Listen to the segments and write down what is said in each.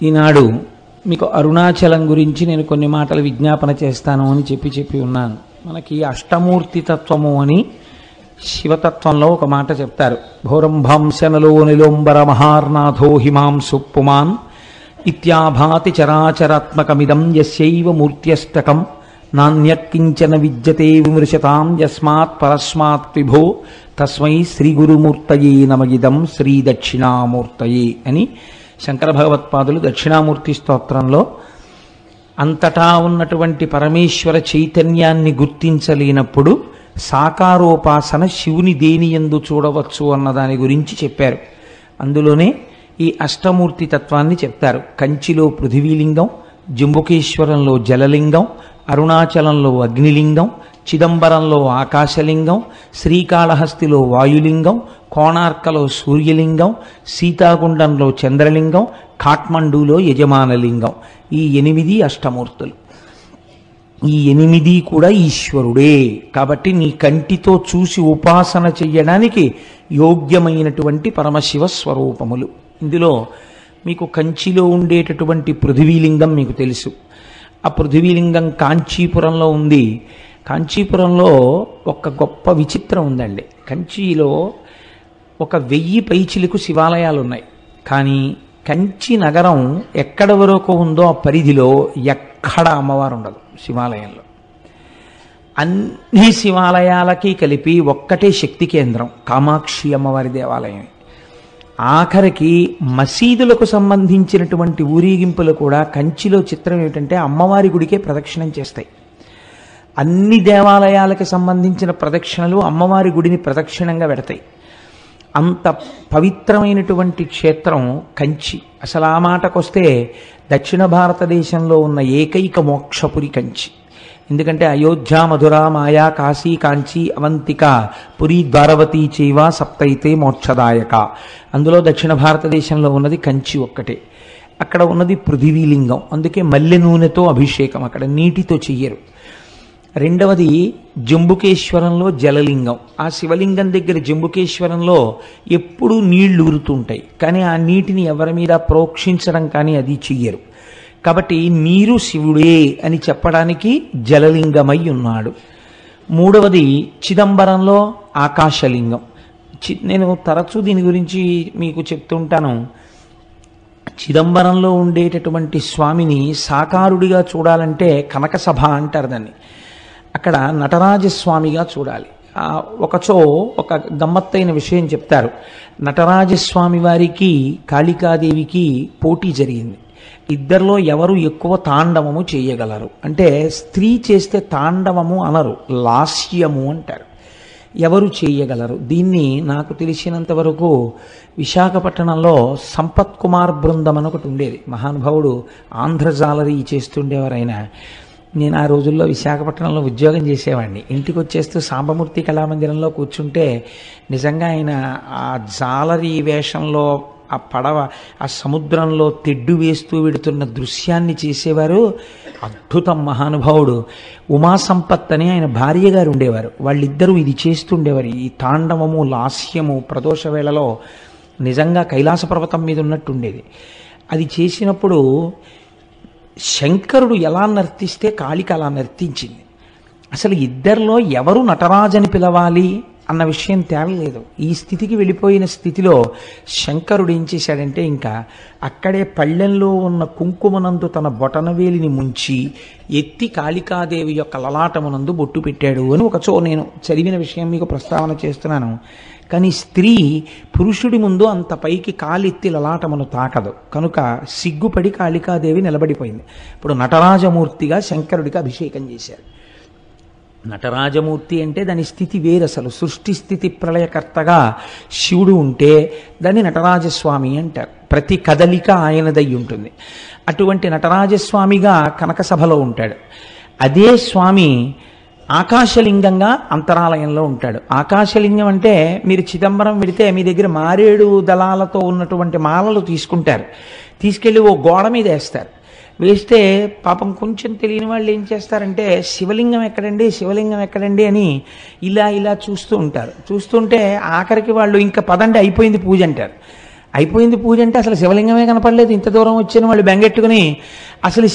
ఈనాడు మీకు అరుణాచలం గురించి నేను కొన్ని మాటలు విజ్ఞాపన చేస్తాను అని చెప్పి ఉన్నాను. మనకి అష్టమూర్తి తత్వము అని శివతత్వంలో ఒక మాట చెప్తారు. భోరంభాంశనలో నిలోంబర మహార్నాథో హిమాంసు పుమాన్ ఇత్యాభాతి చరాచరాత్మకమిదం యస్యైవ మూర్త్యష్టకం నాణ్యత్కించన విద్యతే విమృశతాం యస్మాత్ పరస్మాత్ విభో తస్మై శ్రీ గురుమూర్తయే నమగిదం శ్రీ దక్షిణామూర్తయే అని శంకర భగవత్పాదులు దక్షిణామూర్తి స్తోత్రంలో అంతటా ఉన్నటువంటి పరమేశ్వర చైతన్యాన్ని గుర్తించలేనప్పుడు సాకారోపాసన శివుని దేనియందు చూడవచ్చు అన్న దాని గురించి చెప్పారు. అందులోనే ఈ అష్టమూర్తి తత్వాన్ని చెప్తారు. కంచిలో పృథివీలింగం, జంబుకేశ్వరంలో జలలింగం, అరుణాచలంలో అగ్నిలింగం, చిదంబరంలో ఆకాశలింగం, శ్రీకాళహస్తిలో వాయులింగం, కోణార్కలో సూర్యలింగం, సీతాగుండంలో చంద్రలింగం, కాఠ్మండూలో యజమానలింగం. ఈ 8 అష్టమూర్తులు. ఈ 8 కూడా ఈశ్వరుడే. కాబట్టి నీ కంటితో చూసి ఉపాసన చెయ్యడానికి యోగ్యమైనటువంటి పరమశివ స్వరూపములు. ఇందులో మీకు కంచిలో ఉండేటటువంటి పృథివీలింగం మీకు తెలుసు. ఆ పృథివీలింగం కాంచీపురంలో ఉంది. కాంచీపురంలో ఒక గొప్ప విచిత్రం ఉందండి. కంచిలో 1000 పైచిలకు శివాలయాలు ఉన్నాయి. కానీ కంచి నగరం ఎక్కడ వరకు ఉందో ఆ పరిధిలో ఎక్కడ అమ్మవారు ఉండదు శివాలయంలో. అన్ని శివాలయాలకి కలిపి ఒక్కటే శక్తి కేంద్రం కామాక్షి అమ్మవారి దేవాలయం. ఆఖరికి మసీదులకు సంబంధించినటువంటి ఊరేగింపులు కూడా కంచిలో చిత్రం ఏమిటంటే అమ్మవారి గుడికే ప్రదక్షిణం చేస్తాయి. అన్ని దేవాలయాలకు సంబంధించిన ప్రదక్షిణలు అమ్మవారి గుడిని ప్రదక్షిణంగా పెడతాయి. అంత పవిత్రమైనటువంటి క్షేత్రం కంచి. అసలు ఆ మాటకొస్తే దక్షిణ భారతదేశంలో ఉన్న ఏకైక మోక్షపురి కంచి. ఎందుకంటే అయోధ్య, మధుర, మాయా, కాశీ, కాంచి, అవంతిక, పురి, ద్వారవతి చైవ సప్తైతే మోక్షదాయక. అందులో దక్షిణ భారతదేశంలో ఉన్నది కంచి ఒక్కటే. అక్కడ ఉన్నది పృథివీలింగం. అందుకే మల్లె నూనెతో అభిషేకం, అక్కడ నీటితో చెయ్యరు. రెండవది జంబుకేశ్వరంలో జలలింగం. ఆ శివలింగం దగ్గర జంబుకేశ్వరంలో ఎప్పుడూ నీళ్లు ఊరుతుంటాయి. కానీ ఆ నీటిని ఎవరి మీద ప్రోక్షించడం కానీ అది చెయ్యరు. కాబట్టి నీరు శివుడే అని చెప్పడానికి జలలింగమై ఉన్నాడు. మూడవది చిదంబరంలో ఆకాశలింగం. నేను తరచూ దీని గురించి మీకు చెప్తుంటాను. చిదంబరంలో ఉండేటటువంటి స్వామిని సాకారుడిగా చూడాలంటే కనకసభ అంటారు దాన్ని. అక్కడ నటరాజస్వామిగా చూడాలి. ఒకచో ఒక గమ్మత్తైన విషయం చెప్తారు. నటరాజస్వామి వారికి కాళికాదేవికి పోటీ జరిగింది. ఇద్దరిలో ఎవరు ఎక్కువ తాండవము చేయగలరు అంటే, స్త్రీ చేస్తే తాండవము అనరు, లాస్యము అంటారు. ఎవరు చేయగలరు దీన్ని? నాకు తెలిసినంత వరకు విశాఖపట్నంలో సంపత్ కుమార్ బృందం అని ఒకటి ఉండేది. మహానుభావుడు ఆంధ్రజాలరీ చేస్తుండేవారు ఆయన. నేను ఆ రోజుల్లో విశాఖపట్నంలో ఉద్యోగం చేసేవాడిని. ఇంటికి వచ్చేస్తూ సాంబమూర్తి కళామందిరంలో కూర్చుంటే నిజంగా ఆయన ఆ జాలరీ వేషంలో ఆ పడవ ఆ సముద్రంలో తెడ్డు వేస్తూ వెడుతున్న దృశ్యాన్ని చేసేవారు. అద్భుతం. మహానుభావుడు ఉమాసంపత్ అని ఆయన భార్య గారు ఉండేవారు. వాళ్ళిద్దరూ ఇది చేస్తుండేవారు. ఈ తాండవము, లాస్యము ప్రదోష వేళలో నిజంగా కైలాస పర్వతం మీద ఉన్నట్టు ఉండేది. అది చేసినప్పుడు శంకరుడు ఎలా నర్తిస్తే కాళిక అలా నర్తించింది. అసలు ఇద్దరిలో ఎవరు నటరాజని పిలవాలి అన్న విషయం తేలలేదు. ఈ స్థితికి వెళ్ళిపోయిన స్థితిలో శంకరుడు ఏం చేశాడంటే, ఇంకా అక్కడే పళ్ళెంలో ఉన్న కుంకుమనందు తన బొటనవేలిని ముంచి ఎత్తి కాళికాదేవి యొక్క లలాటమునందు బొట్టు పెట్టాడు అని ఒకచో నేను చదివిన విషయం మీకు ప్రస్తావన చేస్తున్నాను. కానీ స్త్రీ పురుషుడి ముందు అంత పైకి కాలెత్తి లలాటమును తాకదు. కనుక సిగ్గుపడి కాళికాదేవి నిలబడిపోయింది. ఇప్పుడు నటరాజమూర్తిగా శంకరుడికి అభిషేకం చేశారు. నటరాజమూర్తి అంటే దాని స్థితి వేరు. అసలు సృష్టి స్థితి ప్రళయకర్తగా శివుడు ఉంటే దాన్ని నటరాజస్వామి అంటారు. ప్రతి కదలిక ఆయనదై ఉంటుంది. అటువంటి నటరాజస్వామిగా కనకసభలో ఉంటాడు. అదే స్వామి ఆకాశలింగంగా అంతరాలయంలో ఉంటాడు. ఆకాశలింగం అంటే మీరు చిదంబరం వెడితే మీ దగ్గర మారేడు దళాలతో ఉన్నటువంటి మాలలు తీసుకుంటారు, తీసుకెళ్ళి ఓ గోడ మీద వేస్తారు. వేస్తే పాపం కొంచెం తెలియని వాళ్ళు ఏం చేస్తారంటే, శివలింగం ఎక్కడండి, శివలింగం ఎక్కడండి అని ఇలా ఇలా చూస్తూ ఉంటారు. చూస్తుంటే ఆఖరికి వాళ్ళు ఇంకా పదండి అయిపోయింది పూజ అంటారు. అయిపోయింది పూజ అంటే అసలు శివలింగమే కనపడలేదు, ఇంత దూరం వచ్చిన వాళ్ళు బెంగెట్టుకుని అసలు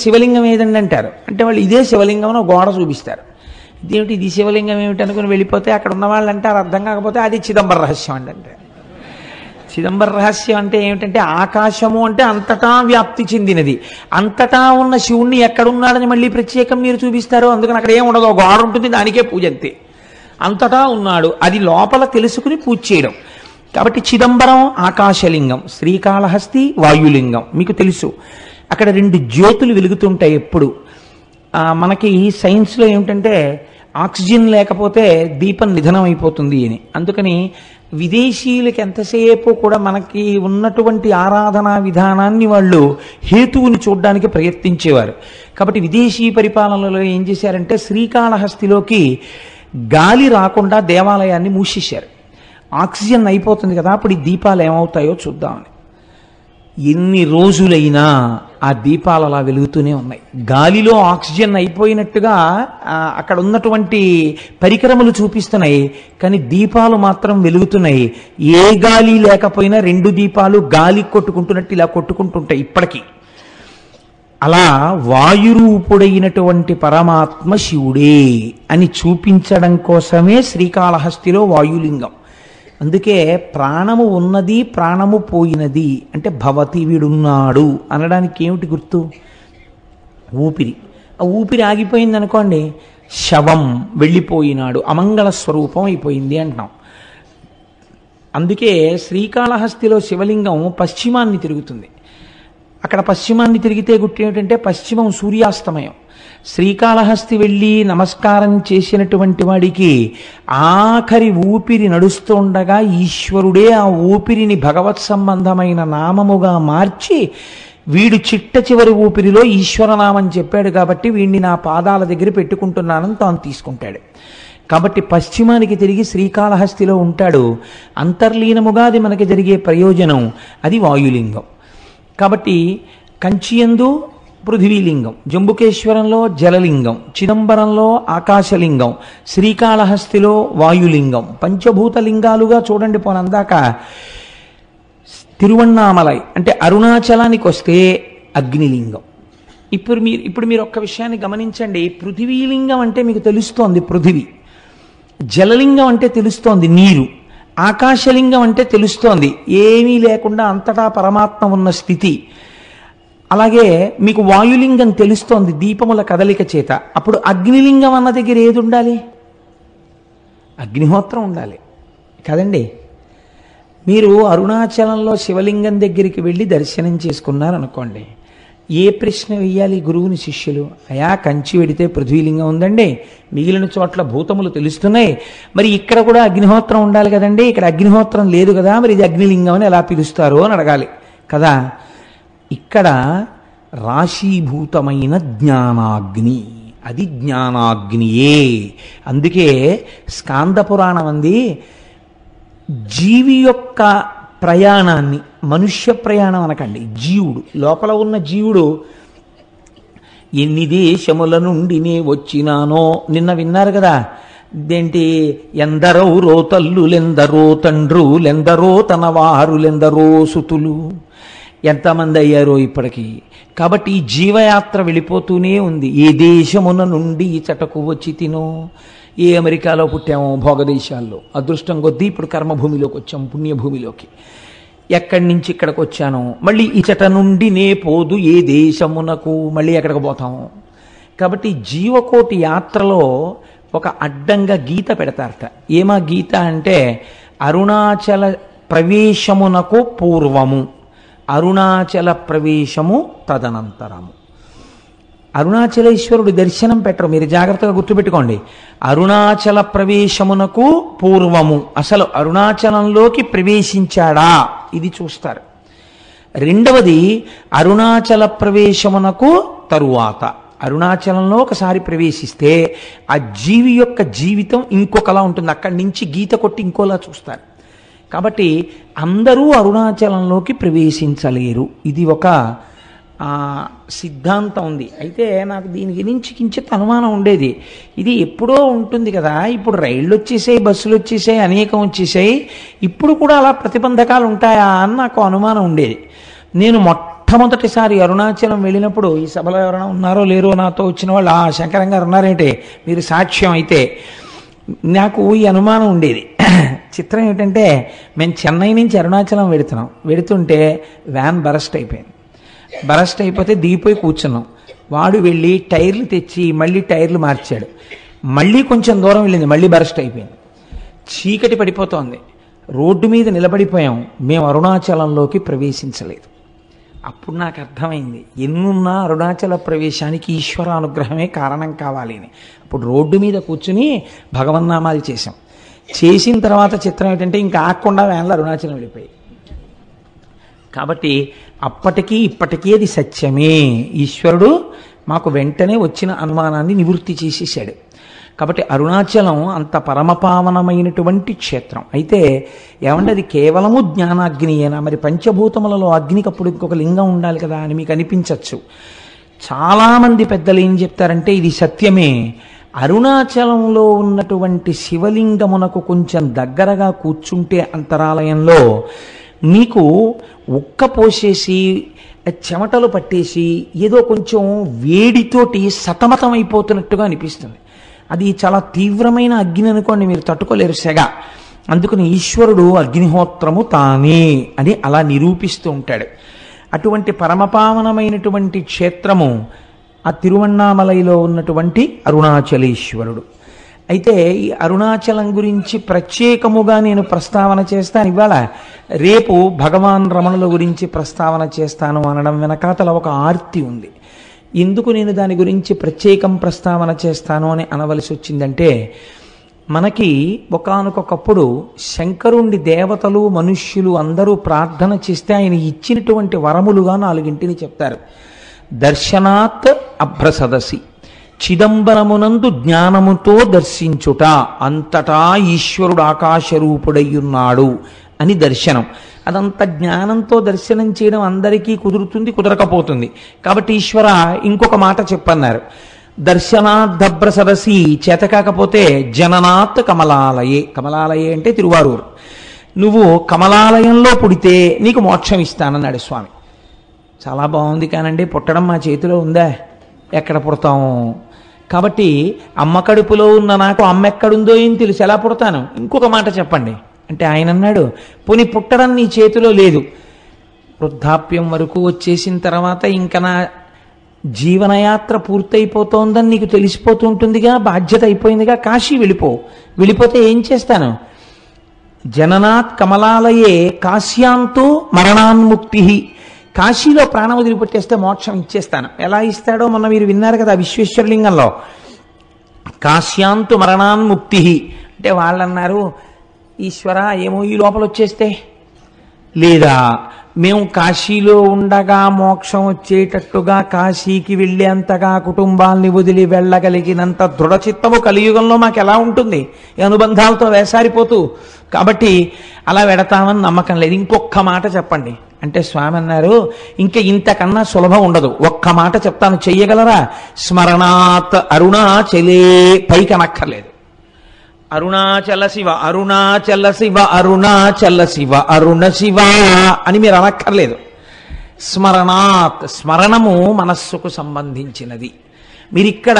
శివలింగం ఏదండి అంటారు. అంటే వాళ్ళు ఇదే శివలింగం అని గోడ చూపిస్తారు. ఇదేమిటి ఇది శివలింగం ఏమిటి అనుకుని వెళ్ళిపోతే అక్కడ ఉన్న వాళ్ళు అంటారు, అర్థం కాకపోతే అది చిదంబర రహస్యం అంటే. చిదంబర రహస్యం అంటే ఏమిటంటే ఆకాశము అంటే అంతటా వ్యాప్తి చెందినది. అంతటా ఉన్న శివుణ్ణి ఎక్కడున్నాడని మళ్ళీ ప్రత్యేకం మీరు చూపిస్తారు. అందుకని అక్కడ ఏం ఉండదు, గోడ ఉంటుంది, దానికే పూజ అంతే. అంతటా ఉన్నాడు, అది లోపల తెలుసుకుని పూజ చేయడం. కాబట్టి చిదంబరం ఆకాశలింగం, శ్రీకాళహస్తి వాయులింగం. మీకు తెలుసు అక్కడ 2 జ్యోతులు వెలుగుతుంటాయి ఎప్పుడు. మనకి సైన్స్లో ఏమిటంటే ఆక్సిజన్ లేకపోతే దీపం నిధనం అయిపోతుంది అని. అందుకని విదేశీయులకి ఎంతసేపు కూడా మనకి ఉన్నటువంటి ఆరాధనా విధానాన్ని వాళ్ళు హేతువుని చూడడానికి ప్రయత్నించేవారు. కాబట్టి విదేశీ పరిపాలనలో ఏం చేశారంటే శ్రీకాళహస్తిలోకి గాలి రాకుండా దేవాలయాన్ని మూసేశారు. ఆక్సిజన్ అయిపోతుంది కదా, అప్పుడు ఈ దీపాలు ఏమవుతాయో చూద్దామని. ఎన్ని రోజులైనా ఆ దీపాలు అలా వెలుగుతూనే ఉన్నాయి. గాలిలో ఆక్సిజన్ అయిపోయినట్టుగా అక్కడ ఉన్నటువంటి పరికరములు చూపిస్తున్నాయి, కానీ దీపాలు మాత్రం వెలుగుతున్నాయి. ఏ గాలి లేకపోయినా 2 దీపాలు గాలి కొట్టుకుంటున్నట్టు ఇలా కొట్టుకుంటుంటాయి ఇప్పటికీ. అలా వాయురూపుడైనటువంటి పరమాత్మ శివుడే అని చూపించడం కోసమే శ్రీకాళహస్తిలో వాయులింగం. అందుకే ప్రాణము ఉన్నది, ప్రాణము పోయినది అంటే భవతి, వీడున్నాడు అనడానికి ఏమిటి గుర్తు? ఊపిరి. ఆ ఊపిరి ఆగిపోయింది అనుకోండి, శవం వెళ్ళిపోయినాడు, అమంగళ స్వరూపం అయిపోయింది అంటాం. అందుకే శ్రీకాళహస్తిలో శివలింగం పశ్చిమాన్ని తిరుగుతుంది. అక్కడ పశ్చిమాన్ని తిరిగితే గుర్తు ఏమిటంటే పశ్చిమం సూర్యాస్తమయం. శ్రీకాళహస్తి వెళ్ళి నమస్కారం చేసినటువంటి వాడికి ఆఖరి ఊపిరి నడుస్తుండగా ఈశ్వరుడే ఆ ఊపిరిని భగవత్ సంబంధమైన నామముగా మార్చి వీడు చిట్ట చివరి ఊపిరిలో ఈశ్వరనామం చెప్పాడు కాబట్టి వీడిని నా పాదాల దగ్గర పెట్టుకుంటున్నానని తాను తీసుకుంటాడు. కాబట్టి పశ్చిమానికి తిరిగి శ్రీకాళహస్తిలో ఉంటాడు. అంతర్లీనముగా అది మనకి జరిగే ప్రయోజనం, అది వాయులింగం. కాబట్టి కంచియందు పృథివీలింగం, జంబుకేశ్వరంలో జలలింగం, చిదంబరంలో ఆకాశలింగం, శ్రీకాళహస్తిలో వాయులింగం. పంచభూత లింగాలుగా చూడండి. పోనందాక తిరువణ్ణామలై అంటే అరుణాచలానికి వస్తే అగ్నిలింగం. ఇప్పుడు మీరు ఒక్క విషయాన్ని గమనించండి. పృథివీలింగం అంటే మీకు తెలుస్తోంది పృథివీ, జలలింగం అంటే తెలుస్తోంది నీరు, ఆకాశలింగం అంటే తెలుస్తోంది ఏమీ లేకుండా అంతటా పరమాత్మ ఉన్న స్థితి. అలాగే మీకు వాయులింగం తెలుస్తోంది దీపముల కదలిక చేత. అప్పుడు అగ్నిలింగం అన్న దగ్గర ఏది ఉండాలి? అగ్నిహోత్రం ఉండాలి కదండి. మీరు అరుణాచలంలో శివలింగం దగ్గరికి వెళ్ళి దర్శనం చేసుకున్నారనుకోండి, ఏ ప్రశ్న వెయ్యాలి గురువుని శిష్యులు? అయా కంచి వెడితే పృథ్వీలింగం ఉందండి, మిగిలిన చోట్ల భూతములు తెలుస్తున్నాయి, మరి ఇక్కడ కూడా అగ్నిహోత్రం ఉండాలి కదండి, ఇక్కడ అగ్నిహోత్రం లేదు కదా, మరి ఇది అగ్నిలింగం అని ఎలా పిలుస్తారు అని అడగాలి కదా. ఇక్కడ రాశీభూతమైన జ్ఞానాగ్ని, అది జ్ఞానాగ్నియే. అందుకే స్కాంద పురాణం అంది జీవి యొక్క ప్రయాణాన్ని, మనుష్య ప్రయాణం అనకండి, జీవుడు లోపల ఉన్న జీవుడు ఎన్ని దేశముల నుండి నే వచ్చినానో నిన్న విన్నారు కదా. ఇదేంటి? ఎందరో రోతల్లులెందరో తండ్రులెందరో తనవారులెందరో సుతులు, ఎంతమంది అయ్యారో ఇప్పటికీ. కాబట్టి ఈ జీవయాత్ర వెళ్ళిపోతూనే ఉంది. ఏ దేశమున నుండి ఈ చటకు వచ్చి తినో, ఏ అమెరికాలో పుట్టామో భోగదేశాల్లో, అదృష్టం కొద్దీ ఇప్పుడు కర్మభూమిలోకి వచ్చాము, పుణ్యభూమిలోకి. ఎక్కడి నుంచి ఇక్కడికి వచ్చానో, మళ్ళీ ఇచట నుండి నే పోదు ఏ దేశమునకు, మళ్ళీ ఎక్కడికి పోతాము. కాబట్టి జీవకోటి యాత్రలో ఒక అడ్డంగా గీత పెడతారట. ఏమా గీత అంటే అరుణాచల ప్రవేశమునకు పూర్వము, అరుణాచల ప్రవేశము తదనంతరము. అరుణాచలేశ్వరుడు దర్శనం పెట్టరు, మీరు జాగ్రత్తగా గుర్తుపెట్టుకోండి. అరుణాచల ప్రవేశమునకు పూర్వము, అసలు అరుణాచలంలోకి ప్రవేశించాడా ఇది చూస్తారు. రెండవది అరుణాచల ప్రవేశమునకు తరువాత, అరుణాచలంలో ఒకసారి ప్రవేశిస్తే ఆ జీవి యొక్క జీవితం ఇంకొకలా ఉంటుంది, అక్కడి నుంచి గీత కొట్టి ఇంకోలా చూస్తారు. కాబట్టి అందరూ అరుణాచలంలోకి ప్రవేశించలేరు. ఇది ఒక సిద్ధాంతం ఉంది. అయితే నాకు దీని గురించి కించిత్ అనుమానం ఉండేది. ఇది ఎప్పుడో ఉంటుంది కదా, ఇప్పుడు రైళ్ళు వచ్చేసాయి, బస్సులు వచ్చేసాయి, అనేకం వచ్చేసాయి, ఇప్పుడు కూడా అలా ప్రతిబంధకాలు ఉంటాయా అని నాకు అనుమానం ఉండేది. నేను మొట్టమొదటిసారి అరుణాచలం వెళ్ళినప్పుడు, ఈ సభలో ఎవరైనా ఉన్నారో లేరో నాతో వచ్చిన వాళ్ళు, శంకరం గారు ఉన్నారేంటే మీరు సాక్ష్యం, అయితే నాకు ఈ అనుమానం ఉండేది. చిత్రం ఏమిటంటే, మేము చెన్నై నుంచి అరుణాచలం వెడుతుంటే వ్యాన్ బరస్ట్ అయిపోయింది. బరస్ట్ అయిపోతే దిగిపోయి కూర్చున్నాం. వాడు వెళ్ళి టైర్లు తెచ్చి మళ్ళీ టైర్లు మార్చాడు. మళ్ళీ కొంచెం దూరం వెళ్ళింది, మళ్ళీ బరస్ట్ అయిపోయింది. చీకటి పడిపోతోంది, రోడ్డు మీద నిలబడిపోయాం. మేము అరుణాచలంలోకి ప్రవేశించలేదు. అప్పుడు నాకు అర్థమైంది, ఎన్నున్నా అరుణాచల ప్రవేశానికి ఈశ్వర అనుగ్రహమే కారణం కావాలి అని. అప్పుడు రోడ్డు మీద కూర్చుని భగవన్నామాలు చేశాం. చేసిన తర్వాత చిత్రం ఏంటంటే, ఇంకా ఆకుండా వ్యాన్లో అరుణాచలం వెళ్ళిపోయి. కాబట్టి అప్పటికీ ఇప్పటికీ అది సత్యమే. ఈశ్వరుడు మాకు వెంటనే వచ్చిన అనుమానాన్ని నివృత్తి చేసేసాడు. కాబట్టి అరుణాచలం అంత పరమపావనమైనటువంటి క్షేత్రం. అయితే ఏమంటే అది కేవలము జ్ఞానాగ్నియేనా? మరి పంచభూతములలో అగ్నికి అప్పుడు ఇంకొక లింగం ఉండాలి కదా అని మీకు అనిపించవచ్చు. చాలామంది పెద్దలు ఏం చెప్తారంటే ఇది సత్యమే. అరుణాచలంలో ఉన్నటువంటి శివలింగమునకు కొంచెం దగ్గరగా కూర్చుంటే అంతరాలయంలో మీకు ఉక్క పోసేసి చెమటలు పట్టేసి ఏదో కొంచెం వేడితోటి సతమతమైపోతున్నట్టుగా అనిపిస్తుంది. అది చాలా తీవ్రమైన అగ్ని అనుకోండి, మీరు తట్టుకోలేరు సెగ. అందుకని ఈశ్వరుడు అగ్నిహోత్రము తానే అని అలా నిరూపిస్తూ ఉంటాడు. అటువంటి పరమపావనమైనటువంటి క్షేత్రము ఆ తిరువణ్ణామలైలో ఉన్నటువంటి అరుణాచలేశ్వరుడు. అయితే ఈ అరుణాచలం గురించి ప్రత్యేకముగా నేను ప్రస్తావన చేస్తాను ఇవాళ. రేపు భగవాన్ రమణుల గురించి ప్రస్తావన చేస్తాను అనడం వెనకాతల ఒక ఆర్తి ఉంది. ఎందుకు నేను దాని గురించి ప్రత్యేకం ప్రస్తావన చేస్తాను అని అనవలసి వచ్చిందంటే, మనకి ఒకానొకప్పుడు శంకరుణ్ణి దేవతలు మనుష్యులు అందరూ ప్రార్థన చేస్తే ఆయన ఇచ్చినటువంటి వరములుగా 4 చెప్తారు. దర్శనాత్ అభ్రసదసి, చిదంబరమునందు జ్ఞానముతో దర్శించుట, అంతటా ఈశ్వరుడు ఆకాశరూపుడయ్యున్నాడు అని దర్శనం. అదంత జ్ఞానంతో దర్శనం చేయడం అందరికీ కుదురుతుంది, కుదరకపోతుంది. కాబట్టి ఈశ్వర ఇంకొక మాట చెప్పన్నారు, దర్శనాద్దభ్ర సదసి, చేత కాకపోతే జననాత్ కమలాలయే. కమలాలయే అంటే తిరువారూరు. నువ్వు కమలాలయంలో పుడితే నీకు మోక్షం ఇస్తానన్నాడు స్వామి. చాలా బాగుంది కానండి, పుట్టడం మా చేతిలో ఉందా? ఎక్కడ పుడతాము? కాబట్టి అమ్మ కడుపులో ఉన్న నాకు అమ్మ ఎక్కడుందో ఏం తెలుసు, ఎలా పుడతాను? ఇంకొక మాట చెప్పండి అంటే ఆయన అన్నాడు, పోనీ పుట్టడం నీ చేతిలో లేదు, వృద్ధాప్యం వరకు వచ్చేసిన తర్వాత ఇంకా నా జీవనయాత్ర పూర్తయిపోతోందని నీకు తెలిసిపోతూ ఉంటుందిగా, బాధ్యత అయిపోయిందిగా, కాశీ వెళ్ళిపోతే ఏం చేస్తాను? జననాత్ కమలాలయే కాశ్యాంతో మరణాన్ముక్తి, కాశీలో ప్రాణం వదిలిపెట్టేస్తే మోక్షం ఇచ్చేస్తాను. ఎలా ఇస్తాడో మొన్న మీరు విన్నారు కదా విశ్వేశ్వరలింగంలో, కాశ్యాంతు మరణాన్ముక్తి అంటే వాళ్ళన్నారు, ఈశ్వర ఏమో ఈ లోపల వచ్చేస్తే, లేదా మేము కాశీలో ఉండగా మోక్షం వచ్చేటట్టుగా కాశీకి వెళ్ళేంతగా కుటుంబాల్ని వదిలి వెళ్ళగలిగినంత దృఢచిత్తము కలియుగంలో మాకు ఎలా ఉంటుంది? ఈ అనుబంధాలతో వేసారిపోతూ. కాబట్టి అలా వెడతామని నమ్మకం లేదు. ఇంకొక మాట చెప్పండి అంటే స్వామి అన్నారు, ఇంకా ఇంతకన్నా సులభం ఉండదు, ఒక్క మాట చెప్తాను, చెయ్యగలరా? స్మరణాత్ అరుణాచలే, పైకి అనక్కర్లేదు. అరుణాచల శివ అరుణాచల శివ అరుణాచల శివ అరుణ శివ అని మీరు అనక్కర్లేదు. స్మరణాత్, స్మరణము మనస్సుకు సంబంధించినది. మీరిక్కడ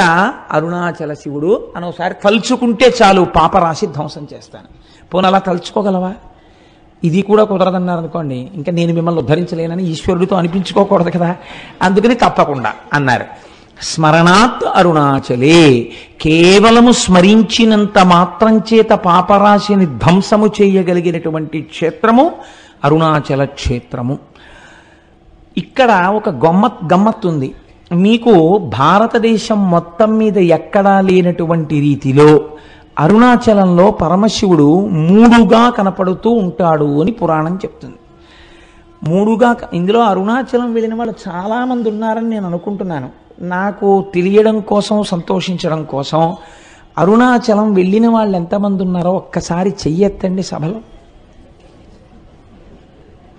అరుణాచల శివుడు అని ఒకసారి తలుచుకుంటే చాలు, పాపరాశి ధ్వంసం చేస్తాను. పోనీ అలా తలుచుకోగలవా? ఇది కూడా కుదరదన్నారు అనుకోండి, ఇంకా నేను మిమ్మల్ని ఉద్ధరించలేనని ఈశ్వరుడితో అనిపించుకోకూడదు కదా, అందుకని తప్పకుండా అన్నారు. స్మరణాత్ అరుణాచలే, కేవలము స్మరించినంత మాత్రం చేత పాపరాశిని ధ్వంసము చేయగలిగినటువంటి క్షేత్రము అరుణాచల క్షేత్రము. ఇక్కడ ఒక గమ్మత్తుంది. మీకు భారతదేశం మొత్తం మీద ఎక్కడా లేనటువంటి రీతిలో అరుణాచలంలో పరమశివుడు 3గా కనపడుతూ ఉంటాడు అని పురాణం చెప్తుంది. 3గా, ఇందులో అరుణాచలం వెళ్ళిన వాళ్ళు చాలామంది ఉన్నారని నేను అనుకుంటున్నాను. నాకు తెలియడం కోసం, సంతోషించడం కోసం, అరుణాచలం వెళ్ళిన వాళ్ళు ఎంతమంది ఉన్నారో ఒక్కసారి చెయ్యెత్తండి సభలో.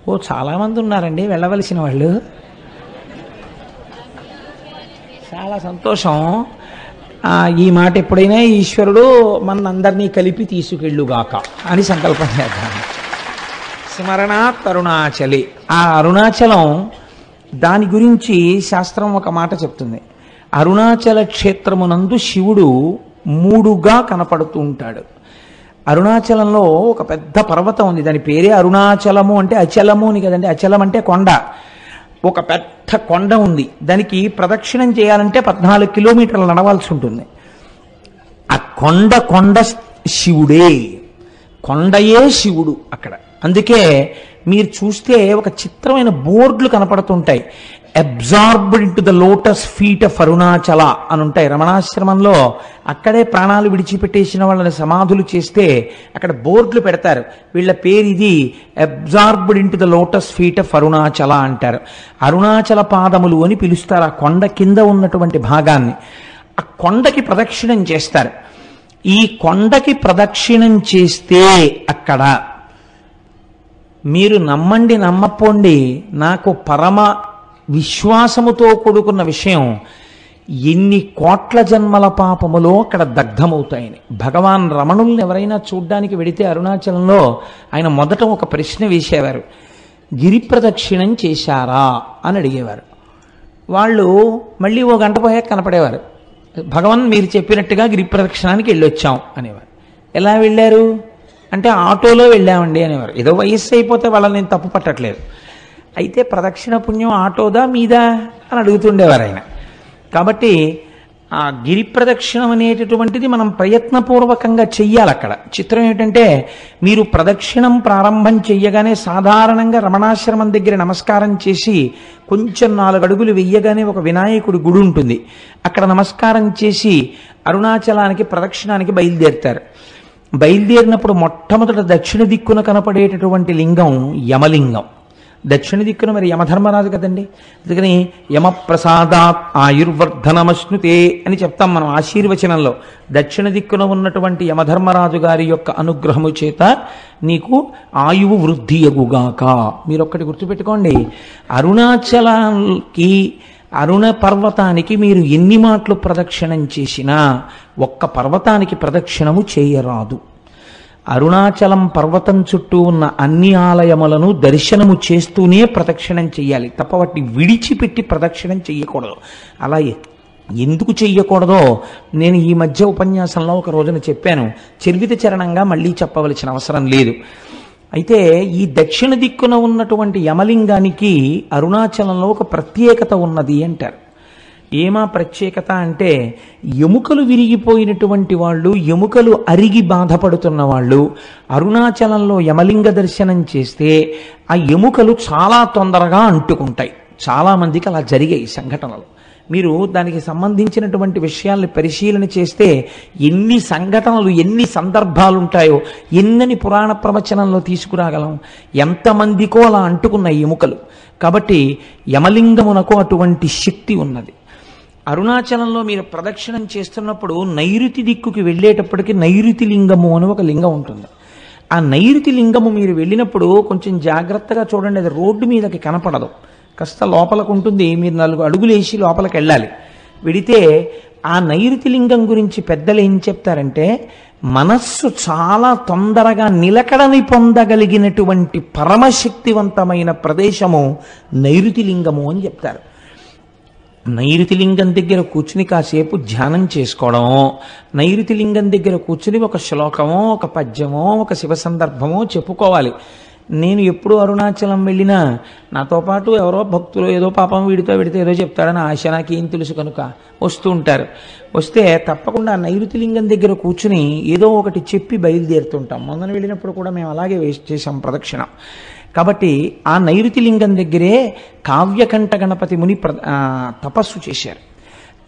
ఓ చాలామంది ఉన్నారండి వెళ్ళవలసిన వాళ్ళు. చాలా సంతోషం. ఈ మాట ఎప్పుడైనా ఈశ్వరుడు మనందరినీ కలిపి తీసుకెళ్ళుగాక అని సంకల్పం చేద్దాం. స్మరణాత్ అరుణాచలి. ఆ అరుణాచలం దాని గురించి శాస్త్రం ఒక మాట చెప్తుంది. అరుణాచల క్షేత్రమునందు శివుడు 3గా కనపడుతూ ఉంటాడు. అరుణాచలంలో ఒక పెద్ద పర్వతం ఉంది, దాని పేరే అరుణాచలము. అంటే అచలము అని కదండి, అచలం అంటే కొండ. ఒక పెద్ద కొండ ఉంది, దానికి ప్రదక్షిణం చేయాలంటే 14 కిలోమీటర్లు నడవాల్సి ఉంటుంది. ఆ కొండ శివుడే, కొండయే శివుడు అక్కడ. అందుకే మీరు చూస్తే ఒక చిత్రమైన బోర్డులు కనపడుతుంటాయి. Absorbed into the lotus feet of Arunachala అని ఉంటాయి. రమణాశ్రమంలో అక్కడే ప్రాణాలు విడిచిపెట్టేసిన వాళ్ళని సమాధులు చేస్తే అక్కడ బోర్డులు పెడతారు, వీళ్ళ పేరు ఇది, absorbed into the lotus feet of Arunachala అంటారు. అరుణాచల పాదములు అని పిలుస్తారు ఆ కొండ కింద ఉన్నటువంటి భాగాన్ని. ఆ కొండకి ప్రదక్షిణం చేస్తారు. ఈ కొండకి ప్రదక్షిణం చేస్తే అక్కడ మీరు నమ్మండి నమ్మపోండి, నాకు పరమ విశ్వాసముతో కూడుకున్న విషయం, ఎన్ని కోట్ల జన్మల పాపములో అక్కడ దగ్ధమవుతాయని. భగవాన్ రమణుల్ని ఎవరైనా చూడ్డానికి వెడితే అరుణాచలంలో ఆయన మొదట ఒక ప్రశ్న వేసేవారు, గిరి ప్రదక్షిణం చేశారా అని అడిగేవారు. వాళ్ళు మళ్ళీ 1 గంట పోయాక కనపడేవారు, భగవాన్ మీరు చెప్పినట్టుగా గిరి ప్రదక్షిణానికి వెళ్ళొచ్చాం అనేవారు. ఎలా వెళ్ళారు అంటే ఆటోలో వెళ్ళామండి అనేవారు. ఏదో వయస్సు అయిపోతే వాళ్ళని నేను తప్పు పట్టట్లేదు, అయితే ప్రదక్షిణ పుణ్యం ఆటోదా మీదా అని అడుగుతుండేవారు ఆయన. కాబట్టి ఆ గిరి ప్రదక్షిణం అనేటటువంటిది మనం ప్రయత్నపూర్వకంగా చెయ్యాలి అక్కడ. చిత్రం ఏంటంటే, మీరు ప్రదక్షిణం ప్రారంభం చెయ్యగానే సాధారణంగా రమణాశ్రమం దగ్గర నమస్కారం చేసి కొంచెం 4 అడుగులు వెయ్యగానే ఒక వినాయకుడి గుడి ఉంటుంది, అక్కడ నమస్కారం చేసి అరుణాచలానికి ప్రదక్షిణానికి బయలుదేరుతారు. బయలుదేరినప్పుడు మొట్టమొదట దక్షిణ దిక్కున కనపడేటటువంటి లింగం యమలింగం. దక్షిణ దిక్కున మరి యమధర్మరాజు కదండి, అందుకని యమప్రసాదాత్ ఆయుర్వర్ధనమశ్నుతే అని చెప్తాం మనం ఆశీర్వచనంలో. దక్షిణ దిక్కున ఉన్నటువంటి యమధర్మరాజు గారి యొక్క అనుగ్రహము చేత నీకు ఆయువు వృద్ధి ఎగుగాక. మీరు ఒక్కటి గుర్తుపెట్టుకోండి, అరుణాచలానికి అరుణ పర్వతానికి మీరు ఎన్ని మాటలు ప్రదక్షిణం చేసినా ఒక్క పర్వతానికి ప్రదక్షిణము చేయరాదు. అరుణాచలం పర్వతం చుట్టూ ఉన్న అన్ని ఆలయములను దర్శనము చేస్తూనే ప్రదక్షిణం చెయ్యాలి తప్ప వాటిని విడిచిపెట్టి ప్రదక్షిణం చెయ్యకూడదు. అలా ఎందుకు చెయ్యకూడదో నేను ఈ మధ్య ఉపన్యాసంలో ఒక రోజున చెప్పాను, చర్విత చరణంగా మళ్ళీ చెప్పవలసిన అవసరం లేదు. అయితే ఈ దక్షిణ దిక్కున ఉన్నటువంటి యమలింగానికి అరుణాచలంలో ఒక ప్రత్యేకత ఉన్నది అంటారు. ఏమా ప్రత్యేకత అంటే, ఎముకలు విరిగిపోయినటువంటి వాళ్ళు, ఎముకలు అరిగి బాధపడుతున్న వాళ్ళు అరుణాచలంలో యమలింగ దర్శనం చేస్తే ఆ ఎముకలు చాలా తొందరగా అంటుకుంటాయి. చాలామందికి అలా జరిగాయి సంఘటనలు. మీరు దానికి సంబంధించినటువంటి విషయాల్ని పరిశీలన చేస్తే ఎన్ని సంఘటనలు, ఎన్ని సందర్భాలు ఉంటాయో ఎన్నని పురాణ ప్రవచనంలో తీసుకురాగలం. ఎంతమందికో అలా అంటుకున్నాయి ఎముకలు. కాబట్టి యమలింగమునకు అటువంటి శక్తి ఉన్నది. అరుణాచలంలో మీరు ప్రదక్షిణం చేస్తున్నప్పుడు నైరుతి దిక్కుకి వెళ్ళేటప్పటికి నైరుతి లింగము అని ఒక లింగం ఉంటుంది. ఆ నైరుతి లింగము మీరు వెళ్ళినప్పుడు కొంచెం జాగ్రత్తగా చూడండి, అది రోడ్డు మీదకి కనపడదు, కాస్త లోపలకు ఉంటుంది. మీరు 4 అడుగులు వేసి లోపలికి వెళ్ళాలి. వెడితే ఆ నైరుతి లింగం గురించి పెద్దలు ఏం చెప్తారంటే, మనస్సు చాలా తొందరగా నిలకడని పొందగలిగినటువంటి పరమశక్తివంతమైన ప్రదేశము నైరుతి లింగము అని చెప్తారు. నైరుతి లింగం దగ్గర కూర్చుని కాసేపు ధ్యానం చేసుకోవడం, నైరుతి లింగం దగ్గర కూర్చుని ఒక శ్లోకమో, ఒక పద్యమో, ఒక శివ సందర్భమో చెప్పుకోవాలి. నేను ఎప్పుడు అరుణాచలం వెళ్ళినా నాతో పాటు ఎవరో భక్తులు ఏదో పాపం వీడితో ఏదో చెప్తాడని ఆశ, నాకేం తెలుసు కనుక వస్తూ ఉంటారు. వస్తే తప్పకుండా నైరుతి లింగం దగ్గర కూర్చుని ఏదో ఒకటి చెప్పి బయలుదేరుతుంటాం. మొన్న వెళ్ళినప్పుడు కూడా మేము అలాగే చేసాం ప్రదక్షిణ. కాబట్టి ఆ నైరుతి లింగం దగ్గరే కావ్యకంఠ గణపతి ముని తపస్సు చేశారు.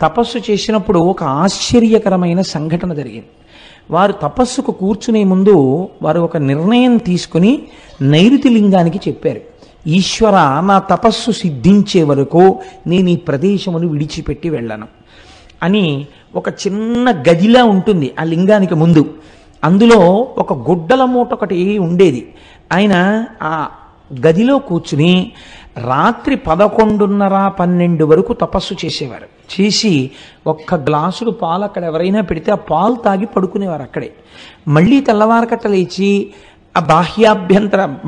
తపస్సు చేసినప్పుడు ఒక ఆశ్చర్యకరమైన సంఘటన జరిగింది. వారు తపస్సుకు కూర్చునే ముందు వారు ఒక నిర్ణయం తీసుకుని నైరుతి లింగానికి చెప్పారు, ఈశ్వర, నా తపస్సు సిద్ధించే వరకు నేను ఈ ప్రదేశమును విడిచిపెట్టి వెళ్ళను అని. ఒక చిన్న గదిలా ఉంటుంది ఆ లింగానికి ముందు, అందులో ఒక గుడ్డల మూట ఒకటి ఉండేది. ఆయన ఆ గదిలో కూర్చుని రాత్రి 11:30-12 వరకు తపస్సు చేసేవారు. చేసి ఒక్క గ్లాసుడు పాలు అక్కడ ఎవరైనా పెడితే ఆ పాలు తాగి పడుకునేవారు అక్కడే. మళ్ళీ తెల్లవారకట్ట లేచి ఆ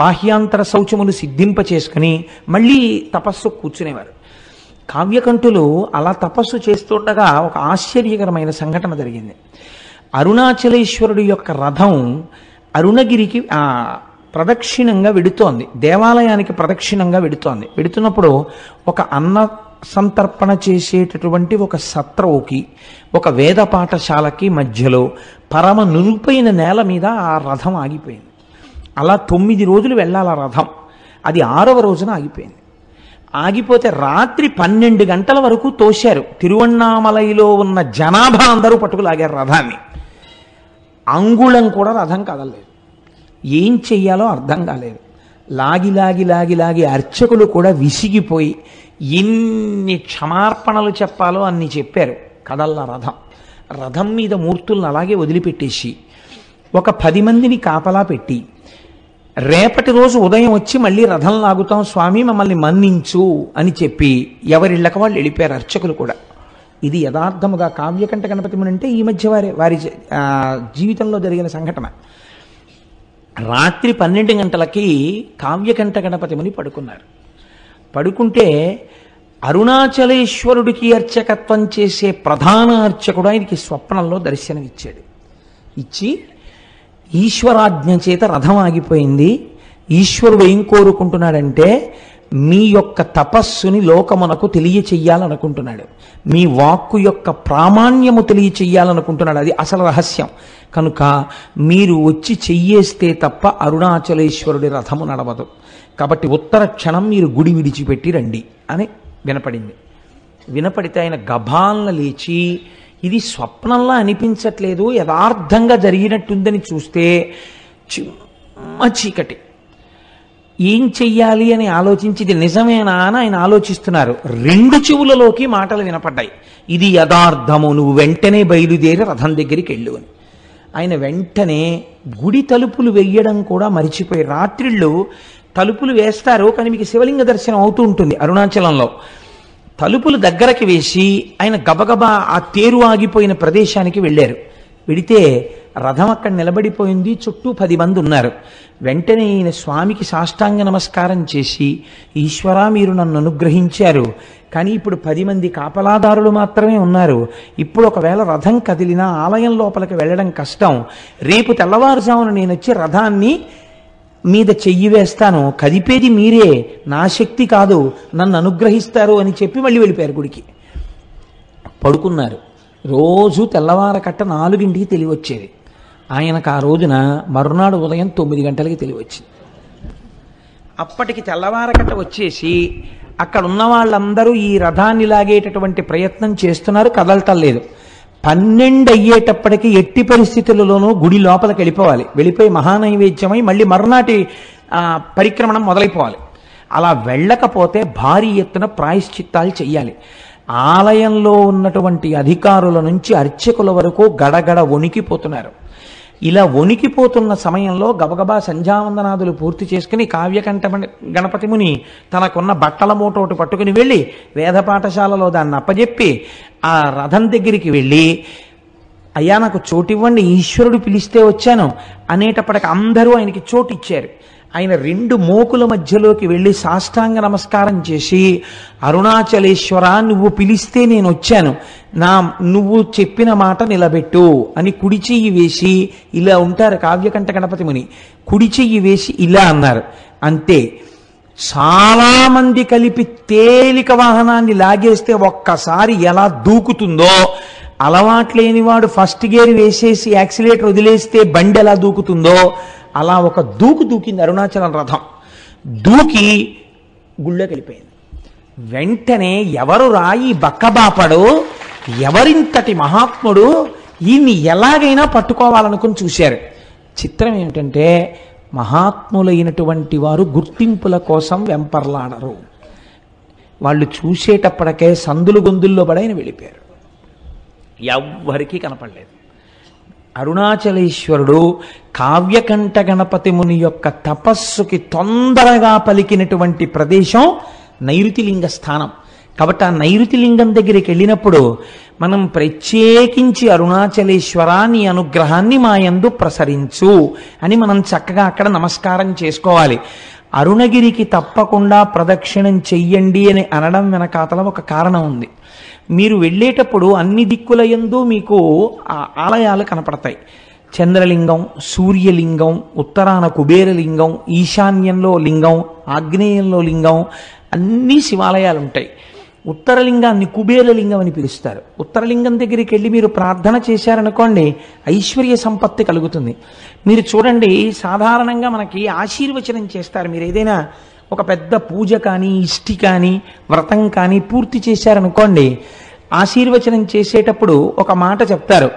బాహ్యాంతర శౌచములు సిద్ధింప చేసుకుని మళ్ళీ తపస్సు కూర్చునేవారు. కావ్యకంఠులు అలా తపస్సు చేస్తుండగా ఒక ఆశ్చర్యకరమైన సంఘటన జరిగింది. అరుణాచలేశ్వరుడి యొక్క రథం అరుణగిరికి ప్రదక్షిణంగా వెడుతోంది, దేవాలయానికి ప్రదక్షిణంగా వెడుతోంది. వెడుతున్నప్పుడు ఒక అన్న సంతర్పణ చేసేటటువంటి ఒక సత్రవుకి ఒక వేద పాఠశాలకి మధ్యలో పరమ నునుపైన నేల మీద ఆ రథం ఆగిపోయింది. అలా 9 రోజులు వెళ్ళాలి ఆ రథం. అది 6వ రోజున ఆగిపోయింది. ఆగిపోతే రాత్రి 12 గంటల వరకు తోశారు. తిరువణ్ణామలైలో ఉన్న జనాభా అందరూ పట్టుకులాగారు రథాన్ని. అంగుళం కూడా రథం కదలలేదు. ఏం చెయ్యాలో అర్థం కాలేదు. లాగి లాగి లాగి లాగి అర్చకులు కూడా విసిగిపోయి ఎన్ని క్షమార్పణలు చెప్పాలో అన్ని చెప్పారు. కదల్లా రథం. రథం మీద మూర్తులను అలాగే వదిలిపెట్టేసి ఒక 10 మందిని కాపలా పెట్టి రేపటి రోజు ఉదయం వచ్చి మళ్ళీ రథం లాగుతాం స్వామి, మమ్మల్ని మన్నించు అని చెప్పి ఎవరిళ్ళక వాళ్ళు వెళ్ళిపోయారు అర్చకులు కూడా. ఇది యథార్థముగా కావ్యకంఠ గణపతి ముని అంటే ఈ మధ్య వారి జీవితంలో జరిగిన సంఘటన. రాత్రి 12 గంటలకి కావ్యకంఠ గణపతి ముని పడుకున్నారు. పడుకుంటే అరుణాచలేశ్వరుడికి అర్చకత్వం చేసే ప్రధాన అర్చకుడు ఆయనకి స్వప్నంలో దర్శనమిచ్చాడు. ఇచ్చి ఈశ్వరాజ్ఞ చేత రథం ఆగిపోయింది, ఈశ్వరుడు ఏం కోరుకుంటున్నాడంటే మీ యొక్క తపస్సుని లోకమునకు తెలియచెయ్యాలనుకుంటున్నాడు, మీ వాక్కు యొక్క ప్రామాణ్యము తెలియచెయ్యాలనుకుంటున్నాడు. అది అసలు రహస్యం. కనుక మీరు వచ్చి చెయ్యేస్తే తప్ప అరుణాచలేశ్వరుడి రథము నడవదు. కాబట్టి ఉత్తర క్షణం మీరు గుడి విడిచిపెట్టి రండి అని వినపడింది. వినపడితే ఆయన గభాలను లేచి ఇది స్వప్నంలా అనిపించట్లేదు, యథార్థంగా జరిగినట్టుందని చూస్తే చిమ్మ చీకటి. ఏం చెయ్యాలి అని ఆలోచించి ఇది నిజమేనా అని ఆయన ఆలోచిస్తున్నారు. 2 చెవులలోకి మాటలు వినపడ్డాయి, ఇది యథార్థము, నువ్వు వెంటనే బయలుదేరి రథం దగ్గరికి వెళ్ళు అని. ఆయన వెంటనే గుడి తలుపులు వెయ్యడం కూడా మరిచిపోయి, రాత్రిళ్ళు తలుపులు వేస్తారు కానీ మీకు శివలింగ దర్శనం అవుతూ ఉంటుంది అరుణాచలంలో, తలుపులు దగ్గరకి వేసి ఆయన గబగబా ఆ తేరు ఆగిపోయిన ప్రదేశానికి వెళ్ళారు. వెడితే రథం అక్కడ నిలబడిపోయింది, చుట్టూ 10 మంది ఉన్నారు. వెంటనే ఈయన స్వామికి సాష్టాంగ నమస్కారం చేసి, ఈశ్వరా మీరు నన్ను అనుగ్రహించారు, కానీ ఇప్పుడు 10 మంది కాపలాదారులు మాత్రమే ఉన్నారు. ఇప్పుడు ఒకవేళ రథం కదిలినా ఆలయం లోపలికి వెళ్ళడం కష్టం. రేపు తెల్లవారుజామున నేను వచ్చి రథాన్ని మీద చెయ్యి వేస్తాను, కదిపేది మీరే, నా శక్తి కాదు, నన్ను అనుగ్రహిస్తారు అని చెప్పి మళ్ళీ వెళ్ళిపోయారు గుడికి. పడుకున్నారు. రోజు తెల్లవారకట్ట 4ంటికి తెలివచ్చేది. ఆయనకు ఆ రోజున మరునాడు ఉదయం 9 గంటలకి తెలివచ్చింది. అప్పటికి తెల్లవారకట్ట వచ్చేసి అక్కడ ఉన్న వాళ్ళందరూ ఈ రథాన్ని లాగేటటువంటి ప్రయత్నం చేస్తున్నారు, కదలటం లేదు. 12 అయ్యేటప్పటికి ఎట్టి పరిస్థితులలోనూ గుడి లోపలికి వెళ్ళిపోవాలి. వెళ్ళిపోయి మహానైవేద్యమై మళ్ళీ మరునాటి పరిక్రమణం మొదలైపోవాలి. అలా వెళ్ళకపోతే భారీ ఎత్తున ప్రాయశ్చిత్తాలు చెయ్యాలి. ఆలయంలో ఉన్నటువంటి అధికారుల నుంచి అర్చకుల వరకు గడగడ వణికిపోతున్నారు. ఇలా వణికిపోతున్న సమయంలో గబగబా సంధ్యావందనాదులు పూర్తి చేసుకుని కావ్యకంఠ గణపతి ముని తనకున్న బట్టల మూట ఒకటి పట్టుకుని వెళ్ళి వేద పాఠశాలలో దాన్ని అప్పజెప్పి ఆ రథం దగ్గరికి వెళ్ళి, అయ్యా నాకు చోటివ్వండి, ఈశ్వరుడు పిలిస్తే వచ్చాను అనేటప్పటికి అందరూ ఆయనకి చోటు ఇచ్చారు. ఆయన 2 మోకుల మధ్యలోకి వెళ్ళి సాష్టాంగ నమస్కారం చేసి, అరుణాచలేశ్వర నువ్వు పిలిస్తే నేను వచ్చాను, నువ్వు చెప్పిన మాట నిలబెట్టు అని కుడి చెయ్యి వేసి, ఇలా ఉంటారు కావ్యకంఠ గణపతి ముని, కుడి చెయ్యి వేసి ఇలా అన్నారు. అంతే. చాలా మంది కలిపి తేలిక వాహనాన్ని లాగేస్తే ఒక్కసారి ఎలా దూకుతుందో, అలవాట్లేనివాడు ఫస్ట్ గేర్ వేసేసి యాక్సిలేటర్ వదిలేస్తే బండి ఎలా దూకుతుందో అలా ఒక దూకింది అరుణాచలం రథం. దూకి గుళ్ళోకి వెళ్ళిపోయింది. వెంటనే ఎవరు రాయి బక్కబాపడు, ఎవరింతటి మహాత్ముడు, ఈయన్ని ఎలాగైనా పట్టుకోవాలనుకుని చూశారు. చిత్రం ఏమిటంటే మహాత్ములైనటువంటి వారు గుర్తింపుల కోసం వెంపర్లాడరు. వాళ్ళు చూసేటప్పటికే సందులు గొంతుల్లో పడైన వెళ్ళిపోయారు. ఎవ్వరికీ కనపడలేదు. అరుణాచలేశ్వరుడు కావ్యకంఠ గణపతి ముని యొక్క తపస్సుకి తొందరగా పలికినటువంటి ప్రదేశం నైరుతి లింగ స్థానం. కాబట్టి ఆ నైరుతి లింగం దగ్గరికి వెళ్ళినప్పుడు మనం ప్రత్యేకించి అరుణాచలేశ్వర నీ అనుగ్రహాన్ని మా యందు ప్రసరించు అని మనం చక్కగా అక్కడ నమస్కారం చేసుకోవాలి. అరుణగిరికి తప్పకుండా ప్రదక్షిణం చెయ్యండి అని అనడం వెనకాతల ఒక కారణం ఉంది. మీరు వెళ్ళేటప్పుడు అన్ని దిక్కుల యందు మీకు ఆ ఆలయాలు కనపడతాయి. చంద్రలింగం, సూర్యలింగం, ఉత్తరాన కుబేరలింగం, ఈశాన్యంలో లింగం, ఆగ్నేయంలో లింగం, అన్ని శివాలయాలు ఉంటాయి. ఉత్తరలింగాన్ని కుబేరలింగం అని పిలుస్తారు. ఉత్తరలింగం దగ్గరికి వెళ్ళి మీరు ప్రార్థన చేశారనుకోండి, ఐశ్వర్య సంపత్తి కలుగుతుంది. మీరు చూడండి, సాధారణంగా మనకి ఆశీర్వచనం చేస్తారు. మీరు ఏదైనా ఒక పెద్ద పూజ కానీ, ఇష్టి కానీ, వ్రతం కానీ పూర్తి చేశారనుకోండి, ఆశీర్వచనం చేసేటప్పుడు ఒక మాట చెప్తారు.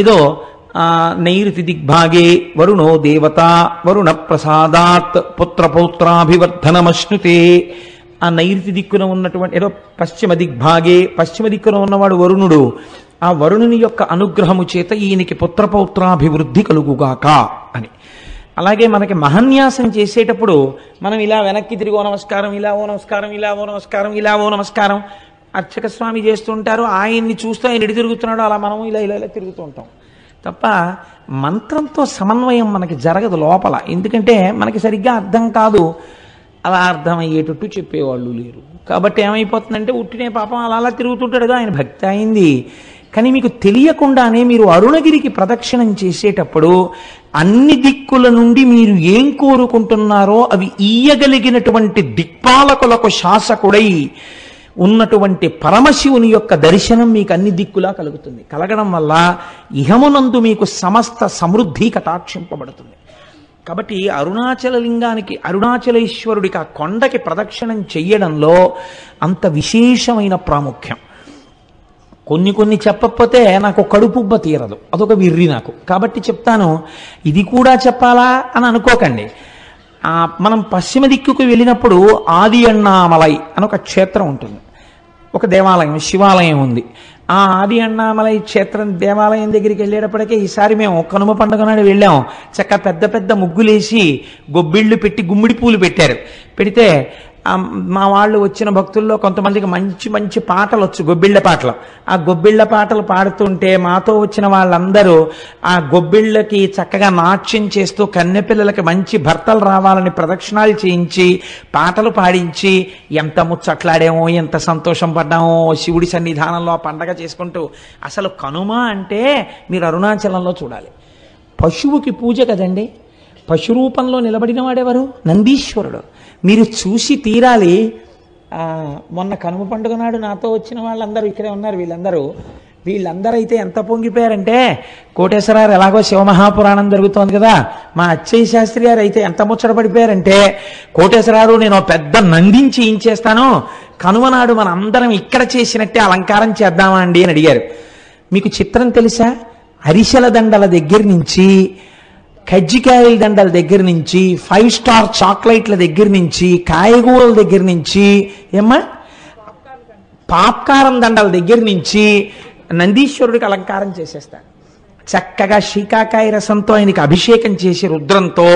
ఏదో నైరుతి దిగ్భాగే వరుణో దేవత వరుణ ప్రసాదాత్ పుత్రపౌత్రాభివర్ధనమశ్నుతే. ఆ నైరుతి దిక్కున ఉన్నటువంటి ఏదో పశ్చిమ దిగ్భాగే, పశ్చిమ దిక్కున ఉన్నవాడు వరుణుడు, ఆ వరుణుని యొక్క అనుగ్రహము చేత ఈయనకి పుత్రపౌత్రాభివృద్ధి కలుగుగాక అని. అలాగే మనకి మహన్యాసం చేసేటప్పుడు మనం ఇలా వెనక్కి తిరిగో నమస్కారం, ఇలా ఓ నమస్కారం, ఇలా ఓ నమస్కారం, ఇలా ఓ నమస్కారం అర్చక స్వామి చేస్తుంటారు. ఆయన్ని చూస్తూ ఆయన ఎడి తిరుగుతున్నాడు, అలా మనం ఇలా ఇలా ఇలా తిరుగుతూ ఉంటాం తప్ప మంత్రంతో సమన్వయం మనకి జరగదు లోపల. ఎందుకంటే మనకి సరిగ్గా అర్థం కాదు, అలా అర్థమయ్యేటట్టు చెప్పేవాళ్ళు లేరు. కాబట్టి ఏమైపోతుందంటే ఉట్టినే పాపం అలా అలా తిరుగుతుంటాడు, ఆయన భక్తి అయింది. కానీ మీకు తెలియకుండానే మీరు అరుణగిరికి ప్రదక్షిణం చేసేటప్పుడు అన్ని దిక్కుల నుండి మీరు ఏం కోరుకుంటున్నారో అవి ఈయగలిగినటువంటి దిక్పాలకులకు శాసకుడై ఉన్నటువంటి పరమశివుని యొక్క దర్శనం మీకు అన్ని దిక్కులా కలుగుతుంది. కలగడం వల్ల ఇహమునందు మీకు సమస్త సమృద్ధి కటాక్షింపబడుతుంది. కాబట్టి అరుణాచల లింగానికి, అరుణాచలేశ్వరుడికి, ఆ కొండకి ప్రదక్షిణం చెయ్యడంలో అంత విశేషమైన ప్రాముఖ్యం. కొన్ని చెప్పకపోతే నాకు కడుపుబ్బ తీరదు, అదొక విర్రి నాకు. కాబట్టి చెప్తాను, ఇది కూడా చెప్పాలా అని అనుకోకండి. మనం పశ్చిమ దిక్కుకు వెళ్ళినప్పుడు ఆది అన్నామలై అని ఒక క్షేత్రం ఉంటుంది, ఒక దేవాలయం, శివాలయం ఉంది. ఆ ఆది అన్నామలై క్షేత్రం దేవాలయం దగ్గరికి వెళ్ళేటప్పటికే ఈసారి మేము కనుమ పండుగ నాడు వెళ్ళాం. చక్కగా పెద్ద పెద్ద ముగ్గులేసి గొబ్బిళ్ళు పెట్టి గుమ్మిడి పూలు పెట్టారు. పెడితే మా వాళ్ళు వచ్చిన భక్తుల్లో కొంతమందికి మంచి మంచి పాటలు వచ్చు, గొబ్బిళ్ళ పాటలు. ఆ గొబ్బిళ్ళ పాటలు పాడుతుంటే మాతో వచ్చిన వాళ్ళందరూ ఆ గొబ్బిళ్ళకి చక్కగా నాట్యం చేస్తూ కన్నెపిల్లలకి మంచి భర్తలు రావాలని ప్రదక్షిణాలు చేయించి పాటలు పాడించి ఎంత ముచ్చట్లాడామో, ఎంత సంతోషం పడ్డామో శివుడి సన్నిధానంలో పండగ చేసుకుంటూ. అసలు కనుమ అంటే మీరు అరుణాచలంలో చూడాలి. పశువుకి పూజ కదండి. పశు రూపంలో నిలబడిన వాడెవరు? నందీశ్వరుడు. మీరు చూసి తీరాలి. మొన్న కనుమ పండుగ నాడు నాతో వచ్చిన వాళ్ళందరూ ఇక్కడే ఉన్నారు. వీళ్ళందరూ అయితే ఎంత పొంగిపోయారంటే, కోటేశ్వరారు ఎలాగో శివమహాపురాణం జరుగుతోంది కదా, మా అచ్చయ్య శాస్త్రి గారు అయితే ఎంత ముచ్చటపడిపోయారంటే, కోటేశ్వరారు నేను పెద్ద నందించి ఏం చేస్తాను, కనుమ నాడు మన అందరం ఇక్కడ చేసినట్టే అలంకారం చేద్దామా అండి అని అడిగారు. మీకు చిత్రం తెలుసా? అరిసెల దండల దగ్గర నుంచి, కజ్జికాయల దండల దగ్గర నుంచి, 5 స్టార్ చాక్లెట్ల దగ్గర నుంచి, కాయగూరల దగ్గర నుంచి, ఏమ్మా పాప్కారం దండల దగ్గర నుంచి నందీశ్వరుడికి అలంకారం చేసేస్తారు. చక్కగా శీకాకాయ రసంతో ఆయనకి అభిషేకం చేసి రుద్రంతో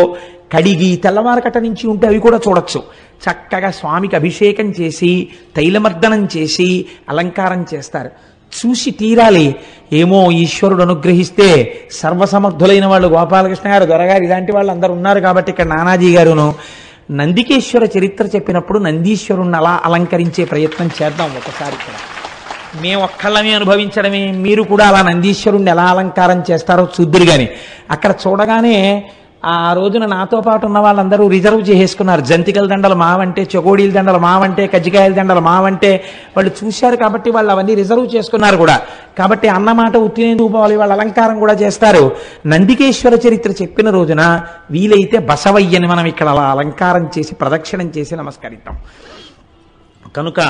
కడిగి, తెల్లవారకట నుంచి ఉంటే అవి కూడా చూడొచ్చు, చక్కగా స్వామికి అభిషేకం చేసి తైలమర్దనం చేసి అలంకారం చేస్తారు. చూసి తీరాలి. ఏమో ఈశ్వరుడు అనుగ్రహిస్తే సర్వసమర్థులైన వాళ్ళు గోపాలకృష్ణ గారు, దొరగారు, ఇలాంటి వాళ్ళు అందరూ ఉన్నారు. కాబట్టి ఇక్కడ నానాజీ గారును నందికేశ్వర చరిత్ర చెప్పినప్పుడు నందీశ్వరుణ్ణి అలా అలంకరించే ప్రయత్నం చేద్దాం ఒకసారి. ఇక్కడ మేము ఒక్కళ్ళమే అనుభవించడమే, మీరు కూడా అలా నందీశ్వరుణ్ణి ఎలా అలంకారం చేస్తారో చూద్దురు. కానీ అక్కడ చూడగానే ఆ రోజున నాతో పాటు ఉన్న వాళ్ళందరూ రిజర్వ్ చేసేసుకున్నారు. జంతికల దండలు మావంటే, చకోడీల దండలు మావంటే, కజ్జికాయల దండలు మావంటే వాళ్ళు చూశారు. కాబట్టి వాళ్ళు అవన్నీ రిజర్వ్ చేసుకున్నారు కూడా. కాబట్టి అన్నమాట ఉత్తినేందుకు పోవాలి, వాళ్ళ అలంకారం కూడా చేస్తారు. నందికేశ్వర చరిత్ర చెప్పిన రోజున వీలైతే బసవయ్యని మనం ఇక్కడ అలా అలంకారం చేసి ప్రదక్షిణం చేసి నమస్కరిద్దాం. కనుక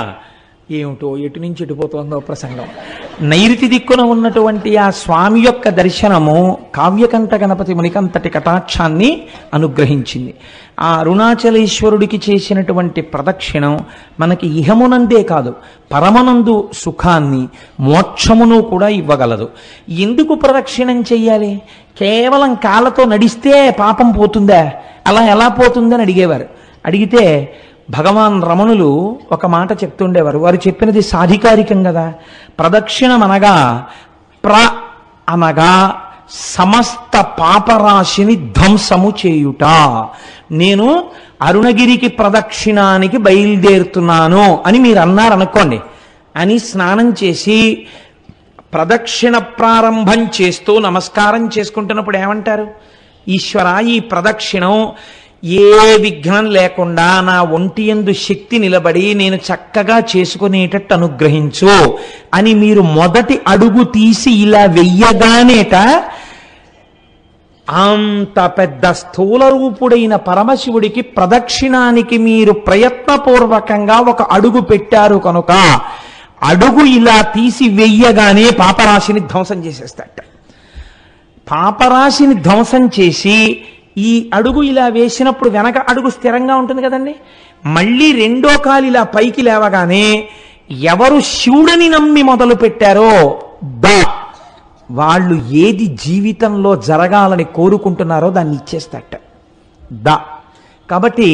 ఏమిటో ఎటు నుంచి ఎటుపోతుందో ప్రసంగం. నైరుతి దిక్కున ఉన్నటువంటి ఆ స్వామి యొక్క దర్శనము కావ్యకంఠ గణపతి మునికంతటి కటాక్షాన్ని అనుగ్రహించింది. ఆ అరుణాచలేశ్వరుడికి చేసినటువంటి ప్రదక్షిణం మనకి ఇహమునందే కాదు, పరమనందు సుఖాన్ని, మోక్షమును కూడా ఇవ్వగలదు. ఎందుకు ప్రదక్షిణం చెయ్యాలి? కేవలం కాళ్ళతో నడిస్తే పాపం పోతుందా? అలా ఎలా పోతుందని అడిగేవారు. అడిగితే భగవాన్ రమణులు ఒక మాట చెప్తుండేవారు. వారు చెప్పినది సాధికారికం కదా. ప్రదక్షిణం అనగా అనగా సమస్త పాపరాశిని ధ్వంసము చేయుట. నేను అరుణగిరికి ప్రదక్షిణానికి బయలుదేరుతున్నాను అని మీరు అన్నారనుకోండి, అని స్నానం చేసి ప్రదక్షిణ ప్రారంభం చేస్తూ నమస్కారం చేసుకుంటున్నప్పుడు ఏమంటారు? ఈశ్వర, ఈ ప్రదక్షిణం ఏ విఘ్నం లేకుండా నా ఒంటి యందు శక్తి నిలబడి నేను చక్కగా చేసుకునేటట్టు అనుగ్రహించు అని మీరు మొదటి అడుగు తీసి ఇలా వెయ్యగానేట అంత పెద్ద స్థూల రూపుడైన పరమశివుడికి ప్రదక్షిణానికి మీరు ప్రయత్నపూర్వకంగా ఒక అడుగు పెట్టారు కనుక అడుగు ఇలా తీసి వెయ్యగానే పాపరాశిని ధ్వంసం చేసేస్తాట. పాపరాశిని ధ్వంసం చేసి ఈ అడుగు ఇలా వేసినప్పుడు వెనక అడుగు స్థిరంగా ఉంటుంది కదండి. మళ్ళీ రెండో కాలు ఇలా పైకి లేవగానే ఎవరు శివుడిని నమ్మి మొదలు పెట్టారో వాళ్ళు ఏది జీవితంలో జరగాలని కోరుకుంటున్నారో దాన్ని ఇచ్చేస్తాట. కాబట్టి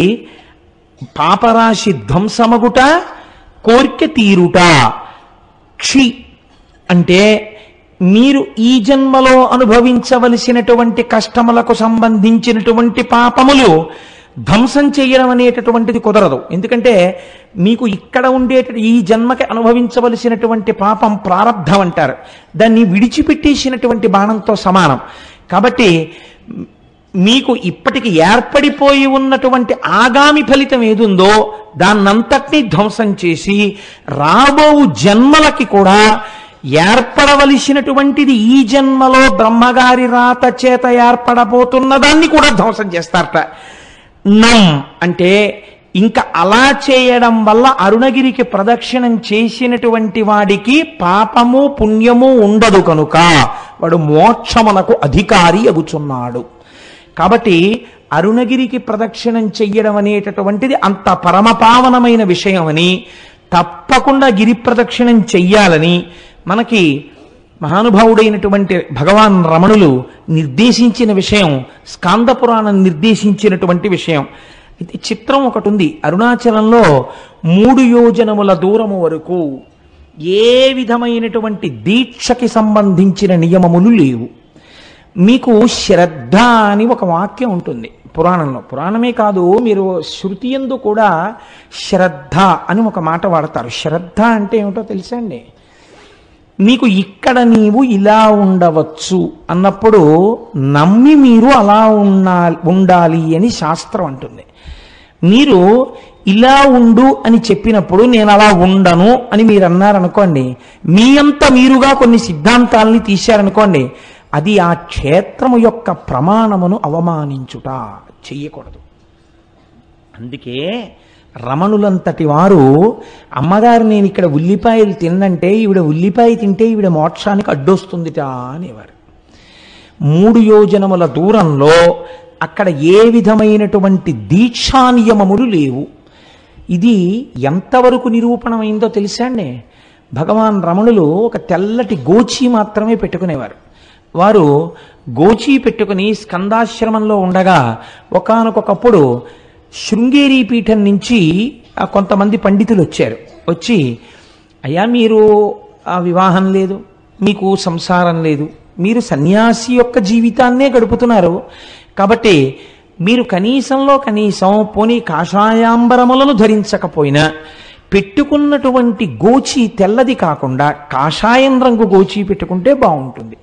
పాపరాశి ధ్వంసమగుట, కోర్కె తీరుట. క్షి అంటే మీరు ఈ జన్మలో అనుభవించవలసినటువంటి కష్టములకు సంబంధించినటువంటి పాపములు ధ్వంసం చేయడం అనేటటువంటిది కుదరదు. ఎందుకంటే మీకు ఇక్కడ ఈ జన్మకి అనుభవించవలసినటువంటి పాపం ప్రారబ్ధం అంటారు. దాన్ని విడిచిపెట్టేసినటువంటి బాణంతో సమానం. కాబట్టి మీకు ఇప్పటికి ఏర్పడిపోయి ఉన్నటువంటి ఆగామి ఫలితం ఏదుందో దాన్నంతటినీ ధ్వంసం చేసి రాబో జన్మలకి కూడా ఏర్పడవలసినటువంటిది ఈ జన్మలో బ్రహ్మగారి రాత చేత ఏర్పడబోతున్న దాన్ని కూడా ధ్వంసం చేస్తారట. అంటే ఇంకా అలా చేయడం వల్ల అరుణగిరికి ప్రదక్షిణం చేసినటువంటి వాడికి పాపము పుణ్యము ఉండదు కనుక వాడు మోక్షమునకు అధికారి అగుచున్నాడు. కాబట్టి అరుణగిరికి ప్రదక్షిణం చెయ్యడం అనేటటువంటిది అంత పరమపావనమైన విషయం అని, తప్పకుండా గిరి ప్రదక్షిణం చెయ్యాలని మనకి మహానుభావుడైనటువంటి భగవాన్ రమణులు నిర్దేశించిన విషయం, స్కాంద పురాణం నిర్దేశించినటువంటి విషయం. ఇది చిత్రం ఒకటి ఉంది. అరుణాచలంలో 3 యోజనముల దూరము వరకు ఏ విధమైనటువంటి దీక్షకి సంబంధించిన నియమములు లేవు. మీకు శ్రద్ధ అని ఒక వాక్యం ఉంటుంది పురాణంలో. పురాణమే కాదు, మీరు శృతి యందు కూడా శ్రద్ధ అని ఒక మాట వాడతారు. శ్రద్ధ అంటే ఏమిటో తెలుసా అండి? నీకు ఇక్కడ నీవు ఇలా ఉండవచ్చు అన్నప్పుడు నమ్మి మీరు అలా ఉండాలి అని శాస్త్రం అంటుంది. మీరు ఇలా ఉండు అని చెప్పినప్పుడు నేను అలా ఉండను అని మీరు అన్నారనుకోండి, మీ అంత మీరుగా కొన్ని సిద్ధాంతాలని తీశారనుకోండి, అది ఆ క్షేత్రము యొక్క ప్రమాణమును అవమానించుట, చెయ్యకూడదు. అందుకే రమణులంతటి వారు అమ్మగారు నేను ఇక్కడ ఉల్లిపాయలు తిన్నంటే ఈవిడ ఉల్లిపాయ తింటే ఈవిడ మోక్షానికి అడ్డొస్తుందిట అనేవారు. 3 యోజనముల దూరంలో అక్కడ ఏ విధమైనటువంటి దీక్షా నియమములు లేవు. ఇది ఎంతవరకు నిరూపణమైందో తెలుసా అండి? భగవాన్ రమణులు ఒక తెల్లటి గోచి మాత్రమే పెట్టుకునేవారు. వారు గోచి పెట్టుకుని స్కందాశ్రమంలో ఉండగా ఒకానొకప్పుడు శృంగేరి పీఠం నుంచి కొంతమంది పండితులు వచ్చి అయ్యా మీరు వివాహం లేదు, మీకు సంసారం లేదు, మీరు సన్యాసి యొక్క జీవితాన్నే గడుపుతున్నారు, కాబట్టి మీరు కనీసంలో కనీసం పోనీ కాషాయాంబరములను ధరించకపోయినా పెట్టుకున్నటువంటి గోచి తెల్లది కాకుండా కాషాయం రంగు గోచి పెట్టుకుంటే బాగుంటుంది.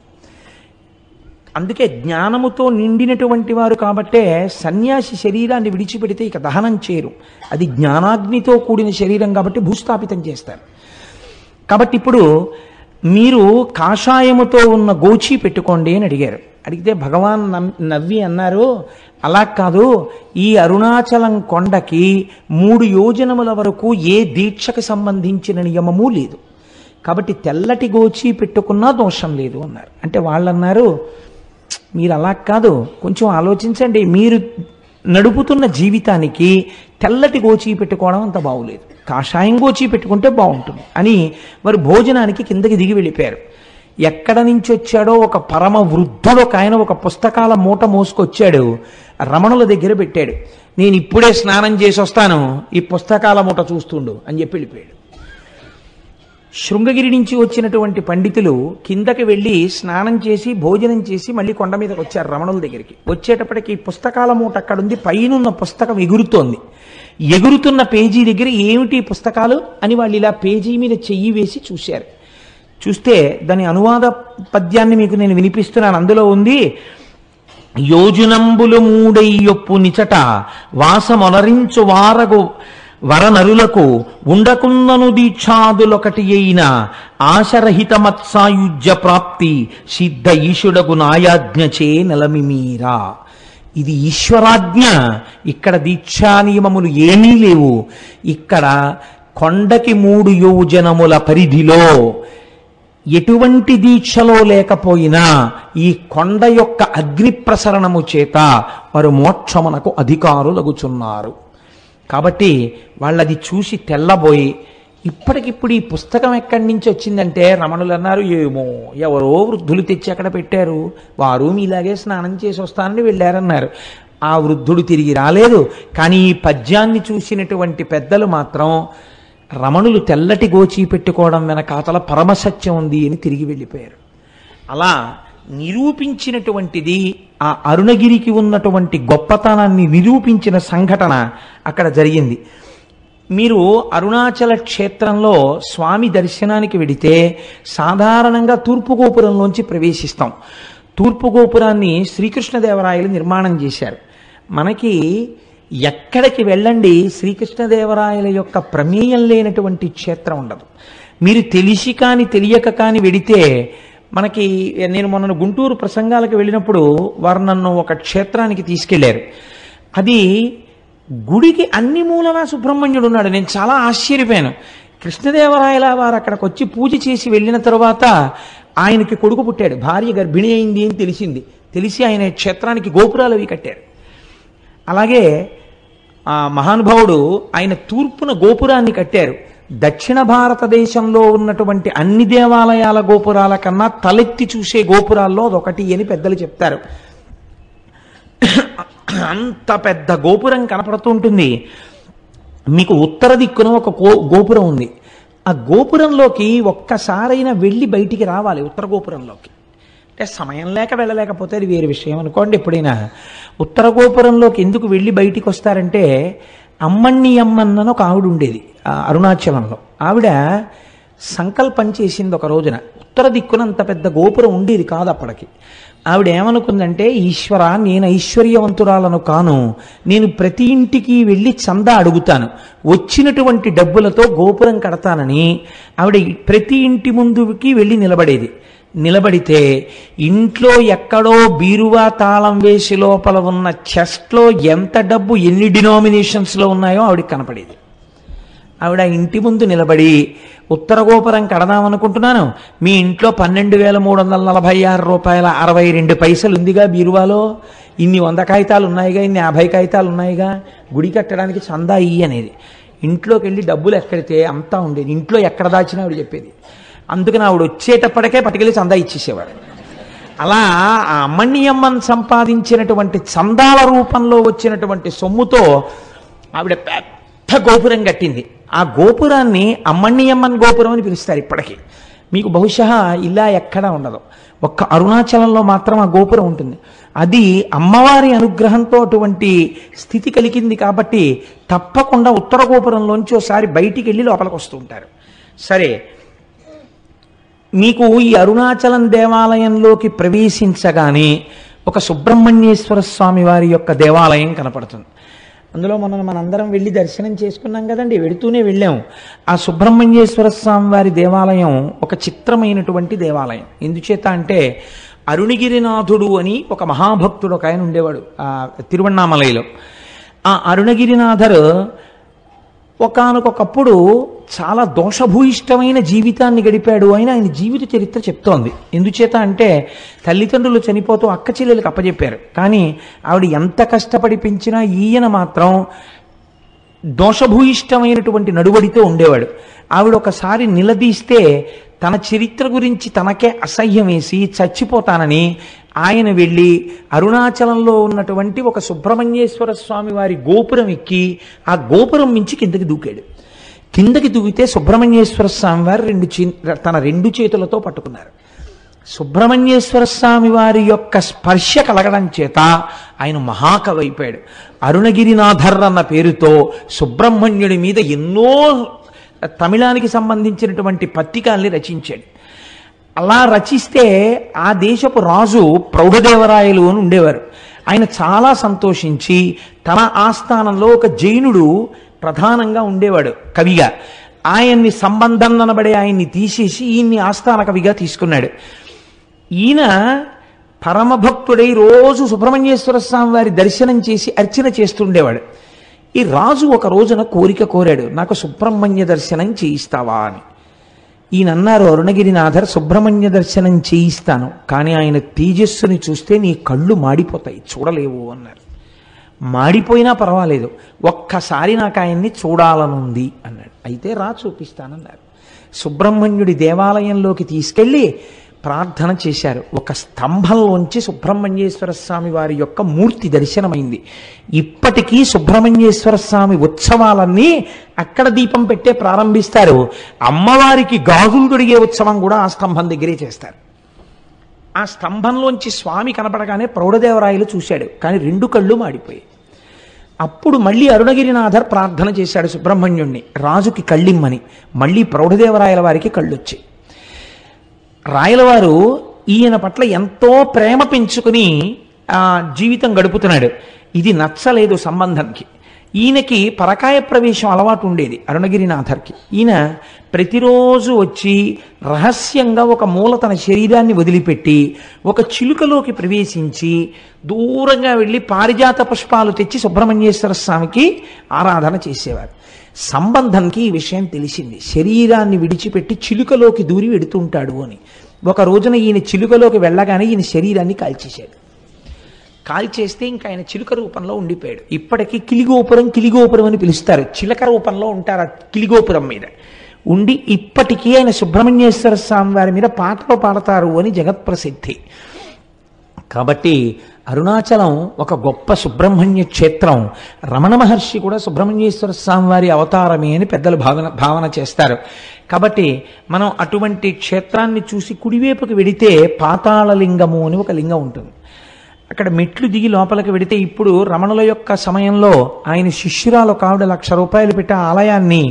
అందుకే జ్ఞానముతో నిండినటువంటి వారు కాబట్టే సన్యాసి శరీరాన్ని విడిచిపెడితే ఇక దహనం చేయరు. అది జ్ఞానాగ్నితో కూడిన శరీరం కాబట్టి భూస్థాపితం చేస్తారు. కాబట్టి ఇప్పుడు మీరు కాషాయముతో ఉన్న గోచి పెట్టుకోండి అని అడిగారు. అడిగితే భగవాన్ నవ్వి అన్నారు, అలా కాదు, ఈ అరుణాచలం కొండకి 3 యోజనముల వరకు ఏ దీక్షకు సంబంధించిన నియమము లేదు, కాబట్టి తెల్లటి గోచి పెట్టుకున్నా దోషం లేదు అన్నారు. అంటే వాళ్ళన్నారు, మీరు అలా కాదు, కొంచెం ఆలోచించండి, మీరు నడుపుతున్న జీవితానికి తెల్లటి గోచి పెట్టుకోవడం అంత బాగులేదు, కాషాయం గోచి పెట్టుకుంటే బాగుంటుంది అని వారు భోజనానికి కిందకి దిగి వెళ్ళిపోయారు. ఎక్కడ నుంచి వచ్చాడో ఒక పరమ వృద్ధుడు ఒక ఆయన ఒక పుస్తకాల మూట మోసుకొచ్చాడు, రమణుల దగ్గర పెట్టాడు. నేను ఇప్పుడే స్నానం చేసి వస్తాను, ఈ పుస్తకాల మూట చూస్తుండు అని చెప్పి వెళ్ళిపోయాడు. శృంగగిరి నుంచి వచ్చినటువంటి పండితులు కిందకి వెళ్ళి స్నానం చేసి భోజనం చేసి మళ్ళీ కొండ మీదకి వచ్చారు రమణుల దగ్గరికి. వచ్చేటప్పటికి పుస్తకాల మూట అక్కడుంది, పైనున్న పుస్తకం ఎగురుతోంది. ఎగురుతున్న పేజీ దగ్గర ఏమిటి పుస్తకాలు అని వాళ్ళు ఇలా పేజీ మీద చెయ్యి వేసి చూశారు. చూస్తే దాని అనువాద పద్యాన్ని మీకు నేను వినిపిస్తున్నాను. అందులో ఉంది, యోజునంబులు మూడెయ్యొప్పు నిచట వాసమొనరించు వారగు వరనరులకు ఉండకున్నను దీక్షాదులొకటి అయిన ఆశరహిత మత్సాయుజ్య ప్రాప్తి సిద్ధ ఈశుడగు నాయాజ్ఞచే నెలమిమీరా. ఇది ఈశ్వరాజ్ఞ. ఇక్కడ దీక్షా నియమములు ఏమీ లేవు. ఇక్కడ కొండకి 3 యోజనముల పరిధిలో ఎటువంటి దీక్షలో లేకపోయినా ఈ కొండ యొక్క అగ్ని ప్రసరణము చేత వారు మోక్షమునకు అధికారులగుచున్నారు. కాబట్టి వాళ్ళది చూసి తెల్లబోయి, ఇప్పటికిప్పుడు ఈ పుస్తకం ఎక్కడి నుంచి వచ్చిందంటే రమణులు అన్నారు, ఏమో ఎవరో వృద్ధులు తెచ్చి అక్కడ పెట్టారు, వారు మీలాగే స్నానం చేసి వస్తానని వెళ్ళారన్నారు. ఆ వృద్ధుడు తిరిగి రాలేదు. కానీ ఈ పద్యాన్ని చూసినటువంటి పెద్దలు మాత్రం రమణులు తెల్లటి గోచి పెట్టుకోవడం వెనకాతల పరమసత్యం ఉంది అని తిరిగి వెళ్ళిపోయారు. అలా నిరూపించినటువంటిది ఆ అరుణగిరికి ఉన్నటువంటి గొప్పతనాన్ని నిరూపించిన సంఘటన అక్కడ జరిగింది. మీరు అరుణాచల క్షేత్రంలో స్వామి దర్శనానికి వెడితే సాధారణంగా తూర్పు గోపురంలోంచి ప్రవేశిస్తాం. తూర్పు గోపురాన్ని శ్రీకృష్ణదేవరాయలు నిర్మాణం చేశారు. మనకి ఎక్కడికి వెళ్ళండి శ్రీకృష్ణదేవరాయల యొక్క ప్రమేయం లేనటువంటి క్షేత్రం ఉండదు. మీరు తెలిసి కానీ తెలియక కానీ వెడితే, మనకి నేను మొన్న గుంటూరు ప్రసంగాలకు వెళ్ళినప్పుడు వారు నన్ను ఒక క్షేత్రానికి తీసుకెళ్లారు. అది గుడికి అన్ని మూలలా సుబ్రహ్మణ్యుడు ఉన్నాడు. నేను చాలా ఆశ్చర్యపోయాను. కృష్ణదేవరాయల వారు అక్కడికి వచ్చి పూజ చేసి వెళ్ళిన తర్వాత ఆయనకి కొడుకు పుట్టాడు, భార్య గర్భిణి అయింది అని తెలిసి ఆయన క్షేత్రానికి గోపురాలు అవి కట్టారు. అలాగే ఆ మహానుభావుడు ఆయన తూర్పున గోపురాన్ని కట్టారు. దక్షిణ భారతదేశంలో ఉన్నటువంటి అన్ని దేవాలయాల గోపురాల కన్నా తలెత్తి చూసే గోపురాల్లో అదొకటి అని పెద్దలు చెప్తారు. అంత పెద్ద గోపురం కనపడుతుంటుంది. మీకు ఉత్తర దిక్కున ఒక గోపురం ఉంది. ఆ గోపురంలోకి ఒక్కసారైనా వెళ్ళి బయటికి రావాలి. ఉత్తర గోపురంలోకి అంటే సమయం లేక వెళ్ళలేకపోతే అది వేరే విషయం అనుకోండి. ఎప్పుడైనా ఉత్తర గోపురంలోకి ఎందుకు వెళ్ళి బయటికి వస్తారంటే, అమ్మణ్ణి అమ్మన్నను ఒక ఆవిడ ఉండేది అరుణాచలంలో. ఆవిడ సంకల్పం చేసింది ఒక రోజున. ఉత్తర దిక్కునంత పెద్ద గోపురం ఉండేది కాదు అప్పటికి. ఆవిడ ఏమనుకుందంటే, ఈశ్వర, నేను ఐశ్వర్యవంతురాలను కాను, నేను ప్రతి ఇంటికి వెళ్ళి చందా అడుగుతాను, వచ్చినటువంటి డబ్బులతో గోపురం కడతానని ఆవిడ ప్రతి ఇంటి ముందుకి వెళ్ళి నిలబడితే ఇంట్లో ఎక్కడో బీరువా తాళం వేసి లోపల ఉన్న చెస్ట్లో ఎంత డబ్బు ఎన్ని డినామినేషన్స్లో ఉన్నాయో ఆవిడకి కనపడేది. ఆవిడ ఇంటి ముందు నిలబడి, ఉత్తర గోపురం కడదామనుకుంటున్నాను, మీ ఇంట్లో 12,346 రూపాయల 62 పైసలు ఉందిగా బీరువాలో, ఇన్ని 100 కాగితాలు ఉన్నాయిగా, ఇన్ని 50 కాగితాలు ఉన్నాయిగా, గుడి కట్టడానికి చందా ఇయ్యి అనేది. ఇంట్లోకి వెళ్ళి డబ్బులు ఎక్కడితే అంతా ఉండేది. ఇంట్లో ఎక్కడ దాచినా ఆవిడ చెప్పేది. అందుకని ఆవిడ వచ్చేటప్పటికే పట్టుకెళ్ళి చందా ఇచ్చేసేవాడు. అలా ఆ అమ్మణ్యమ్మన్ సంపాదించినటువంటి చందాల రూపంలో వచ్చినటువంటి సొమ్ముతో ఆవిడ పెద్ద గోపురం కట్టింది. ఆ గోపురాన్ని అమ్మణ్యమ్మన్ గోపురం అని పిలుస్తారు ఇప్పటికీ. మీకు బహుశా ఇలా ఎక్కడా ఉండదు, ఒక్క అరుణాచలంలో మాత్రం ఆ గోపురం ఉంటుంది. అది అమ్మవారి అనుగ్రహంతో అటువంటి స్థితి కలిగింది కాబట్టి తప్పకుండా ఉత్తర గోపురంలోంచి ఒకసారి బయటికి వెళ్ళి లోపలికి వస్తూ ఉంటారు. సరే, మీకు ఈ అరుణాచలం దేవాలయంలోకి ప్రవేశించగానే ఒక సుబ్రహ్మణ్యేశ్వర స్వామి వారి యొక్క దేవాలయం కనపడుతుంది. అందులో మనందరం వెళ్ళి దర్శనం చేసుకున్నాం కదండి, వెడుతూనే వెళ్ళాం. ఆ సుబ్రహ్మణ్యేశ్వర స్వామి వారి దేవాలయం ఒక చిత్రమైనటువంటి దేవాలయం. ఎందుచేత అంటే, అరుణగిరినాథుడు అని ఒక మహాభక్తుడు ఒక ఆయన ఉండేవాడు ఆ తిరువణ్ణామలైలో. ఆ అరుణగిరినాథరు ఒకానొకప్పుడు చాలా దోషభూయిష్టమైన జీవితాన్ని గడిపాడు అని ఆయన జీవిత చరిత్ర చెప్తోంది. ఎందుచేత అంటే, తల్లిదండ్రులు చనిపోతూ అక్క చెల్లెలకు అప్పచెప్పారు. కానీ ఆవిడ ఎంత కష్టపడి పెంచినా ఈయన మాత్రం దోషభూయిష్టమైనటువంటి నడువడితో ఉండేవాడు. ఆవిడ ఒకసారి నిలదీస్తే తన చరిత్ర గురించి తనకే అసహ్యం వేసి చచ్చిపోతానని ఆయన వెళ్ళి అరుణాచలంలో ఉన్నటువంటి ఒక సుబ్రహ్మణ్యేశ్వర స్వామి వారి గోపురం ఎక్కి ఆ గోపురం మించి కిందకి దూకాడు. కిందకి దూకితే సుబ్రహ్మణ్యేశ్వర స్వామి వారు తన రెండు చేతులతో పట్టుకున్నారు. సుబ్రహ్మణ్యేశ్వర స్వామి వారి యొక్క స్పర్శ కలగడం చేత ఆయన మహాకవి అయిపోయాడు. అరుణగిరినాథర్ అన్న పేరుతో సుబ్రహ్మణ్యుడి మీద ఎన్నో తమిళానికి సంబంధించినటువంటి పత్రికల్ని రచించాడు. అలా రచిస్తే ఆ దేశపు రాజు ప్రౌఢదేవరాయలు అని ఉండేవారు. ఆయన చాలా సంతోషించి తన ఆస్థానంలో ఒక జైనుడు ప్రధానంగా ఉండేవాడు కవిగా. ఆయన్ని సంబంధం అనబడే ఆయన్ని తీసేసి ఈయన్ని ఆస్థాన కవిగా తీసుకున్నాడు. ఈయన పరమభక్తుడై రోజు సుబ్రహ్మణ్యేశ్వర స్వామి వారి దర్శనం చేసి అర్చన చేస్తుండేవాడు. ఈ రాజు ఒక రోజున కోరిక కోరాడు, నాకు సుబ్రహ్మణ్య దర్శనం చేయిస్తావా అని. ఈయన అన్నారు, అరుణగిరినాథర్, సుబ్రహ్మణ్య దర్శనం చేయిస్తాను, కానీ ఆయన తేజస్సుని చూస్తే నీ కళ్ళు మాడిపోతాయి, చూడలేవు అన్నారు. మాడిపోయినా పర్వాలేదు, ఒక్కసారి నాకు ఆయన్ని చూడాలనుంది అన్నాడు. అయితే రా చూపిస్తానన్నారు. సుబ్రహ్మణ్యుడి దేవాలయంలోకి తీసుకెళ్ళి ప్రార్థన చేశారు. ఒక స్తంభంలోంచి సుబ్రహ్మణ్యేశ్వర స్వామి వారి యొక్క మూర్తి దర్శనమైంది. ఇప్పటికీ సుబ్రహ్మణ్యేశ్వర స్వామి ఉత్సవాలన్నీ అక్కడ దీపం పెట్టే ప్రారంభిస్తారు. అమ్మవారికి గాజులు తొడిగే ఉత్సవం కూడా ఆ స్తంభం దగ్గరే చేస్తారు. ఆ స్తంభంలోంచి స్వామి కనపడగానే ప్రౌఢదేవరాయలు చూశాడు, కానీ రెండు కళ్ళు మాడిపోయాయి. అప్పుడు మళ్ళీ అరుణగిరినాథర్ ప్రార్థన చేశాడు సుబ్రహ్మణ్యుణ్ణి, రాజుకి కళ్ళిమ్మని. మళ్ళీ ప్రౌఢదేవరాయల వారికి కళ్ళు వచ్చాయి. రాయలవారు ఈయన పట్ల ఎంతో ప్రేమ పెంచుకుని జీవితం గడుపుతున్నాడు. ఇది నచ్చలేదు సంబంధానికి. ఈయనకి పరకాయ ప్రవేశం అలవాటు ఉండేది అరుణగిరినాథర్కి. ఈయన ప్రతిరోజు వచ్చి రహస్యంగా ఒక మూల తన శరీరాన్ని వదిలిపెట్టి ఒక చిలుకలోకి ప్రవేశించి దూరంగా వెళ్ళి పారిజాత పుష్పాలు తెచ్చి సుబ్రహ్మణ్యేశ్వర స్వామికి ఆరాధన చేసేవారు. సంబంధంకి ఈ విషయం తెలిసింది, శరీరాన్ని విడిచిపెట్టి చిలుకలోకి దూరి వెడుతుంటాడు అని. ఒక రోజున ఈయన చిలుకలోకి వెళ్ళగానే ఈయన శరీరాన్ని కాల్చేశాడు. కాల్చేస్తే ఇంకా ఆయన చిలుక రూపంలో ఉండిపోయాడు. ఇప్పటికీ కిలిగోపురం అని పిలుస్తారు. చిలక రూపంలో ఉంటారు ఆ కిలిగోపురం మీద ఉండి. ఇప్పటికీ ఆయన సుబ్రహ్మణ్యేశ్వర స్వామి వారి మీద పాటలు పాడతారు అని జగత్ప్రసిద్ధి. కాబట్టి అరుణాచలం ఒక గొప్ప సుబ్రహ్మణ్య క్షేత్రం. రమణ మహర్షి కూడా సుబ్రహ్మణ్యేశ్వర స్వామి వారి అవతారమే అని పెద్దలు భావన చేస్తారు. కాబట్టి మనం అటువంటి క్షేత్రాన్ని చూసి కుడివైపుకి వెడితే పాతాళలింగము అని ఒక లింగం ఉంటుంది. అక్కడ మెట్లు దిగి లోపలికి వెడితే, ఇప్పుడు రమణుల యొక్క సమయంలో ఆయన శిష్యురాలు ఒక ఆవిడ 1,00,000 రూపాయలు పెట్టి ఆలయాన్ని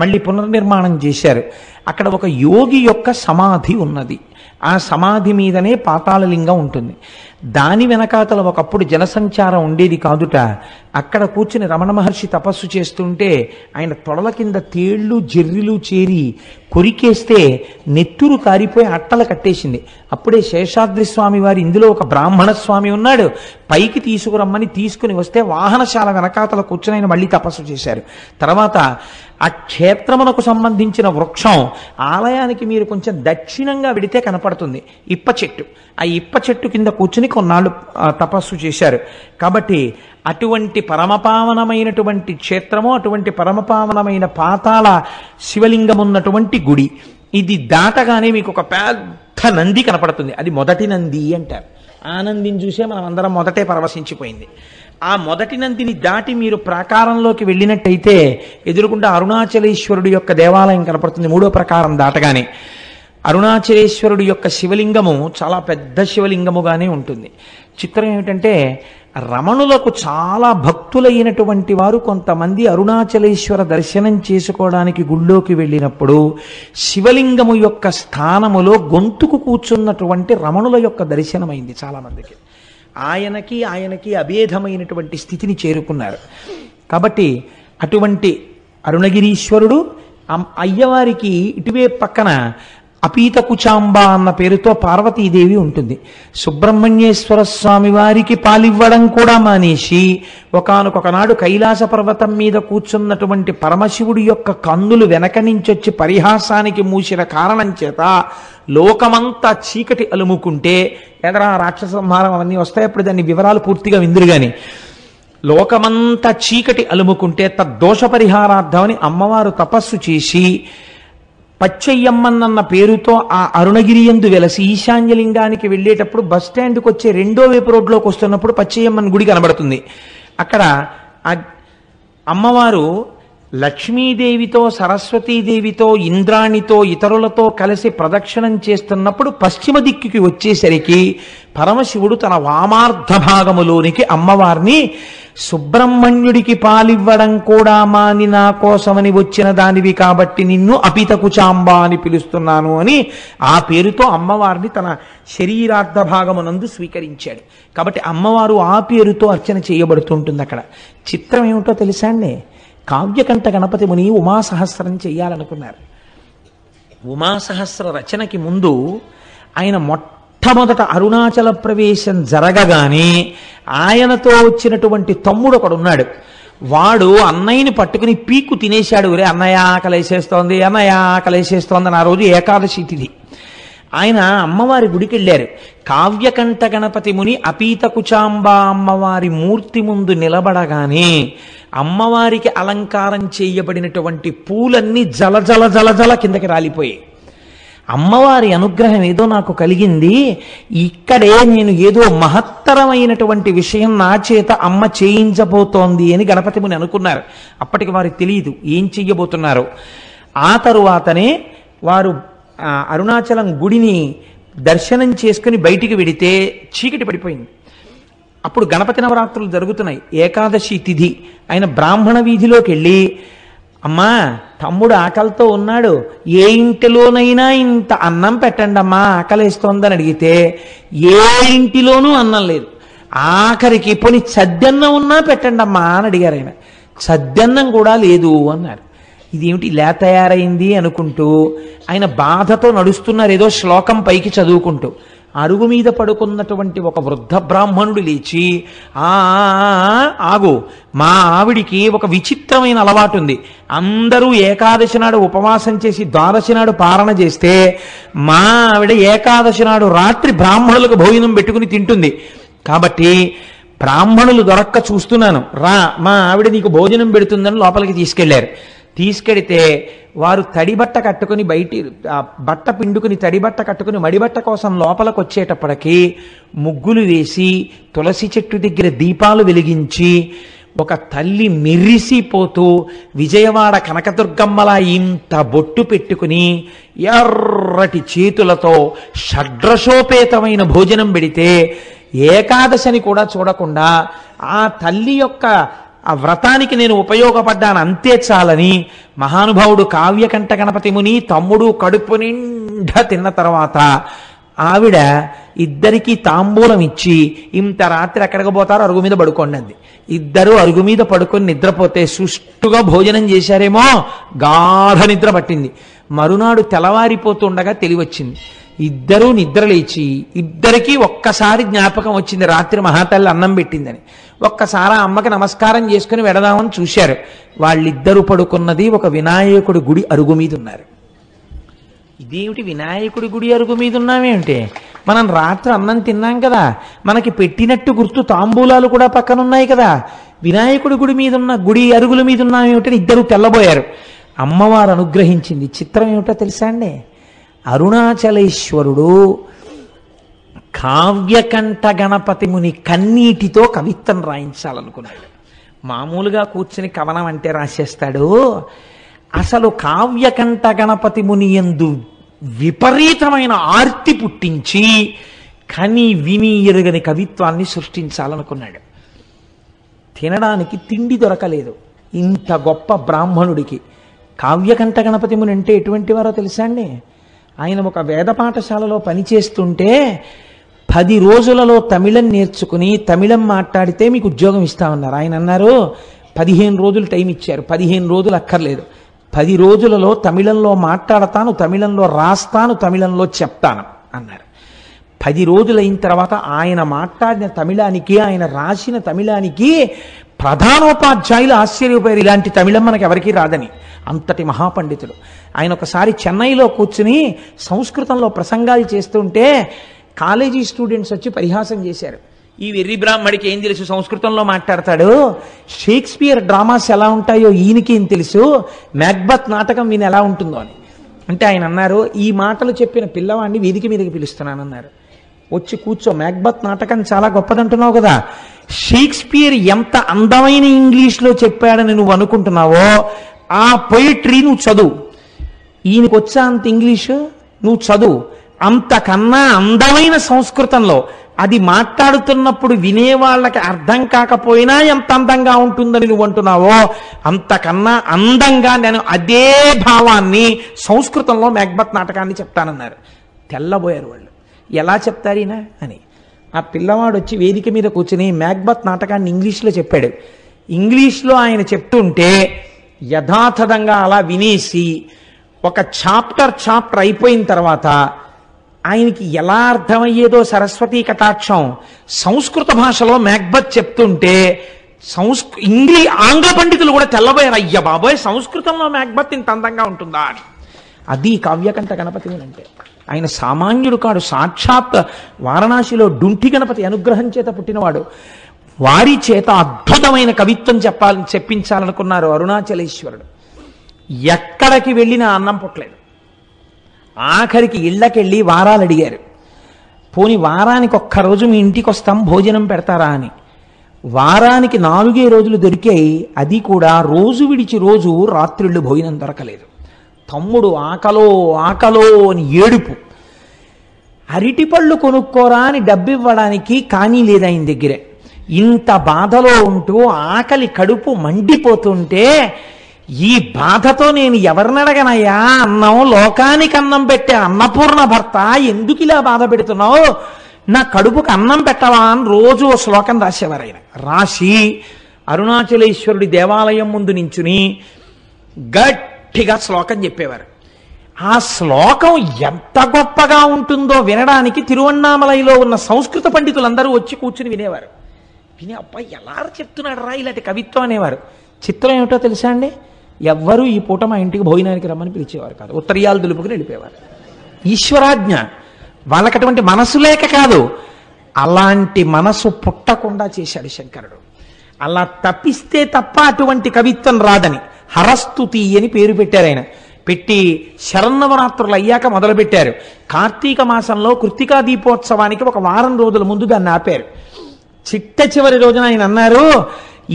మళ్ళీ పునర్నిర్మాణం చేశారు. అక్కడ ఒక యోగి యొక్క సమాధి ఉన్నది. ఆ సమాధి మీదనే పాతాళలింగం ఉంటుంది. దాని వెనకాతల ఒకప్పుడు జనసంచారం ఉండేది కాదుట. అక్కడ కూర్చుని రమణ మహర్షి తపస్సు చేస్తుంటే ఆయన తొడల కింద తేళ్లు జెర్రిలు చేరి కొరికేస్తే నెత్తురు కారిపోయి అట్టలు కట్టేసింది. అప్పుడే శేషాద్రి స్వామి వారు, ఇందులో ఒక బ్రాహ్మణ స్వామి ఉన్నాడు, పైకి తీసుకురమ్మని తీసుకుని వస్తే వాహనశాల వెనకాతల కూర్చుని ఆయన మళ్ళీ తపస్సు చేశారు. తర్వాత ఆ క్షేత్రమునకు సంబంధించిన వృక్షం ఆలయానికి మీరు కొంచెం దక్షిణంగా వెడితే కనపడుతుంది, ఇప్ప చెట్టు. ఆ ఇప్ప చెట్టు కింద కూర్చుని కొన్నాళ్ళు తపస్సు చేశారు. కాబట్టి అటువంటి పరమపావనమైనటువంటి క్షేత్రము, అటువంటి పరమపావనమైన పాతాళ శివలింగం ఉన్నటువంటి గుడి. ఇది దాటగానే మీకు ఒక పెద్ద నంది కనపడుతుంది. అది మొదటి నంది అంటారు. ఆ నందిని చూసే మనం అందరం మొదటే పరవశించిపోయింది. ఆ మొదటి నందిని దాటి మీరు ప్రాకారంలోకి వెళ్ళినట్టయితే ఎదురుకుండా అరుణాచలేశ్వరుడు యొక్క దేవాలయం కనపడుతుంది. 3వ ప్రాకారం దాటగానే అరుణాచలేశ్వరుడు యొక్క శివలింగము చాలా పెద్ద శివలింగముగానే ఉంటుంది. చిత్రం ఏమిటంటే, రమణులకు చాలా భక్తులైనటువంటి వారు కొంతమంది అరుణాచలేశ్వర దర్శనం చేసుకోవడానికి గుళ్ళోకి వెళ్ళినప్పుడు శివలింగము యొక్క స్థానములో గొంతుకు కూర్చున్నటువంటి రమణుల యొక్క దర్శనమైంది చాలామందికి. ఆయనకి అభేదమైనటువంటి స్థితిని చేరుకున్నారు. కాబట్టి అటువంటి అరుణగిరీశ్వరుడు, అయ్యవారికి ఇటువే పక్కన అపీత కుచాంబ అన్న పేరుతో పార్వతీదేవి ఉంటుంది. సుబ్రహ్మణ్యేశ్వర స్వామి వారికి పాలివ్వడం కూడా మానేసి ఒకానొకనాడు కైలాస పర్వతం మీద కూర్చున్నటువంటి పరమశివుడి యొక్క కన్నులు వెనక నుంచొచ్చి పరిహాసానికి మూసిన కారణం చేత లోకమంతా చీకటి అలుముకుంటే, ఎదరా రాక్షస సంహారం అవన్నీ వస్తాయి, అప్పుడు దాన్ని వివరాలు పూర్తిగా విందురు గాని, లోకమంతా చీకటి అలుముకుంటే తద్దోష పరిహారార్థమని అమ్మవారు తపస్సు చేసి పచ్చయ్యమ్మన్న పేరుతో ఆ అరుణగిరి యందు వెలసి ఈశాన్యలింగానికి వెళ్ళేటప్పుడు బస్ స్టాండ్కి వచ్చే రెండో వైపు రోడ్లోకి వస్తున్నప్పుడు పచ్చయ్యమ్మన్న గుడి కనబడుతుంది. అక్కడ ఆ అమ్మవారు లక్ష్మీదేవితో సరస్వతీదేవితో ఇంద్రాణితో ఇతరులతో కలిసి ప్రదక్షిణం చేస్తున్నప్పుడు పశ్చిమ దిక్కుకి వచ్చేసరికి పరమశివుడు తన వామార్ధ భాగములోనికి అమ్మవారిని సుబ్రహ్మణ్యుడికి పాలివ్వడం కూడా మాని నా కోసమని వచ్చిన దానివి కాబట్టి నిన్ను అపితకుచాంబ అని పిలుస్తున్నాను అని ఆ పేరుతో అమ్మవారిని తన శరీరార్థ భాగమునందు స్వీకరించాడు. కాబట్టి అమ్మవారు ఆ పేరుతో అర్చన చేయబడుతుంటుంది. అక్కడ చిత్రం ఏమిటో తెలుసా అండి? కావ్యకంఠ గణపతి ముని ఉమాసహస్రం చెయ్యాలనుకున్నారు. ఉమాసహస్ర రచనకి ముందు ఆయన మొట్టమొదట అరుణాచల ప్రవేశం జరగగానే ఆయనతో వచ్చినటువంటి తమ్ముడు ఒకడున్నాడు. వాడు అన్నయ్యని పట్టుకుని పీక్కు తినేశాడు. ఒరే అన్నయ్య ఆకలేసేస్తోంది, అన్నయ్య ఆకలేసేస్తోంది అని. ఆ రోజు ఏకాదశి తిథి. ఆయన అమ్మవారి గుడికి వెళ్ళారు. కావ్యకంఠ గణపతి ముని అపీతకుచాంబ అమ్మవారి మూర్తి ముందు నిలబడగానే అమ్మవారికి అలంకారం చేయబడినటువంటి పూలన్నీ జల జల జల జల కిందకి రాలిపోయాయి. అమ్మవారి అనుగ్రహం ఏదో నాకు కలిగింది, ఇక్కడే నేను ఏదో మహత్తరమైనటువంటి విషయం నా చేత అమ్మ చేయించబోతోంది అని గణపతి ముని అనుకున్నారు. అప్పటికి వారికి తెలియదు ఏం చెయ్యబోతున్నారో. ఆ తరువాతనే వారు అరుణాచలం గుడిని దర్శనం చేసుకుని బయటికి వెడితే చీకటి పడిపోయింది. అప్పుడు గణపతి నవరాత్రులు జరుగుతున్నాయి. ఏకాదశి తిథి. ఆయన బ్రాహ్మణ వీధిలోకి వెళ్ళి, అమ్మా తమ్ముడు ఆకలితో ఉన్నాడు, ఏ ఇంటిలోనైనా ఇంత అన్నం పెట్టండి అమ్మా ఆకలేస్తోందని అడిగితే ఏ ఇంటిలోనూ అన్నం లేదు. ఆఖరికి పోనీ సద్దన్నం ఉన్నా పెట్టండి అమ్మా అని అడిగారు. ఆయన సద్దన్నం కూడా లేదు అన్నారు. ఇదేమిటి ఇలా తయారైంది అనుకుంటూ ఆయన బాధతో నడుస్తున్నారు, ఏదో శ్లోకం పైకి చదువుకుంటూ. అరుగు మీద పడుకున్నటువంటి ఒక వృద్ధ బ్రాహ్మణుడు లేచి, ఆగు, మా ఆవిడికి ఒక విచిత్రమైన అలవాటు ఉంది. అందరూ ఏకాదశి నాడు ఉపవాసం చేసి ద్వాదశి నాడు పారణ చేస్తే మా ఆవిడ ఏకాదశి నాడు రాత్రి బ్రాహ్మణులకు భోజనం పెట్టుకుని తింటుంది. కాబట్టి బ్రాహ్మణులు దొరక్క చూస్తున్నాను, రా మా ఆవిడ నీకు భోజనం పెడుతుందని లోపలికి తీసుకెళ్లారు. తీసుకెడితే వారు తడిబట్ట కట్టుకుని బట్ట పిండుకుని తడిబట్ట కట్టుకుని మడిబట్ట కోసం లోపలికి వచ్చేటప్పటికి ముగ్గులు వేసి తులసి చెట్టు దగ్గర దీపాలు వెలిగించి ఒక తల్లి మెరిసిపోతూ విజయవాడ కనకదుర్గమ్మలా ఇంత బొట్టు పెట్టుకుని ఎర్రటి చేతులతో షడ్రశోపేతమైన భోజనం పెడితే ఏకాదశని కూడా చూడకుండా ఆ తల్లి యొక్క ఆ వ్రతానికి నేను ఉపయోగపడ్డాను అంతే చాలని మహానుభావుడు కావ్యకంఠ గణపతి ముని తమ్ముడు కడుపు నిండా తిన్న తర్వాత ఆవిడ ఇద్దరికీ తాంబూలం ఇచ్చి, ఇంత రాత్రి ఎక్కడికి పోతారో అరుగు మీద పడుకోండి అంది. ఇద్దరు అరుగు మీద పడుకొని నిద్రపోతే సుష్టుగా భోజనం చేశారేమో, గాఢ నిద్ర పట్టింది. మరునాడు తెల్లవారిపోతుండగా తెలివచ్చింది. ఇద్దరూ నిద్రలేచి ఇద్దరికీ ఒక్కసారి జ్ఞాపకం వచ్చింది, రాత్రి మహాతల్లి అన్నం పెట్టిందని. ఒక్కసారి ఆ అమ్మకి నమస్కారం చేసుకుని వెడదామని చూశారు. వాళ్ళిద్దరూ పడుకున్నది ఒక వినాయకుడి గుడి అరుగు మీద ఉన్నారు. ఇదేమిటి వినాయకుడి గుడి అరుగు మీద ఉన్నామేమిటి? మనం రాత్రి అన్నం తిన్నాం కదా, మనకి పెట్టినట్టు గుర్తు తాంబూలాలు కూడా పక్కన ఉన్నాయి కదా, వినాయకుడి గుడి మీద ఉన్న గుడి అరుగుల మీద ఉన్నామేమిటని ఇద్దరు తెల్లబోయారు. అమ్మవారు అనుగ్రహించింది. చిత్రం ఏమిటో తెలుసా అండి? అరుణాచలేశ్వరుడు కావ్యకంఠ గణపతి ముని కన్నీటితో కవిత్వం రాయించాలనుకున్నాడు. మామూలుగా కూర్చుని కవనం అంటే రాసేస్తాడు. అసలు కావ్యకంఠ గణపతి ముని యందు విపరీతమైన ఆర్తి పుట్టించి కని విని ఎరుగని కవిత్వాన్ని సృష్టించాలనుకున్నాడు. తినడానికి తిండి దొరకలేదు ఇంత గొప్ప బ్రాహ్మణుడికి. కావ్యకంఠ గణపతి ముని అంటే ఎటువంటి వారో తెలుసా అండి? ఆయన ఒక వేద పాఠశాలలో పనిచేస్తుంటే 10 రోజులలో తమిళం నేర్చుకుని తమిళం మాట్లాడితే మీకు ఉద్యోగం ఇస్తామన్నారు. ఆయన అన్నారు 15 రోజులు టైం ఇచ్చారు. 15 రోజులు అక్కర్లేదు, 10 రోజులలో తమిళంలో మాట్లాడతాను, తమిళంలో రాస్తాను, తమిళంలో చెప్తాను అన్నారు. 10 రోజులు అయిన తర్వాత ఆయన మాట్లాడిన తమిళానికి ఆయన రాసిన తమిళానికి ప్రధానోపాధ్యాయులు ఆశ్చర్యపోయారు. ఇలాంటి తమిళం మనకి ఎవరికీ రాదని. అంతటి మహాపండితుడు ఆయన. ఒకసారి చెన్నైలో కూర్చుని సంస్కృతంలో ప్రసంగాలు చేస్తుంటే కాలేజీ స్టూడెంట్స్ వచ్చి పరిహాసం చేశారు. ఈ వెర్రి బ్రాహ్మడికి ఏం తెలుసు, సంస్కృతంలో మాట్లాడతాడు, షేక్స్పియర్ డ్రామాస్ ఎలా ఉంటాయో ఈయనకి ఏం తెలుసు, మ్యాక్బత్ నాటకం ఈయన ఎలా ఉంటుందో అని. అంటే ఆయన అన్నారు, ఈ మాటలు చెప్పిన పిల్లవాడిని వేదిక మీదకి పిలుస్తున్నానన్నారు. వచ్చి కూర్చో, మ్యాక్బత్ నాటకం చాలా గొప్పదంటున్నావు కదా, షేక్స్పియర్ ఎంత అందమైన ఇంగ్లీష్లో చెప్పాడని నువ్వు అనుకుంటున్నావో ఆ పొయిట్రీ నువ్వు చదువు. ఈయనకి వచ్చా అంత ఇంగ్లీషు, నువ్వు చదువు. అంతకన్నా అందమైన సంస్కృతంలో అది మాట్లాడుతున్నప్పుడు వినేవాళ్ళకి అర్థం కాకపోయినా ఎంత అందంగా ఉంటుందని నువ్వు అంటున్నావో అంతకన్నా అందంగా నేను అదే భావాన్ని సంస్కృతంలో మ్యాక్బత్ నాటకాన్ని చెప్తానన్నారు. తెల్లబోయారు వాళ్ళు, ఎలా చెప్తారీనా అని. ఆ పిల్లవాడు వచ్చి వేదిక మీద కూర్చుని మ్యాక్బత్ నాటకాన్ని ఇంగ్లీష్లో చెప్పాడు. ఇంగ్లీష్లో ఆయన చెప్తుంటే యథాతథంగా అలా వినేసి ఒక చాప్టర్ అయిపోయిన తర్వాత ఆయనకి ఎలా అర్థమయ్యేదో సరస్వతీ కటాక్షం, సంస్కృత భాషలో మ్యాక్బత్ చెప్తుంటే ఆంగ్ల పండితులు కూడా తెల్లబోయారు, అయ్య బాబోయ్ సంస్కృతంలో మ్యాక్బత్ ఇంత అందంగా ఉంటుందా అని. అది కావ్యకంఠ గణపతి అంటే. ఆయన సామాన్యుడు కాడు, సాక్షాత్ వారణాసిలో డుంఠి గణపతి అనుగ్రహం చేత పుట్టినవాడు. వారి చేత అద్భుతమైన కవిత్వం చెప్పించాలనుకున్నారు అరుణాచలేశ్వరుడు. ఎక్కడికి వెళ్ళినా అన్నం పుట్టలేదు. ఆఖరికి ఇళ్ళకెళ్ళి వారాలు అడిగారు, పోని వారానికి ఒక్కరోజు మీ ఇంటికి వస్తాం భోజనం పెడతారా అని. వారానికి 4 రోజులు దొరికాయి, అది కూడా రోజు విడిచి రోజు రాత్రిళ్ళు భోజనం దొరకలేదు. తమ్ముడు ఆకలో ఆకలో అని ఏడుపు. అరటిపళ్ళు కొనుక్కోరా అని డబ్బివ్వడానికి కానీ లేదు ఆయన దగ్గరే. ఇంత బాధలో ఉంటూ ఆకలి కడుపు మండిపోతుంటే ఈ బాధతో నేను ఎవరినడగనయ్యా, అన్నం లోకానికి అన్నం పెట్టే అన్నపూర్ణ భర్త ఎందుకు ఇలా బాధ పెడుతున్నావు, నా కడుపుకు అన్నం పెట్టవా అని రోజు ఓ శ్లోకం రాసేవారు. ఆయన రాసి అరుణాచలేశ్వరుడి దేవాలయం ముందు నించుని గట్టిగా శ్లోకం చెప్పేవారు. ఆ శ్లోకం ఎంత గొప్పగా ఉంటుందో వినడానికి తిరువన్నామలైలో ఉన్న సంస్కృత పండితులందరూ వచ్చి కూర్చుని వినేవారు. విని అబ్బాయి ఎలా చెప్తున్నాడు రా ఇలాంటి కవిత్వం అనేవారు. చిత్రం ఏమిటో తెలుసా అండి, ఎవ్వరూ ఈ పూట మా ఇంటికి భోజనానికి రమ్మని పిలిచేవారు కాదు, ఉత్తరీయాలు దులుపుకుని వెళ్ళిపోయేవారు. ఈశ్వరాజ్ఞ. వాళ్ళకి అటువంటి మనసు లేక కాదు, అలాంటి మనసు పుట్టకుండా చేశాడు శంకరుడు. అలా తప్పిస్తే తప్ప అటువంటి కవిత్వం రాదని హరస్తుతి అని పేరు పెట్టారు ఆయన. పెట్టి శరన్నవరాత్రులు అయ్యాక మొదలుపెట్టారు. కార్తీక మాసంలో కృత్తికా దీపోత్సవానికి ఒక వారం రోజుల ముందు దాన్ని ఆపారు. చిట్ట చివరి రోజున ఆయన అన్నారు,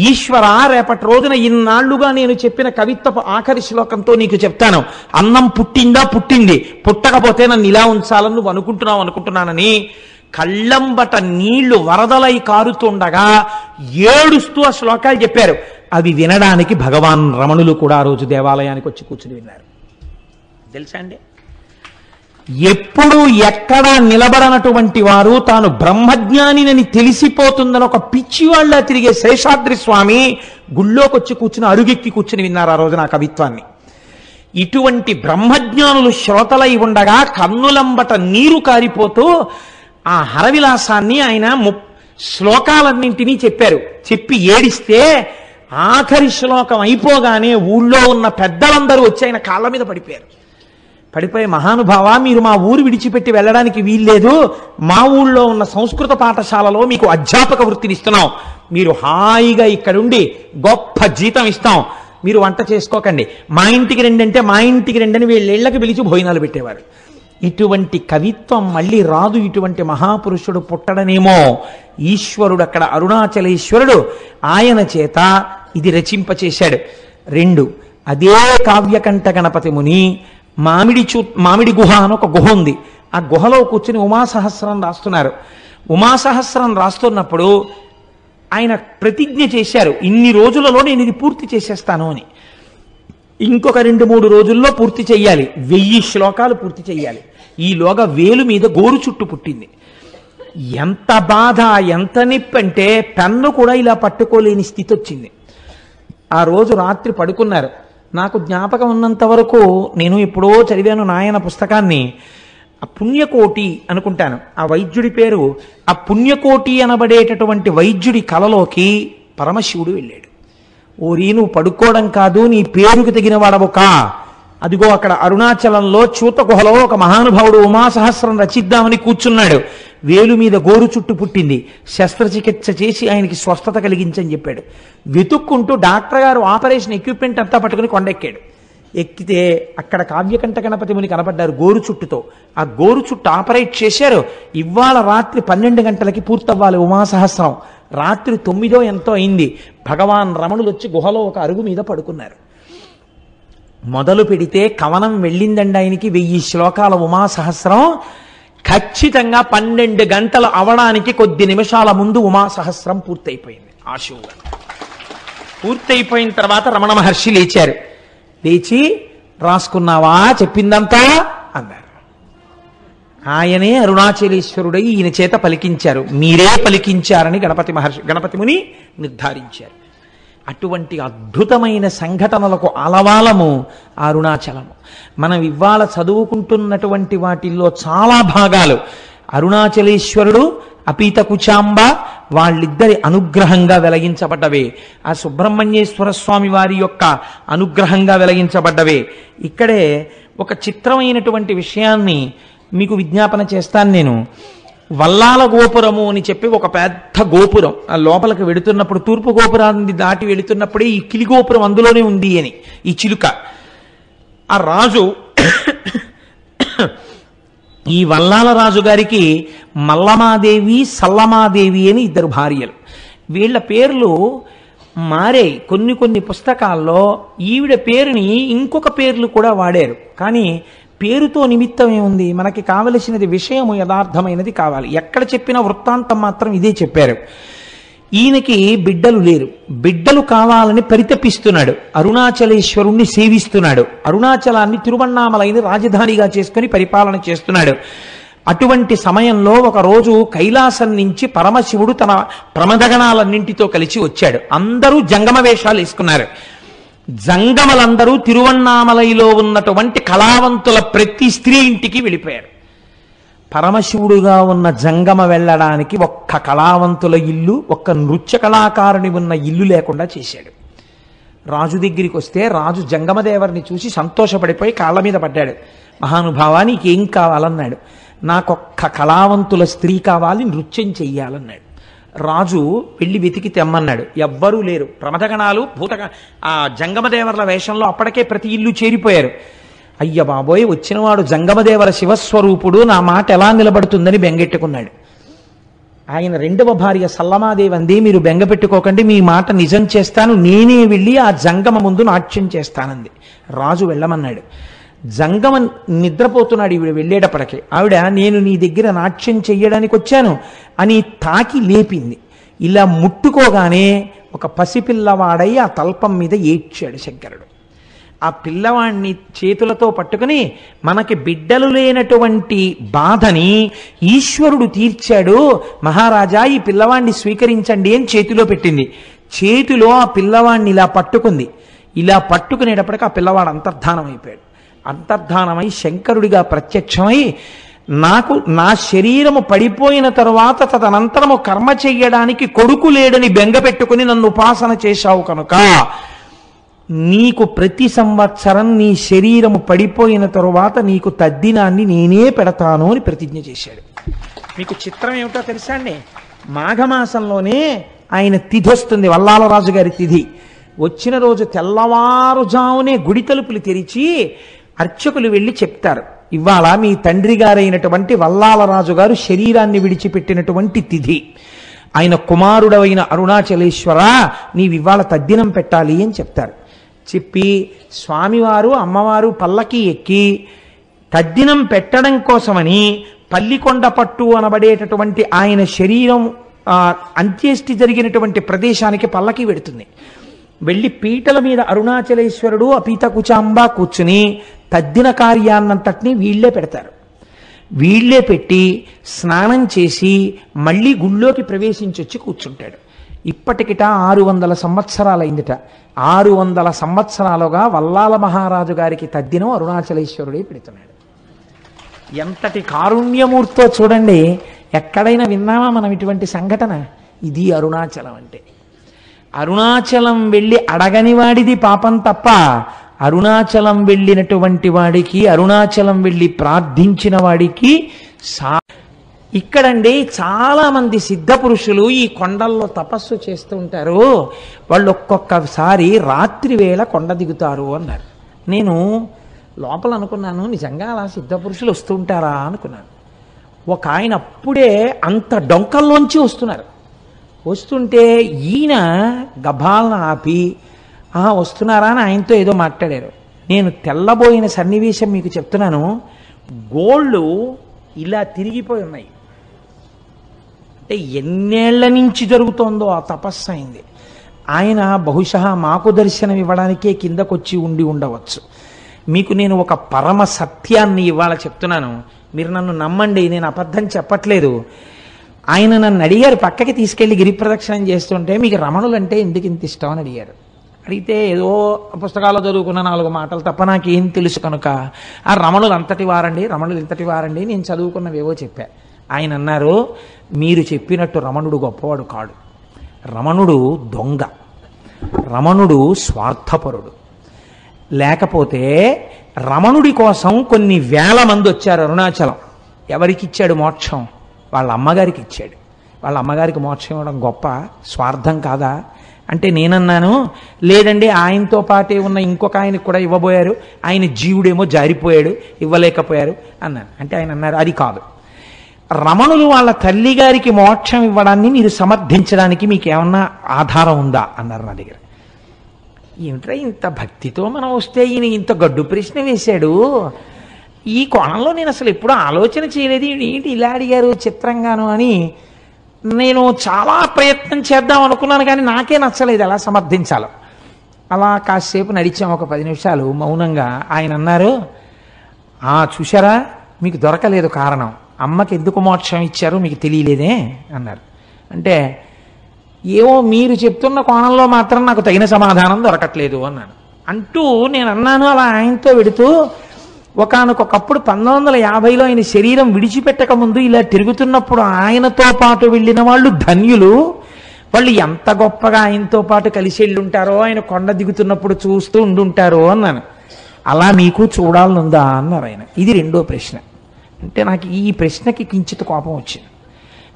ఈశ్వర రేపటి రోజున ఇన్నాళ్లుగా నేను చెప్పిన కవిత్వపు ఆఖరి శ్లోకంతో నీకు చెప్తాను. అన్నం పుట్టిందా? పుట్టింది. పుట్టకపోతే నన్ను ఇలా ఉంచాలని నువ్వు అనుకుంటున్నానని కళ్ళంబట నీళ్లు వరదలై కారుతుండగా ఏడుస్తూ ఆ శ్లోకాలు చెప్పారు. అవి వినడానికి భగవాన్ రమణులు కూడా ఆ రోజు దేవాలయానికి వచ్చి కూర్చుని విన్నారు. తెలుసా అండి, ఎప్పుడు ఎక్కడా నిలబడనటువంటి వారు తాను బ్రహ్మజ్ఞానినని తెలిసిపోతుందని ఒక పిచ్చివాళ్ళ తిరిగే శేషాద్రి స్వామి గుళ్ళోకి వచ్చి కూర్చుని అరుగెక్కి కూర్చుని విన్నారు ఆ రోజున ఆ కవిత్వాన్ని. ఇటువంటి బ్రహ్మజ్ఞానులు శ్రోతలై ఉండగా కన్నులంబట నీరు కారిపోతూ ఆ హరవిలాసాన్ని ఆయన శ్లోకాలన్నింటినీ చెప్పారు. చెప్పి ఏడిస్తే ఆఖరి శ్లోకం అయిపోగానే ఊళ్ళో ఉన్న పెద్దలందరూ వచ్చి ఆయన కాళ్ళ మీద పడిపోయి మహానుభావ, మీరు మా ఊరు విడిచిపెట్టి వెళ్ళడానికి వీల్లేదు, మా ఊళ్ళో ఉన్న సంస్కృత పాఠశాలలో మీకు అధ్యాపక వృత్తిని ఇస్తున్నాం, మీరు హాయిగా ఇక్కడుండి గొప్ప జీతం ఇస్తాం, మీరు వంట చేసుకోకండి, మా ఇంటికి రండి అంటే మా ఇంటికి రండి అని వీళ్ళకి పిలిచి భోజనాలు పెట్టేవారు. ఇటువంటి కవిత్వం మళ్ళీ రాదు, ఇటువంటి మహాపురుషుడు పుట్టడనేమో. ఈశ్వరుడు అక్కడ అరుణాచలేశ్వరుడు ఆయన చేత ఇది రచింపచేశాడు. 2 అదే కావ్యకంఠ గణపతి ముని మామిడి గుహ అని ఒక గుహ ఉంది. ఆ గుహలో కూర్చుని ఉమాసహస్రం రాస్తున్నారు. ఉమాసహస్రం రాస్తున్నప్పుడు ఆయన ప్రతిజ్ఞ చేశారు, ఇన్ని రోజులలో నేను ఇది పూర్తి చేసేస్తాను అని. ఇంకొక 2-3 రోజుల్లో పూర్తి చెయ్యాలి, 1000 శ్లోకాలు పూర్తి చెయ్యాలి. ఈలోగా వేలు మీద గోరు చుట్టు పుట్టింది. ఎంత బాధ, ఎంత నొప్పి అంటే పెన్ను కూడా ఇలా పట్టుకోలేని స్థితి వచ్చింది. ఆ రోజు రాత్రి పడుకున్నారు. నాకు జ్ఞాపకం ఉన్నంత వరకు నేను ఎప్పుడో చదివాను నాయన పుస్తకాన్ని, ఆ పుణ్యకోటి అనుకుంటాను ఆ వైద్యుడి పేరు. ఆ పుణ్యకోటి అనబడేటటువంటి వైద్యుడి కలలోకి పరమశివుడు వెళ్ళాడు. ఓరి నువ్వు పడుకోవడం కాదు, నీ పేరుకు తగిన వాడవు కా, అదిగో అక్కడ అరుణాచలంలో చూత గుహలో ఒక మహానుభావుడు ఉమాసహస్రం రచిద్దామని కూర్చున్నాడు. వేలు మీద గోరు చుట్టు పుట్టింది, శస్త్రచికిత్స చేసి ఆయనకి స్వస్థత కలిగించని చెప్పాడు. వెతుక్కుంటూ డాక్టర్ గారు ఆపరేషన్ ఎక్విప్మెంట్ అంతా పట్టుకుని కొండెక్కాడు. ఎక్కితే అక్కడ కావ్యకంఠ గణపతి ముని కనపడ్డారు గోరు చుట్టుతో. ఆ గోరు చుట్టు ఆపరేట్ చేశారు. ఇవాళ రాత్రి 12 గంటలకి పూర్తవ్వాలి ఉమాసహస్రం. రాత్రి 9 ఎంతో అయింది. భగవాన్ రమణులు వచ్చి గుహలో ఒక అరుగు మీద పడుకున్నారు. మొదలు పెడితే కవనం వెళ్ళిందండి ఆయనకి 1000 శ్లోకాల ఉమాసహస్రం. ఖచ్చితంగా 12 గంటలు అవడానికి కొద్ది నిమిషాల ముందు ఉమాసహస్రం పూర్తయిపోయింది. ఆశువుగా పూర్తయిపోయిన తర్వాత రమణ మహర్షి లేచారు. లేచి రాసుకున్నావా చెప్పిందంతా అన్నారు. ఆయనే అరుణాచలేశ్వరుడై ఈయన చేత పలికించారు. మీరే పలికించారని గణపతి ముని నిర్ధారించారు. అటువంటి అద్భుతమైన సంఘటనలకు ఆలవాలము అరుణాచలము. మనం ఇవాళ చదువుకుంటున్నటువంటి వాటిల్లో చాలా భాగాలు అరుణాచలేశ్వరుడు అపీత కుచాంబ వాళ్ళిద్దరి అనుగ్రహంగా వెలిగించబడ్డవే. ఆ సుబ్రహ్మణ్యేశ్వర స్వామి వారి యొక్క అనుగ్రహంగా వెలిగించబడ్డవే. ఇక్కడే ఒక చిత్రమైనటువంటి విషయాన్ని మీకు విజ్ఞాపన చేస్తాను నేను. వల్లాల గోపురము అని చెప్పి ఒక పెద్ద గోపురం, ఆ లోపలికి వెడుతున్నప్పుడు తూర్పు గోపురాన్ని దాటి వెళుతున్నప్పుడే ఈ కిలి గోపురం అందులోనే ఉంది అని ఈ చిలుక. ఆ రాజు ఈ వల్లాల రాజు గారికి మల్లమాదేవి సల్లమాదేవి అని 2 భార్యలు. వీళ్ళ పేర్లు మారే. కొన్ని పుస్తకాల్లో ఈవిడ పేరుని ఇంకొక పేర్లు కూడా వాడారు. కానీ పేరుతో నిమిత్తం ఏముంది? మనకి కావలసినది విషయము యథార్థమైనది కావాలి. ఎక్కడ చెప్పిన వృత్తాంతం మాత్రం ఇదే చెప్పారు. ఈయనకి బిడ్డలు లేరు. బిడ్డలు కావాలని పరితపిస్తున్నాడు. అరుణాచలేశ్వరుణ్ణి సేవిస్తున్నాడు. అరుణాచలాన్ని తిరువణ్ణామలైని రాజధానిగా చేసుకుని పరిపాలన చేస్తున్నాడు. అటువంటి సమయంలో ఒకరోజు కైలాసం నుంచి పరమశివుడు తన ప్రమదగణాలన్నింటితో కలిసి వచ్చాడు. అందరూ జంగమ వేషాలు వేసుకున్నారు. జంగమలందరూ తిరువణ్ణామలైలో ఉన్నటువంటి కళావంతుల ప్రతి స్త్రీ ఇంటికి వెళ్ళిపోయారు. పరమశివుడుగా ఉన్న జంగమ వెళ్ళడానికి ఒక్క కళావంతుల ఇల్లు, ఒక్క నృత్య కళాకారుని ఉన్న ఇల్లు లేకుండా చేశాడు. రాజు దగ్గరికి వస్తే రాజు జంగమదేవరిని చూసి సంతోషపడిపోయి కాళ్ళ మీద పడ్డాడు. మహానుభావా నీకేం కావాలన్నాడు. నాకొక్క కళావంతుల స్త్రీ కావాలి, నృత్యం చెయ్యాలన్నాడు. రాజు వెళ్ళి వెతికి తెమ్మన్నాడు. ఎవ్వరూ లేరు. ప్రమథగణాలు ఆ జంగమదేవర్ల వేషంలో అప్పటికే ప్రతి ఇల్లు చేరిపోయారు. అయ్య బాబోయ్, వచ్చినవాడు జంగమదేవర శివస్వరూపుడు, నా మాట ఎలా నిలబడుతుందని బెంగెట్టుకున్నాడు. ఆయన 2వ భార్య సల్లమాదేవి అంది, మీరు బెంగ పెట్టుకోకండి, మీ మాట నిజం చేస్తాను, నేనే వెళ్ళి ఆ జంగమ ముందు నాట్యం చేస్తానంది. రాజు వెళ్ళమన్నాడు. జంగమ నిద్రపోతున్నాడు. ఈవిడ వెళ్ళేటప్పటికే ఆవిడ నేను నీ దగ్గర నాట్యం చెయ్యడానికి వచ్చాను అని తాకి లేపింది. ఇలా ముట్టుకోగానే ఒక పసిపిల్లవాడై ఆ తల్పం మీద ఏడ్చాడు శంకరుడు. ఆ పిల్లవాడిని చేతులతో పట్టుకుని మనకి బిడ్డలు లేనటువంటి బాధని ఈశ్వరుడు తీర్చాడు, మహారాజా ఈ పిల్లవాడిని స్వీకరించండి అని చేతిలో పెట్టింది. చేతిలో ఆ పిల్లవాడిని ఇలా పట్టుకుంది. ఇలా పట్టుకునేటప్పటికి ఆ పిల్లవాడు అంతర్ధానం అయిపోయాడు. అంతర్ధానమై శంకరుడిగా ప్రత్యక్షమై, నాకు నా శరీరము పడిపోయిన తరువాత తదనంతరము కర్మ చెయ్యడానికి కొడుకు లేడని బెంగ పెట్టుకుని నన్ను ఉపాసన చేశావు కనుక నీకు ప్రతి సంవత్సరం నీ శరీరము పడిపోయిన తరువాత నీకు తద్దినాన్ని నేనే పెడతాను అని ప్రతిజ్ఞ చేశాడు. మీకు చిత్రం ఏమిటో తెలుసా అండి? మాఘమాసంలోనే ఆయన తిథి వస్తుంది, వల్లాల రాజు గారి తిథి. వచ్చిన రోజు తెల్లవారుజామునే గుడి తలుపులు తెరిచి అర్చకులు వెళ్ళి చెప్తారు, ఇవాళ మీ తండ్రి గారైనటువంటి వల్లాల రాజు గారు శరీరాన్ని విడిచిపెట్టినటువంటి తిథి. ఆయన కుమారుడవైన అరుణాచలేశ్వర నీవివాళ తద్దినం పెట్టాలి అని చెప్తారు. చెప్పి స్వామివారు అమ్మవారు పల్లకి ఎక్కి తద్దినం పెట్టడం కోసమని పల్లికొండ పట్టు అనబడేటటువంటి ఆయన శరీరం అంత్యేష్టి జరిగినటువంటి ప్రదేశానికి పల్లకి వెడుతుంది. వెళ్ళి పీటల మీద అరుణాచలేశ్వరుడు అపీత కుచాంబ కూర్చుని తద్దిన కార్యాన్నంతటినీ వీళ్లే పెడతారు. వీళ్లే పెట్టి స్నానం చేసి మళ్ళీ గుళ్ళోకి ప్రవేశించొచ్చి కూర్చుంటాడు. ఇప్పటికిట 600 సంవత్సరాలైందిట. 600 సంవత్సరాలుగా వల్లాల మహారాజు గారికి తద్దినం అరుణాచలేశ్వరుడే పెడుతున్నాడు. ఎంతటి కారుణ్యమూర్తో చూడండి. ఎక్కడైనా విన్నామా మనం ఇటువంటి సంఘటన? ఇది అరుణాచలం అంటే. అరుణాచలం వెళ్ళి అడగని వాడిది పాపం తప్ప, అరుణాచలం వెళ్ళినటువంటి వాడికి, అరుణాచలం వెళ్ళి ప్రార్థించిన వాడికి ఇక్కడండి చాలా మంది సిద్ధ పురుషులు ఈ కొండల్లో తపస్సు చేస్తూ ఉంటారు. వాళ్ళు ఒక్కొక్కసారి రాత్రి వేళ కొండ దిగుతారు అన్నారు. నేను లోపల అనుకున్నాను, నిజంగా అలా సిద్ధపురుషులు వస్తుంటారా అనుకున్నాను. ఒక ఆయన అప్పుడే అంత డొంకల్లోంచి వస్తున్నారు. వస్తుంటే ఈయన గభాలను ఆపి వస్తున్నారా అని ఆయనతో ఏదో మాట్లాడారు. నేను తెల్లబోయిన సన్నివేశం మీకు చెప్తున్నాను. గోళ్ళు ఇలా తిరిగిపోయి ఉన్నాయి. అంటే ఎన్నేళ్ల నుంచి జరుగుతోందో ఆ తపస్సు అయింది. ఆయన బహుశా మాకు దర్శనం ఇవ్వడానికే కిందకొచ్చి ఉండి ఉండవచ్చు. మీకు నేను ఒక పరమ సత్యాన్ని ఇవాళ చెప్తున్నాను, మీరు నన్ను నమ్మండి, నేను అబద్ధం చెప్పట్లేదు. ఆయన నన్ను అడిగారు, పక్కకి తీసుకెళ్లి గిరి ప్రదక్షిణం చేస్తుంటే మీకు రమణులు అంటే ఎందుకు ఇంత ఇష్టం అని అడిగారు. అడిగితే ఏదో పుస్తకాల్లో చదువుకున్న 4 మాటలు తప్ప నాకేం తెలుసు కనుక ఆ రమణులు అంతటి వారండి, రమణులు ఇంతటి వారండి, నేను చదువుకున్నవేవో చెప్పా. ఆయన అన్నారు, మీరు చెప్పినట్టు రమణుడు గొప్పవాడు కాడు. రమణుడు దొంగ, రమణుడు స్వార్థపరుడు. లేకపోతే రమణుడి కోసం కొన్ని వేల మంది వచ్చారు అరుణాచలం. ఎవరికి ఇచ్చాడు మోక్షం? వాళ్ళ అమ్మగారికి ఇచ్చాడు. వాళ్ళ అమ్మగారికి మోక్షం ఇవ్వడం గొప్ప, స్వార్థం కాదా అంటే నేనన్నాను, లేదండి ఆయనతో పాటే ఉన్న ఇంకొక ఆయనకు కూడా ఇవ్వబోయారు, ఆయన జీవుడేమో జారిపోయాడు, ఇవ్వలేకపోయారు అన్నాను. అంటే ఆయన అన్నారు, అది కాదు, రమణులు వాళ్ళ తల్లి గారికి మోక్షం ఇవ్వడాన్ని మీరు సమర్థించడానికి మీకు ఏమన్నా ఆధారం ఉందా అన్నారు నా దగ్గర. ఏమిట్రా ఇంత భక్తితో మనం వస్తే ఈయన ఇంత గడ్డు ప్రశ్న వేశాడు, ఈ కోణంలో నేను అసలు ఎప్పుడూ ఆలోచన చేయలేదు, ఏంటి ఇలా అడిగారు చిత్రంగాను అని నేను చాలా ప్రయత్నం చేద్దాం అనుకున్నాను. కానీ నాకే నచ్చలేదు ఎలా సమర్థించాలో. అలా కాసేపు నడిచాం, ఒక 10 నిమిషాలు మౌనంగా. ఆయన అన్నారు, చూశారా మీకు దొరకలేదు కారణం, అమ్మకి ఎందుకు మోక్షం ఇచ్చారో మీకు తెలియలేదే అన్నారు. అంటే ఏవో మీరు చెప్తున్న కోణంలో మాత్రం నాకు తగిన సమాధానం దొరకట్లేదు అన్నాను. అంటూ నేను అన్నాను అలా ఆయనతో వెడుతూ, ఒకానొకప్పుడు 1950లో ఆయన శరీరం విడిచిపెట్టక ముందు ఇలా తిరుగుతున్నప్పుడు ఆయనతో పాటు వెళ్ళిన వాళ్ళు ధన్యులు, వాళ్ళు ఎంత గొప్పగా ఆయనతో పాటు కలిసి వెళ్ళుంటారో, ఆయన కొండ దిగుతున్నప్పుడు చూస్తూ ఉండుంటారో అన్నాను. అలా మీకు చూడాలనుందా అన్నారు ఆయన. ఇది రెండో ప్రశ్న. అంటే నాకు ఈ ప్రశ్నకి కించిత్ కోపం వచ్చింది.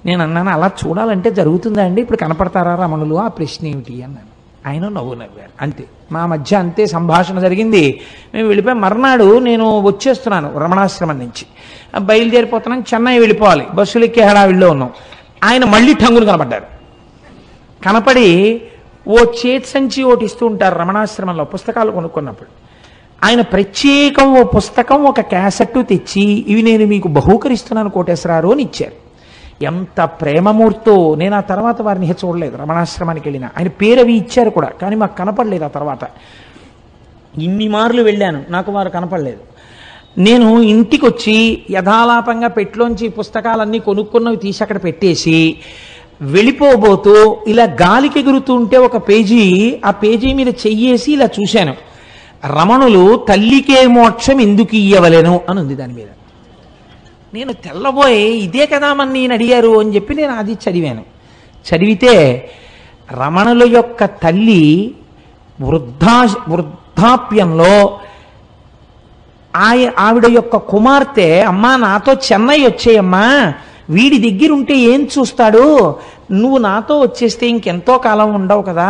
నేను అన్నాను, అలా చూడాలంటే జరుగుతుందా అండి, ఇప్పుడు కనపడతారా రమణులు, ఆ ప్రశ్న ఏమిటి అన్నాను. ఆయన నవ్వారు. అంతే, మా మధ్య అంతే సంభాషణ జరిగింది. మేము వెళ్ళిపోయి మర్నాడు నేను వచ్చేస్తున్నాను రమణాశ్రమం నుంచి, బయలుదేరిపోతున్నాను, చెన్నై వెళ్ళిపోవాలి, బస్సులు ఎక్కే హడావిడిలో ఉన్నాం. ఆయన మళ్ళీ ఠంగులు కనపడ్డారు. కనపడి ఓ చేతి సంచి ఒకటి ఇస్తూ ఉంటారు రమణాశ్రమంలో పుస్తకాలు కొనుక్కున్నప్పుడు. ఆయన ప్రత్యేకం ఓ పుస్తకం ఒక క్యాసెట్ తెచ్చి, ఇవి నేను మీకు బహూకరిస్తున్నాను కోటేశ్వరరావు అని ఇచ్చారు. ఎంత ప్రేమమూర్తో. నేను ఆ తర్వాత వారిని చూడలేదు, రమణాశ్రమానికి వెళ్ళిన ఆయన పేరు అవి ఇచ్చారు కూడా, కానీ మాకు కనపడలేదు. ఆ తర్వాత ఇన్ని మార్లు వెళ్ళాను, నాకు వారు కనపడలేదు. నేను ఇంటికి వచ్చి యథాలాపంగా పెట్టులోంచి పుస్తకాలన్నీ కొనుక్కున్నవి తీసి అక్కడ పెట్టేసి వెళ్ళిపోబోతూ ఇలా గాలికి ఎగురుతూ ఉంటే ఒక పేజీ, ఆ పేజీ మీద చెయ్యేసి ఇలా చూశాను, రమణులు తల్లికే మోక్షం ఎందుకు ఇయ్యవలెను అని ఉంది దాని మీద. నేను తెల్లబోయి ఇదే కదా మన నేను అడిగారు అని చెప్పి నేను అది చదివాను. చదివితే రమణుల యొక్క తల్లి వృద్ధాప్యంలో ఆవిడ యొక్క కుమార్తె, అమ్మా నాతో చెన్నై వచ్చేయమ్మా, వీడి దగ్గర ఉంటే ఏం చూస్తాడు, నువ్వు నాతో వచ్చేస్తే ఇంకెంతో కాలం ఉండవు కదా,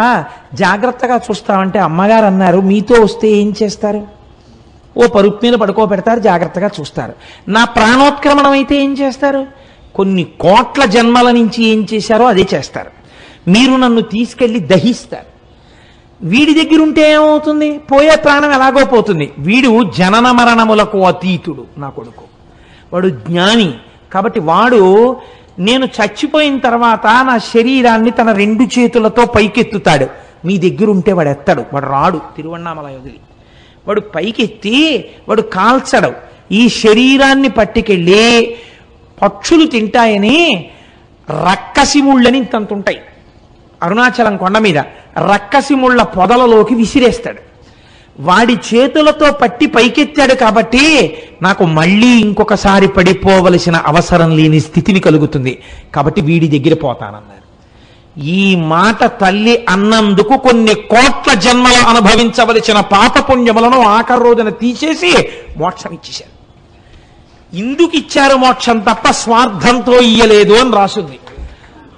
జాగ్రత్తగా చూస్తావంటే అమ్మగారు అన్నారు, మీతో వస్తే ఏం చేస్తారు, ఓ పరుపు మీద పడుకోబెడతారు, జాగ్రత్తగా చూస్తారు. నా ప్రాణోత్క్రమణం అయితే ఏం చేస్తారు, కొన్ని కోట్ల జన్మల నుంచి ఏం చేశారో అదే చేస్తారు. మీరు నన్ను తీసుకెళ్లి దహిస్తారు. వీడి దగ్గర ఉంటే ఏమవుతుంది, పోయే ప్రాణం ఎలాగో పోతుంది. వీడు జనన మరణములకు అతీతుడు, నా కొడుకు, వాడు జ్ఞాని. కాబట్టి వాడు నేను చచ్చిపోయిన తర్వాత నా శరీరాన్ని తన 2 చేతులతో పైకెత్తుతాడు. మీ దగ్గర ఉంటే వాడు ఎత్తాడు, వాడు రాడు తిరువణ్ణామల వదిలి, వాడు పైకెత్తి వాడు కాల్చడు. ఈ శరీరాన్ని పట్టుకెళ్ళి పక్షులు తింటాయని రక్కసిముళ్ళని ఇంతంత ఉంటాయి అరుణాచలం కొండ మీద, రక్కసిముళ్ళ పొదలలోకి విసిరేస్తాడు. వాడి చేతులతో పట్టి పైకెత్తాడు కాబట్టి నాకు మళ్ళీ ఇంకొకసారి పడిపోవలసిన అవసరం లేని స్థితిని కలుగుతుంది, కాబట్టి వీడి దగ్గర పోతానన్నారు. ఈ మాట తల్లి అన్నందుకు కొన్ని కోట్ల జన్మలు అనుభవించవలసిన పాపపుణ్యములను ఆఖరి రోజున తీసేసి మోక్షం ఇచ్చేశారు. ఇందుకు ఇచ్చారు మోక్షం తప్ప స్వార్థంతో ఇయ్యలేదు అని రాసుంది.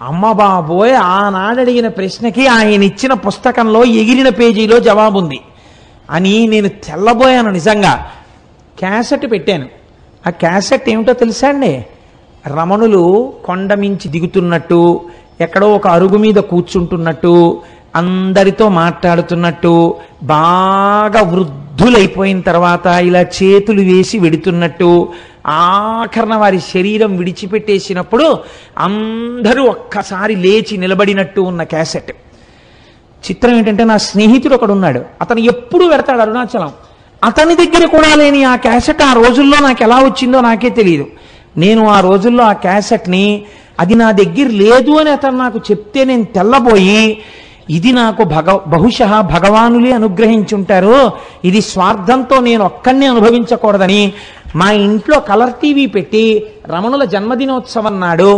అమ్మ బాబోయ్, ఆనాడు అడిగిన ప్రశ్నకి ఆయన ఇచ్చిన పుస్తకంలో ఎగిరిన పేజీలో జవాబుంది. అని నేను తెల్లబోయాను నిజంగా. క్యాసెట్ పెట్టాను. ఆ క్యాసెట్ ఏమిటో తెలుసా అండి? రమణులు కొండ మించి దిగుతున్నట్టు, ఎక్కడో ఒక అరుగు మీద కూర్చుంటున్నట్టు, అందరితో మాట్లాడుతున్నట్టు, బాగా వృద్ధులైపోయిన తర్వాత ఇలా చేతులు వేసి వెడుతున్నట్టు, ఆఖరణ వారి శరీరం విడిచిపెట్టేసినప్పుడు అందరూ ఒక్కసారి లేచి నిలబడినట్టు ఉన్న క్యాసెట్. చిత్రం ఏంటంటే, నా స్నేహితుడు ఒకడు ఉన్నాడు, అతను ఎప్పుడు పెడతాడు అరుణాచలం. అతని దగ్గర కూడా లేని ఆ క్యాసెట్ ఆ రోజుల్లో నాకు ఎలా వచ్చిందో నాకే తెలియదు. నేను ఆ రోజుల్లో ఆ క్యాసెట్ని, అది నా దగ్గర లేదు అని అతను నాకు చెప్తే నేను తెల్లబోయి, ఇది నాకు బహుశः భగవానులే అనుగ్రహించుంటారు, ఇది స్వార్థంతో నేను ఒక్కడినే అనుభవించకూడదని మా ఇంట్లో కలర్ టీవీ పెట్టి రమణుల జన్మదినోత్సవం నాడు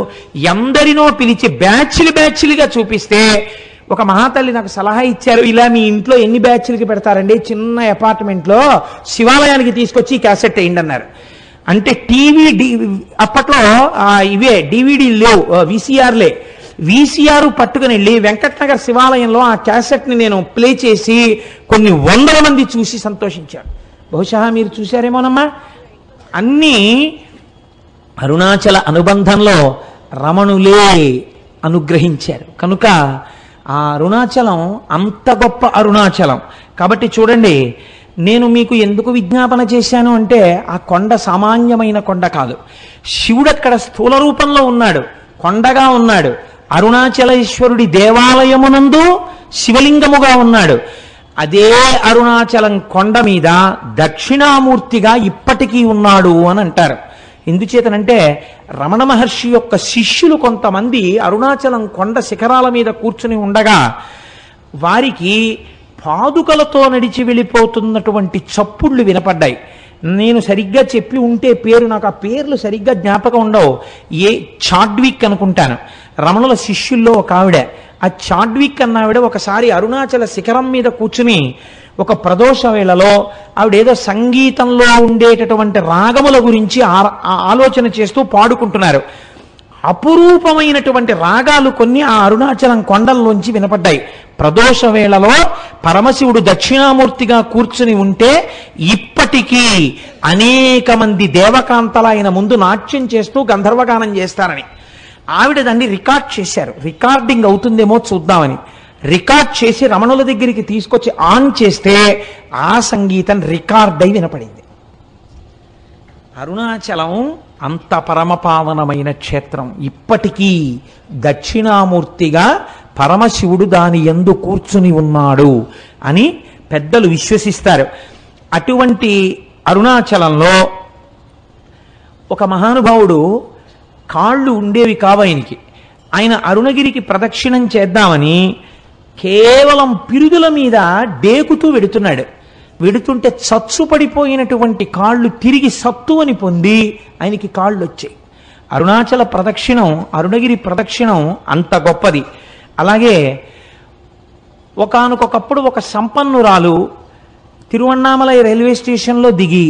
ఎందరినో పిలిచి బ్యాచ్లుగా చూపిస్తే ఒక మహాతల్లి నాకు సలహా ఇచ్చారు, ఇలా మీ ఇంట్లో ఎన్ని బ్యాచ్లకి పెడతారండి, చిన్న అపార్ట్మెంట్లో శివాలయానికి తీసుకొచ్చి ఈ క్యాసెట్ వేయండి అన్నారు. అంటే అప్పట్లో ఇవే డివిడీలు లేవు, వీసీఆర్లే. వీసీఆర్ పట్టుకుని వెళ్ళి వెంకటనగర్ శివాలయంలో ఆ క్యాసెట్ని నేను ప్లే చేసి కొన్ని వందల మంది చూసి సంతోషించారు. బహుశా మీరు చూశారేమోనమ్మా. అన్నీ అరుణాచల అనుబంధంలో రమణులే అనుగ్రహించారు కనుక ఆ అరుణాచలం అంత గొప్ప అరుణాచలం. కాబట్టి చూడండి, నేను మీకు ఎందుకు విజ్ఞాపన చేశాను అంటే, ఆ కొండ సామాన్యమైన కొండ కాదు. శివుడు అక్కడ స్థూల రూపంలో ఉన్నాడు, కొండగా ఉన్నాడు. అరుణాచలేశ్వరుడి దేవాలయమునందు శివలింగముగా ఉన్నాడు. అదే అరుణాచలం కొండ మీద దక్షిణామూర్తిగా ఇప్పటికీ ఉన్నాడు అని అంటారు. ఎందుచేతనంటే, రమణ మహర్షి యొక్క శిష్యులు కొంతమంది అరుణాచలం కొండ శిఖరాల మీద కూర్చుని ఉండగా వారికి పాదుకలతో నడిచి వెళ్ళిపోతున్నటువంటి చప్పుళ్ళు వినపడ్డాయి. నేను సరిగ్గా చెప్పి ఉంటే పేరు, నాకు ఆ పేర్లు సరిగ్గా జ్ఞాపకం ఉండవు. చాడ్విక్ అనుకుంటాను, రమణుల శిష్యుల్లో ఒక ఆవిడ. ఆ చాడ్విక్ అన్న ఆవిడ ఒకసారి అరుణాచల శిఖరం మీద కూర్చుని ఒక ప్రదోష వేళలో ఆవిడేదో సంగీతంలో ఉండేటటువంటి రాగముల గురించి ఆలోచన చేస్తూ పాడుకుంటున్నారు. అపురూపమైనటువంటి రాగాలు కొన్ని ఆ అరుణాచలం కొండల్లోంచి వినపడ్డాయి. ప్రదోష వేళలో పరమశివుడు దక్షిణామూర్తిగా కూర్చుని ఉంటే ఇప్పటికీ అనేక మంది దేవకాంతల ఆయన ముందు నాట్యం చేస్తూ గంధర్వగానం చేస్తారని ఆవిడ దాన్ని రికార్డ్ చేశారు. రికార్డింగ్ అవుతుందేమో చూద్దామని రికార్డ్ చేసి రమణుల దగ్గరికి తీసుకొచ్చి ఆన్ చేస్తే ఆ సంగీతం రికార్డ్ అయి వినపడింది. అరుణాచలం అంత పరమపావనమైన క్షేత్రం. ఇప్పటికీ దక్షిణామూర్తిగా పరమశివుడు దాని యందు కూర్చుని ఉన్నాడు అని పెద్దలు విశ్వసిస్తారు. అటువంటి అరుణాచలంలో ఒక మహానుభావుడు, కాళ్ళు ఉండేవి కావు ఆయనకి, ఆయన అరుణగిరికి ప్రదక్షిణం చేద్దామని కేవలం పిరుదుల మీద డేకుతూ వెడుతున్నాడు. వెడుతుంటే చచ్చు పడిపోయినటువంటి కాళ్ళు తిరిగి సత్తువని పొంది ఆయనకి కాళ్ళు వచ్చాయి. అరుణాచల ప్రదక్షిణం, అరుణగిరి ప్రదక్షిణం అంత గొప్పది. అలాగే ఒకానొకప్పుడు ఒక సంపన్నురాలు తిరువణ్ణామలై రైల్వే స్టేషన్లో దిగి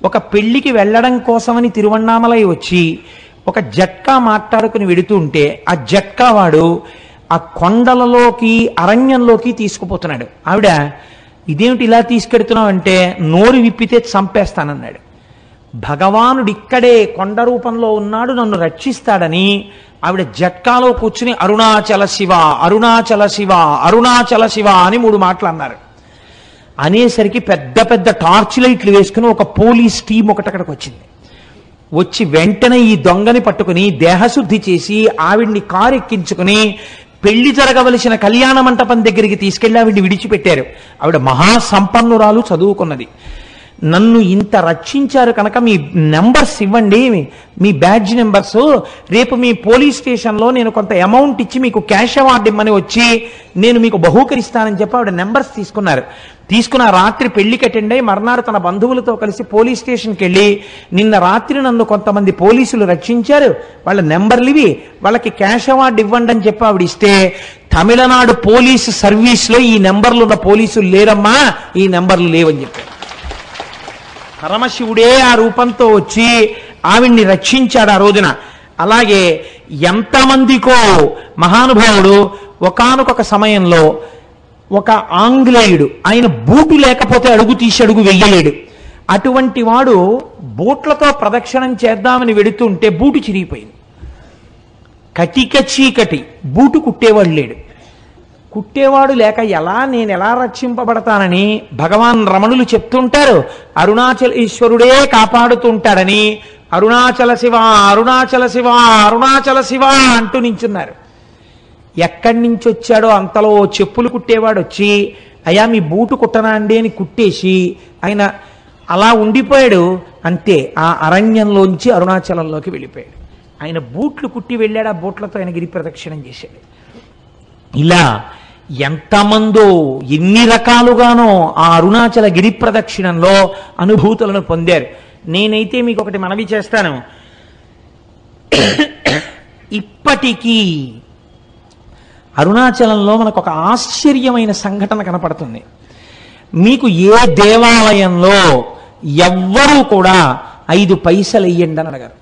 ఒక పెళ్లికి వెళ్ళడం కోసమని తిరువణ్ణామలై వచ్చి ఒక జట్కా మాట్లాడుకుని వెడుతూ ఉంటే ఆ జట్కా వాడు ఆ కొండలలోకి అరణ్యంలోకి తీసుకుపోతున్నాడు. ఆవిడ, ఇదేమిటి ఇలా తీసుకెడుతున్నావు అంటే, నోరు విప్పితే చంపేస్తానన్నాడు. భగవానుడు ఇక్కడే కొండ రూపంలో ఉన్నాడు, నన్ను రక్షిస్తాడని ఆవిడ జట్కాలో కూర్చుని అరుణాచల శివ, అరుణాచల శివ, అరుణాచల శివ అని 3 మాటలు అన్నారు. అనేసరికి పెద్ద పెద్ద టార్చ్ లైట్లు వేసుకుని ఒక పోలీస్ టీం ఒకటి అక్కడికి వచ్చింది. వచ్చి వెంటనే ఈ దొంగని పట్టుకుని దేహశుద్ధి చేసి ఆవిడ్ని కారు ఎక్కించుకుని పెళ్లి జరగవలసిన కళ్యాణ మంటపం దగ్గరికి తీసుకెళ్లి ఆవిడ్ని విడిచిపెట్టారు. ఆవిడ మహాసంపన్నురాలు, చదువుకున్నది. నన్ను ఇంత రక్షించారు కనుక మీ నెంబర్స్ ఇవ్వండి, మీ బ్యాడ్జ్ నెంబర్స్, రేపు మీ పోలీస్ స్టేషన్లో నేను కొంత అమౌంట్ ఇచ్చి మీకు క్యాష్ అవార్డు ఇమ్మని వచ్చి నేను మీకు బహూకరిస్తానని చెప్పి ఆవిడ నెంబర్స్ తీసుకున్నారు. తీసుకున్న రాత్రి పెళ్లికి అటెండ్ అయ్యి మర్నాడు తన బంధువులతో కలిసి పోలీస్ స్టేషన్కి వెళ్ళి, నిన్న రాత్రి నన్ను కొంతమంది పోలీసులు రక్షించారు, వాళ్ళ నెంబర్లు ఇవి, వాళ్ళకి క్యాష్ అవార్డు ఇవ్వండి అని చెప్పి ఆవిడ ఇస్తే, తమిళనాడు పోలీసు సర్వీస్లో ఈ నెంబర్లు ఉన్న పోలీసులు లేరమ్మా, ఈ నెంబర్లు లేవని చెప్పారు. పరమశివుడే ఆ రూపంతో వచ్చి ఆవిడ్ని రక్షించాడు ఆ రోజున. అలాగే ఎంతమందికో మహానుభావుడు ఒకానొక సమయంలో ఒక ఆంగ్లేయుడు, ఆయన బూటు లేకపోతే అడుగు తీసి అడుగు వెయ్యలేడు. అటువంటి వాడు బూట్లతో ప్రదక్షిణం చేద్దామని వెడుతుంటే బూటు చిరిగిపోయింది. కటిక చీకటి, బూటు కుట్టేవాడు లేడు. కుట్టేవాడు లేక నేను ఎలా రక్షింపబడతానని భగవాన్ రమణులు చెప్తుంటారు. అరుణాచలేశ్వరుడే కాపాడుతుంటాడని అరుణాచల శివ అరుణాచల శివ అరుణాచల శివ అంటూ నించున్నారు. ఎక్కడి నుంచి వచ్చాడో అంతలో చెప్పులు కుట్టేవాడు వచ్చి, అయ్యా మీ బూటు కుట్టనా అండి అని కుట్టేసి ఆయన అలా ఉండిపోయాడు. అంతే, ఆ అరణ్యంలోంచి అరుణాచలంలోకి వెళ్ళిపోయాడు. ఆయన బూట్లు కుట్టి వెళ్ళాడు, ఆ బూట్లతో ఆయన గిరి ప్రదక్షిణం చేశాడు. ఇలా ఎంతమందో ఎన్ని రకాలుగానో ఆ అరుణాచల గిరి ప్రదక్షిణంలో అనుభూతులను పొందారు. నేనైతే మీకు ఒకటి మనవి చేస్తాను. ఇప్పటికీ అరుణాచలంలో మనకు ఒక ఆశ్చర్యమైన సంఘటన కనపడుతుంది. మీకు ఏ దేవాలయంలో ఎవ్వరూ కూడా 5 పైసలు వెయ్యండి అని అడగారు.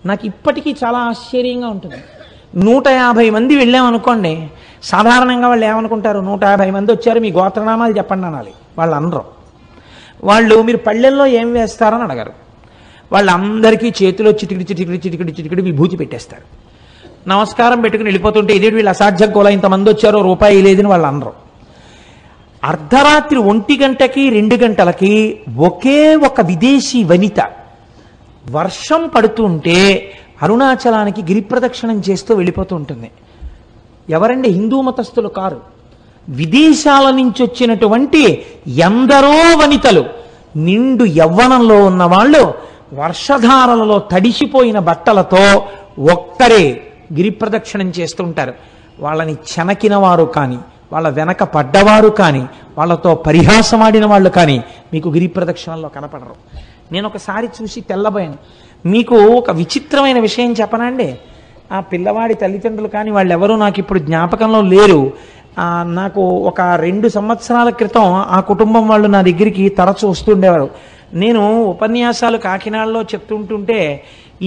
నాకు ఇప్పటికీ చాలా ఆశ్చర్యంగా ఉంటుంది. 150 మంది వెళ్ళామనుకోండి, సాధారణంగా వాళ్ళు ఏమనుకుంటారు, 150 మంది వచ్చారు మీ గోత్రనామాలు చెప్పండి అనాలి. వాళ్ళు అనరు. వాళ్ళు మీరు పళ్ళెల్లో ఏం వేస్తారని అడగరు. వాళ్ళందరికీ చేతిలో చిటికిడి చిటికిడి చిటికిడి చిటికిడి విభూతి పెట్టేస్తారు. నమస్కారం పెట్టుకుని వెళ్ళిపోతుంటే ఇదేంటి వీళ్ళు అసాధ్యం కోలా ఇంతమంది వచ్చారో రూపాయి లేదని వాళ్ళు అనరు. అర్ధరాత్రి 1 గంటకి 2 గంటలకి ఒకే ఒక విదేశీ వనిత వర్షం పడుతుంటే అరుణాచలానికి గిరి ప్రదక్షిణం చేస్తూ వెళ్ళిపోతూ ఉంటుంది. ఎవరండి? హిందూ మతస్థులు కారు, విదేశాల నుంచి వచ్చినటువంటి ఎందరో వనితలు, నిండు యవ్వనంలో ఉన్న వాళ్ళు వర్షధారలలో తడిసిపోయిన బట్టలతో ఒక్కరే గిరి ప్రదక్షిణం చేస్తుంటారు. వాళ్ళని చెనకిన వారు కానీ, వాళ్ళ వెనక పడ్డవారు కానీ, వాళ్ళతో పరిహాసమాడిన వాళ్ళు కానీ మీకు గిరి ప్రదక్షిణంలో కనపడరు. నేను ఒకసారి చూసి తెల్లబోయాను. మీకు ఒక విచిత్రమైన విషయం చెప్పనండి. ఆ పిల్లవాడి తల్లిదండ్రులు కానీ వాళ్ళెవరూ నాకు ఇప్పుడు జ్ఞాపకంలో లేరు. నాకు ఒక 2 సంవత్సరాల క్రితం ఆ కుటుంబం వాళ్ళు నా దగ్గరికి తరచూ వస్తుండేవారు. నేను ఉపన్యాసాలు కాకినాడలో చెప్తుంటుంటే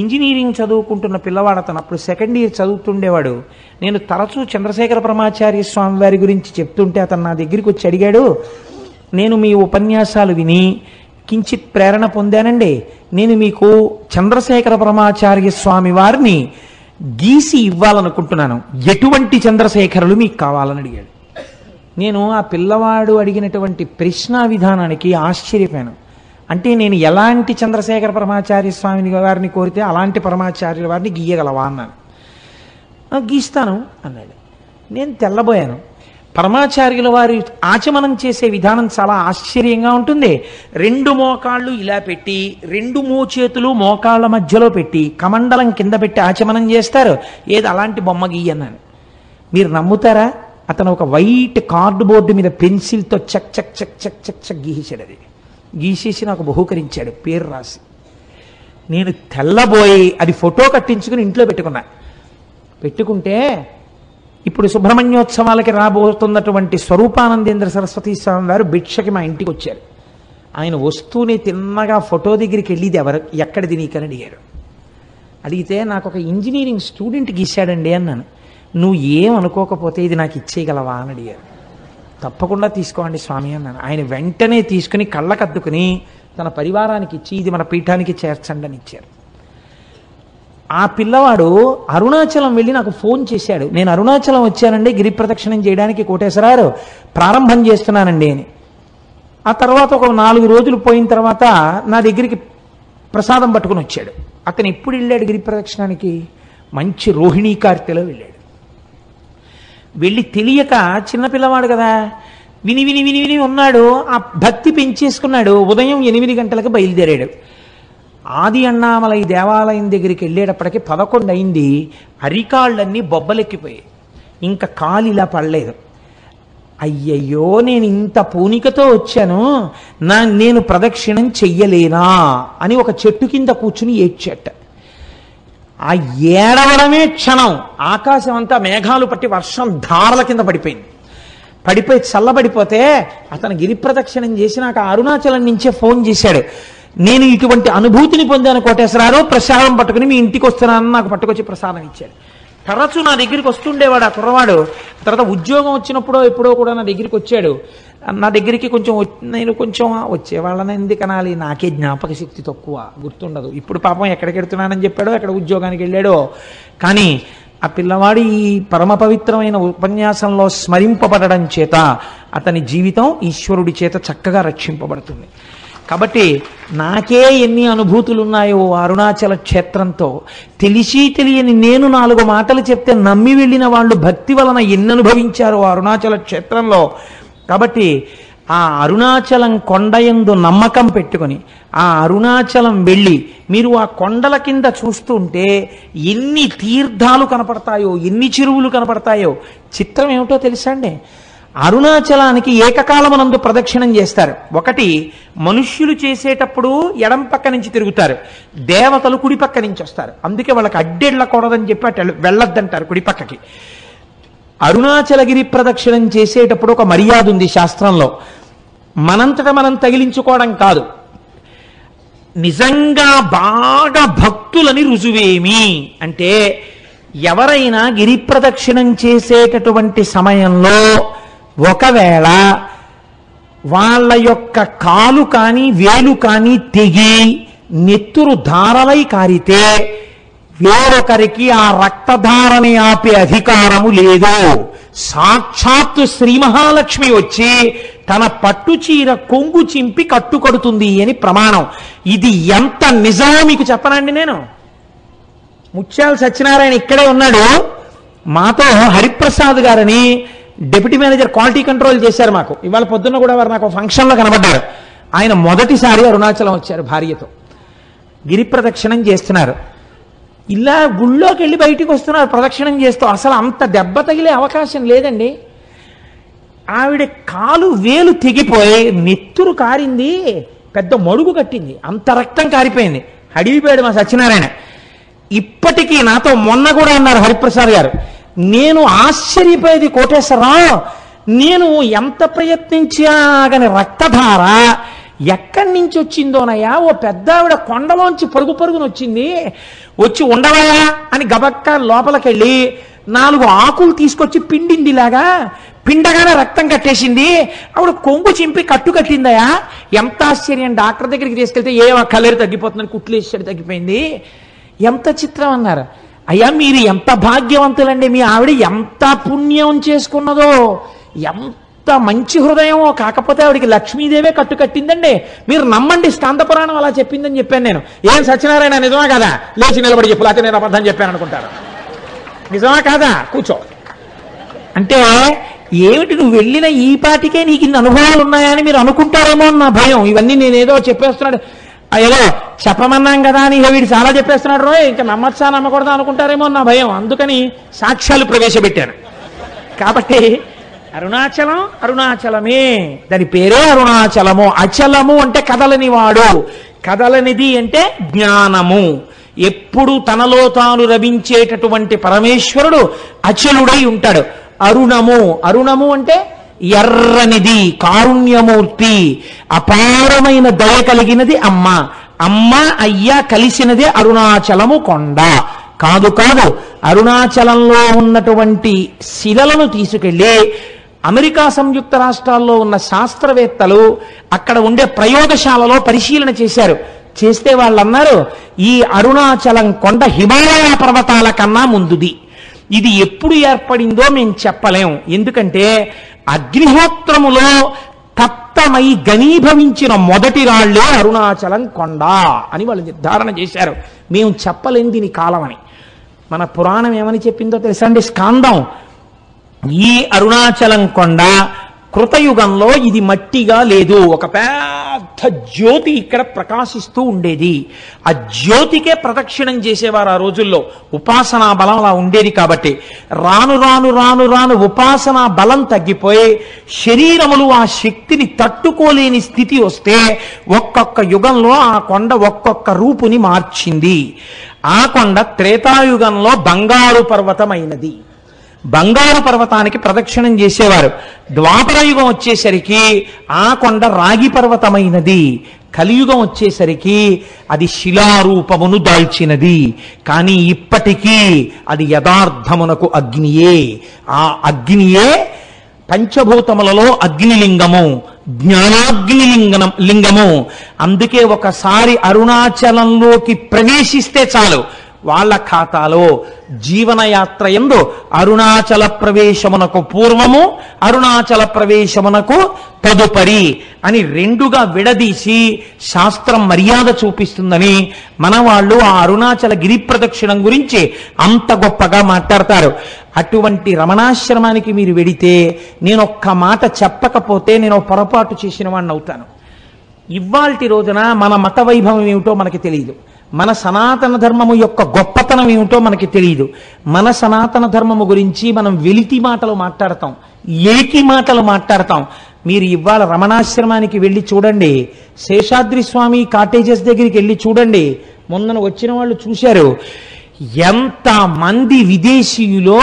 ఇంజనీరింగ్ చదువుకుంటున్న పిల్లవాడు అతను, అప్పుడు 2nd ఇయర్ చదువుతుండేవాడు. నేను తరచూ చంద్రశేఖర పరమాచార్య స్వామి వారి గురించి చెప్తుంటే అతను నా దగ్గరికి వచ్చి అడిగాడు, నేను మీ ఉపన్యాసాలు విని కించిత్ ప్రేరణ పొందానండి, నేను మీకు చంద్రశేఖర పరమాచార్య స్వామి వారిని గీసి ఇవ్వాలనుకుంటున్నాను, ఎటువంటి చంద్రశేఖరులు మీకు కావాలని అడిగాడు. నేను ఆ పిల్లవాడు అడిగినటువంటి ప్రశ్న విధానానికి ఆశ్చర్యపోయాను. అంటే నేను ఎలాంటి చంద్రశేఖర పరమాచార్య స్వామిని వారిని కోరితే అలాంటి పరమాచార్యుల వారిని గీయగలవా అన్నాను. గీస్తాను అన్నాడు. నేను తెల్లబోయాను. పరమాచార్యుల వారి ఆచమనం చేసే విధానం చాలా ఆశ్చర్యంగా ఉంటుంది. 2 మోకాళ్ళు ఇలా పెట్టి 2 మోచేతులు మోకాళ్ళ మధ్యలో పెట్టి కమండలం కింద పెట్టి ఆచమనం చేస్తారు. ఏది అలాంటి బొమ్మ గీయన్నాను. మీరు నమ్ముతారా? అతను ఒక వైట్ కార్డుబోర్డు మీద పెన్సిల్తో చక్ చక్ చక్ చక్ చక్ చక్ గీసాడు. అది గీసేసి నాకు బహూకరించాడు, పేరు రాసి. నేను తెల్లబోయి అది ఫోటో కట్టించుకుని ఇంట్లో పెట్టుకుంటే ఇప్పుడు సుబ్రహ్మణ్యోత్సవాలకి రాబోతున్నటువంటి స్వరూపానందేంద్ర సరస్వతి స్వామి వారు భిక్షకి మా ఇంటికి వచ్చారు. ఆయన వస్తూనే తిన్నగా ఫోటో దగ్గరికి వెళ్ళిది ఎక్కడిది నీకని అడిగారు. అడిగితే నాకు ఒక ఇంజనీరింగ్ స్టూడెంట్ గీశాడండి అన్నాను. నువ్వు ఏమనుకోకపోతే ఇది నాకు ఇచ్చేయగలవా అని అడిగారు. తప్పకుండా తీసుకోండి స్వామి అన్నాను. ఆయన వెంటనే తీసుకుని కళ్ళకద్దుకుని తన పరివారానికి ఇచ్చి ఇది మన పీఠానికి చేర్చండి అని ఇచ్చారు. ఆ పిల్లవాడు అరుణాచలం వెళ్ళి నాకు ఫోన్ చేశాడు, నేను అరుణాచలం వచ్చానండి గిరి ప్రదక్షిణం చేయడానికి కోటేశ్వరారు, ప్రారంభం చేస్తున్నానండి అని. ఆ తర్వాత ఒక 4 రోజులు పోయిన తర్వాత నా దగ్గరికి ప్రసాదం పట్టుకుని వచ్చాడు. అతను ఎప్పుడు వెళ్ళాడు గిరి ప్రదక్షిణానికి? మంచి రోహిణీ కార్తెలో వెళ్ళాడు. వెళ్ళి తెలియక చిన్నపిల్లవాడు కదా, విని విని విని విని ఉన్నాడు. ఆ భక్తి పెంచేసుకున్నాడు. ఉదయం 8 గంటలకు బయలుదేరాడు. ఆది అన్నామలై దేవాలయం దగ్గరికి వెళ్ళేటప్పటికి 11 అయింది. అరికాళ్ళన్నీ బొబ్బలెక్కిపోయాయి, ఇంకా కాలు ఇలా పడలేదు. అయ్యయ్యో, నేను ఇంత పూనికతో వచ్చాను, నేను ప్రదక్షిణం చెయ్యలేనా అని ఒక చెట్టు కింద కూర్చుని ఏడ్చేట. ఆ ఏడవడమే క్షణం ఆకాశం అంతా మేఘాలు పట్టి వర్షం ధారల కింద పడిపోయి చల్లబడిపోతే అతను గిరి ప్రదక్షిణం చేసి నాకు అరుణాచలం నుంచే ఫోన్ చేశాడు, నేను ఇటువంటి అనుభూతిని పొందాను కోటేశ్వరారు, ప్రసాదం పట్టుకుని మీ ఇంటికి వస్తున్నానని నాకు పట్టుకొచ్చి ప్రసాదం ఇచ్చాడు. తరచు నా దగ్గరికి వస్తుండేవాడు ఆ కుర్రవాడు. తర్వాత ఉద్యోగం వచ్చినప్పుడో ఎప్పుడో కూడా నా దగ్గరికి వచ్చాడు. నా దగ్గరికి నేను కొంచెం వచ్చేవాళ్ళని ఎందుకు అనాలి, నాకే జ్ఞాపక శక్తి తక్కువ, గుర్తుండదు. ఇప్పుడు పాపం ఎక్కడికి వెళ్తున్నానని చెప్పాడో, ఎక్కడ ఉద్యోగానికి వెళ్ళాడో. కానీ ఆ పిల్లవాడు ఈ పరమ పవిత్రమైన ఉపన్యాసంలో స్మరింపబడడం చేత అతని జీవితం ఈశ్వరుడి చేత చక్కగా రక్షింపబడుతుంది. కాబట్టి నాకే ఎన్ని అనుభూతులు ఉన్నాయో అరుణాచల క్షేత్రంతో, తెలిసి తెలియని నేను 4 మాటలు చెప్తే నమ్మి వెళ్ళిన వాళ్ళు భక్తి వలన ఎన్ని అనుభవించారో అరుణాచల క్షేత్రంలో. కాబట్టి ఆ అరుణాచలం కొండయందు నమ్మకం పెట్టుకొని ఆ అరుణాచలం వెళ్ళి మీరు ఆ కొండల కింద చూస్తుంటే ఎన్ని తీర్థాలు కనపడతాయో, ఎన్ని చెరువులు కనపడతాయో. చిత్రం ఏమిటో తెలుసా అండి, అరుణాచలానికి ఏకకాలమునందు ప్రదక్షిణం చేస్తారు. ఒకటి మనుష్యులు చేసేటప్పుడు ఎడం పక్క నుంచి తిరుగుతారు, దేవతలు కుడి పక్క నుంచి వస్తారు. అందుకే వాళ్ళకి అడ్డెళ్ళకూడదని చెప్పి అటు వెళ్ళొద్దంటారు కుడి పక్కకి. అరుణాచలగిరి ప్రదక్షిణం చేసేటప్పుడు ఒక మర్యాద ఉంది శాస్త్రంలో. మనంతట మనం తగిలించుకోవడం కాదు, నిజంగా బాగా భక్తులని రుజువేమి అంటే, ఎవరైనా గిరి ప్రదక్షిణం చేసేటటువంటి సమయంలో ఒకవేళ వాళ్ళ యొక్క కాలు కానీ వేలు కానీ తెగి నెత్తురు ధారలై కారితే వేరొకరికి ఆ రక్తధారని ఆపే అధికారము లేదు. సాక్షాత్తు శ్రీ మహాలక్ష్మి వచ్చి తన పట్టు చీర కొంగు చింపి కట్టుకడుతుంది అని ప్రమాణం. ఇది ఎంత నిజమో మీకు చెప్పనండి. నేను ముత్యాల సత్యనారాయణ ఇక్కడే ఉన్నాడు, మాతో హరిప్రసాద్ గారని డిప్యూటీ మేనేజర్ క్వాలిటీ కంట్రోల్ చేశారు మాకు. ఇవాళ పొద్దున్న కూడా వారు నాకు ఫంక్షన్లో కనబడ్డారు. ఆయన మొదటిసారి అరుణాచలం వచ్చారు భార్యతో, గిరి ప్రదక్షిణం చేస్తున్నారు. ఇలా గుళ్ళోకి వెళ్ళి బయటికి వస్తున్నారు ప్రదక్షిణం చేస్తూ. అసలు అంత దెబ్బ తగిలే అవకాశం లేదండి. ఆవిడ కాలు వేలు తెగిపోయి నెత్తురు కారింది, పెద్ద మడుగు కట్టింది, అంత రక్తం కారిపోయింది. అడిగిపోయాడు మా సత్యనారాయణ. ఇప్పటికీ నాతో మొన్న కూడా అన్నారు హరిప్రసాద్ గారు, నేను ఆశ్చర్యపోయేది కోటేశ్వరరావు, నేను ఎంత ప్రయత్నించా కానీ రక్తధార ఎక్కడి నుంచి వచ్చిందోనయ్యా, ఓ పెద్ద ఆవిడ కొండలోంచి పరుగు పరుగున వచ్చింది, వచ్చి ఉండవయా అని గబక్క లోపలికెళ్ళి 4 ఆకులు తీసుకొచ్చి పిండిందిలాగా, పిండగానే రక్తం కట్టేసింది, ఆవిడ కొంగు చింపి కట్టు కట్టిందయా. ఎంత ఆశ్చర్యం, డాక్టర్ దగ్గరికి తీసుకెళ్తే ఏ కలేరు తగ్గిపోతుందని కుట్లేసాడు, తగ్గిపోయింది. ఎంత చిత్రం అన్నారు. అయ్యా మీరు ఎంత భాగ్యవంతులండి, మీ ఆవిడ ఎంత పుణ్యం చేసుకున్నదో, ఎంత మంచి హృదయమో. కాకపోతే ఆవిడికి లక్ష్మీదేవే కట్టు కట్టిందండి. మీరు నమ్మండి, స్కాంద పురాణం అలా చెప్పిందని చెప్పాను నేను. ఏం సత్యనారాయణ నిజమా కదా, లేచి నిలబడి చెప్పు, లేకపోతే నేను అబద్ధం చెప్పాను అనుకుంటారు. నిజమా కాదా, కూర్చో అంటే ఏమిటి, నువ్వు వెళ్ళిన ఈ పాటికే నీకు ఇన్ని అనుభవాలు ఉన్నాయని మీరు అనుకుంటారేమో అని నా భయం. ఇవన్నీ నేనేదో చెప్పేస్తున్నాడు, ఏదో చెప్పమన్నాం కదా అని వీడు చాలా చెప్పేస్తున్నాడు రో, ఇంకా నమ్మచ్చా నమ్మకూడదా అనుకుంటారేమో నా భయం. అందుకని సాక్ష్యాలు ప్రవేశపెట్టాను. కాబట్టి అరుణాచలం అరుణాచలమే, దాని పేరే అరుణాచలము. అచలము అంటే కదలని వాడు, కదలనిది అంటే జ్ఞానము. ఎప్పుడు తనలో తాను రవించేటటువంటి పరమేశ్వరుడు అచలుడై ఉంటాడు. అరుణము, అరుణము అంటే ఎర్రనిది, కారుణ్యమూర్తి, అపారమైన దయ కలిగినది అమ్మ. అమ్మ అయ్య కలిసినదే అరుణాచలము కొండ. కాదు కాదు, అరుణాచలంలో ఉన్నటువంటి శిలలను తీసుకెళ్ళి అమెరికా సంయుక్త రాష్ట్రాల్లో ఉన్న శాస్త్రవేత్తలు అక్కడ ఉండే ప్రయోగశాలలో పరిశీలన చేశారు. చేస్తే వాళ్ళు అన్నారు, ఈ అరుణాచలం కొండ హిమాలయ పర్వతాల కన్నా ముందుది. ఇది ఎప్పుడు ఏర్పడిందో మేము చెప్పలేం, ఎందుకంటే అగ్నిహోత్రములో తప్తమై ఘనీభవించిన మొదటి రాళ్లే అరుణాచలం కొండ అని వాళ్ళు నిర్ధారణ చేశారు. మేము చెప్పలేం దీని కాలం అని. మన పురాణం ఏమని చెప్పిందో తెలుసా అండి, స్కాందం. ఈ అరుణాచలం కొండ కృతయుగంలో ఇది మట్టిగా లేదు, ఒక పెద్ద జ్యోతి ఇక్కడ ప్రకాశిస్తూ ఉండేది. ఆ జ్యోతికే ప్రదక్షిణం చేసేవారు ఆ రోజుల్లో. ఉపాసనా బలం అలా ఉండేది. కాబట్టి రాను రాను రాను రాను ఉపాసనా బలం తగ్గిపోయి శరీరములు ఆ శక్తిని తట్టుకోలేని స్థితి వస్తే ఒక్కొక్క యుగంలో ఆ కొండ ఒక్కొక్క రూపుని మార్చింది. ఆ కొండ త్రేతాయుగంలో బంగారు పర్వతమైనది. బంగారు పర్వతానికి ప్రదక్షిణం చేసేవారు. ద్వాపర యుగం వచ్చేసరికి ఆ కొండ రాగి పర్వతమైనది. కలియుగం వచ్చేసరికి అది శిలారూపమును దాల్చినది. కానీ ఇప్పటికీ అది యథార్థమునకు అగ్నియే. ఆ అగ్నియే పంచభూతములలో అగ్నిలింగము, లింగము. అందుకే ఒకసారి అరుణాచలంలోకి ప్రవేశిస్తే చాలు, వాళ్ళ ఖాతాలో జీవనయాత్ర యందు అరుణాచల ప్రవేశమునకు పూర్వము, అరుణాచల ప్రవేశమునకు తదుపరి అని రెండుగా విడదీసి శాస్త్రం మర్యాద చూపిస్తుందని మన వాళ్ళు ఆ అరుణాచల గిరి ప్రదక్షిణం గురించి అంత గొప్పగా మాట్లాడతారు. అటువంటి రమణాశ్రమానికి మీరు వెడితే నేను ఒక్క మాట చెప్పకపోతే నేను పొరపాటు చేసిన వాడిని అవుతాను. ఇవాల్టి రోజున మన మత వైభవం ఏమిటో మనకి తెలియదు, మన సనాతన ధర్మము యొక్క గొప్పతనం ఏమిటో మనకి తెలియదు. మన సనాతన ధర్మము గురించి మనం వెలితి మాటలు మాట్లాడతాం, ఏకి మాటలు మాట్లాడతాం. మీరు ఇవాళ రమణాశ్రమానికి వెళ్ళి చూడండి, శేషాద్రి స్వామి కాటేజెస్ దగ్గరికి వెళ్ళి చూడండి. మొన్న వచ్చిన వాళ్ళు చూశారు, ఎంతమంది విదేశీయులో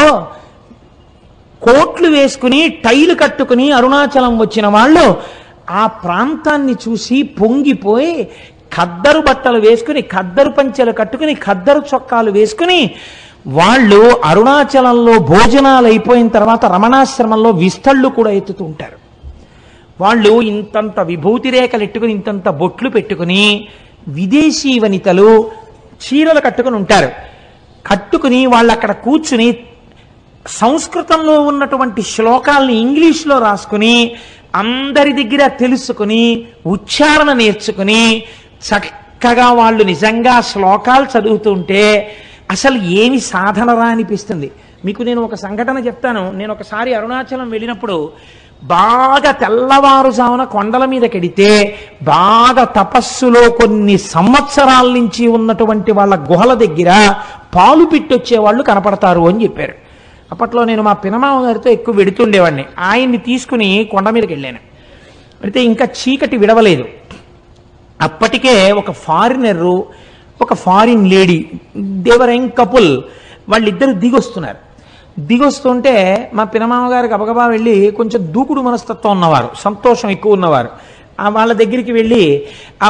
కోట్లు వేసుకుని టైలు కట్టుకుని అరుణాచలం వచ్చిన వాళ్ళు ఆ ప్రాంతాన్ని చూసి పొంగిపోయి ఖద్దరు బట్టలు వేసుకుని, ఖద్దరు పంచెలు కట్టుకుని, ఖద్దరు చొక్కాలు వేసుకుని వాళ్ళు అరుణాచలంలో భోజనాలు అయిపోయిన తర్వాత రమణాశ్రమంలో విస్తళ్ళు కూడా ఎత్తుతూ ఉంటారు. వాళ్ళు ఇంతంత విభూతి రేఖలు ఎట్టుకుని, ఇంతంత బొట్లు పెట్టుకుని, విదేశీ వనితలు చీరలు కట్టుకుని ఉంటారు. కట్టుకుని వాళ్ళు అక్కడ కూర్చుని సంస్కృతంలో ఉన్నటువంటి శ్లోకాలని ఇంగ్లీష్లో రాసుకుని, అందరి దగ్గర తెలుసుకుని, ఉచ్చారణ నేర్చుకుని, చక్కగా వాళ్ళు నిజంగా శ్లోకాలు చదువుతుంటే అసలు ఏమి సాధనరా అనిపిస్తుంది. మీకు నేను ఒక సంఘటన చెప్తాను. నేను ఒకసారి అరుణాచలం వెళ్ళినప్పుడు బాగా తెల్లవారుజామున కొండల మీద కెడితే బాగా తపస్సులో కొన్ని సంవత్సరాల నుంచి ఉన్నటువంటి వాళ్ళ గుహల దగ్గర పాలు పిట్టొచ్చే వాళ్ళు కనపడతారు అని చెప్పారు. అప్పట్లో నేను మా పినమామ గారితో ఎక్కువ వెడుతుండేవాడిని. ఆయన్ని తీసుకుని కొండ మీదకి వెళ్ళాను. అయితే ఇంకా చీకటి విడవలేదు. అప్పటికే ఒక ఫారినరు, ఒక ఫారిన్ లేడీ, దేవర్ యంగ్ కపుల్, వాళ్ళిద్దరు దిగొస్తున్నారు. దిగొస్తుంటే మా పినమామ గారికి గబగబా వెళ్ళి, కొంచెం దూకుడు మనస్తత్వం ఉన్నవారు, సంతోషం ఎక్కువ ఉన్నవారు, ఆ వాళ్ళ దగ్గరికి వెళ్ళి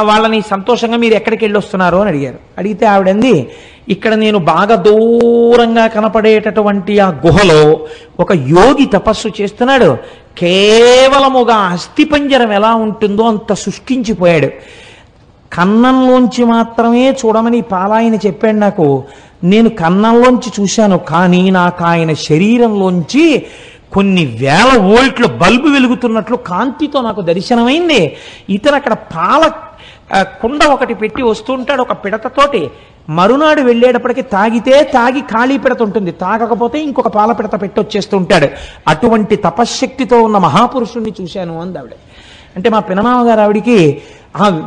వాళ్ళని సంతోషంగా మీరు ఎక్కడికి వెళ్ళి వస్తున్నారు అని అడిగారు. అడిగితే ఆవిడంది, ఇక్కడ నేను బాగా దూరంగా కనపడేటటువంటి ఆ గుహలో ఒక యోగి తపస్సు చేస్తున్నాడు, కేవలముగా అస్థిపంజరం ఎలా ఉంటుందో అంత శుష్కించిపోయాడు. కన్నంలోంచి మాత్రమే చూడమని పాలాయన చెప్పాడు నాకు. నేను కన్నంలోంచి చూశాను, కానీ నాకు ఆయన శరీరంలోంచి కొన్ని వేల వోల్ట్ల బల్బు వెలుగుతున్నట్లు కాంతితో నాకు దర్శనమైంది. ఇతను అక్కడ పాల కుండ ఒకటి పెట్టి వస్తుంటాడు ఒక పిడతతోటి. మరునాడు వెళ్ళేటప్పటికి తాగి ఖాళీ పిడత ఉంటుంది, తాగకపోతే ఇంకొక పాల పిడత పెట్టి వచ్చేస్తుంటాడు. అటువంటి తపశ్శక్తితో ఉన్న మహాపురుషుణ్ణి చూశాను అంది ఆవిడ. అంటే మా పినమామ గారు ఆవిడికి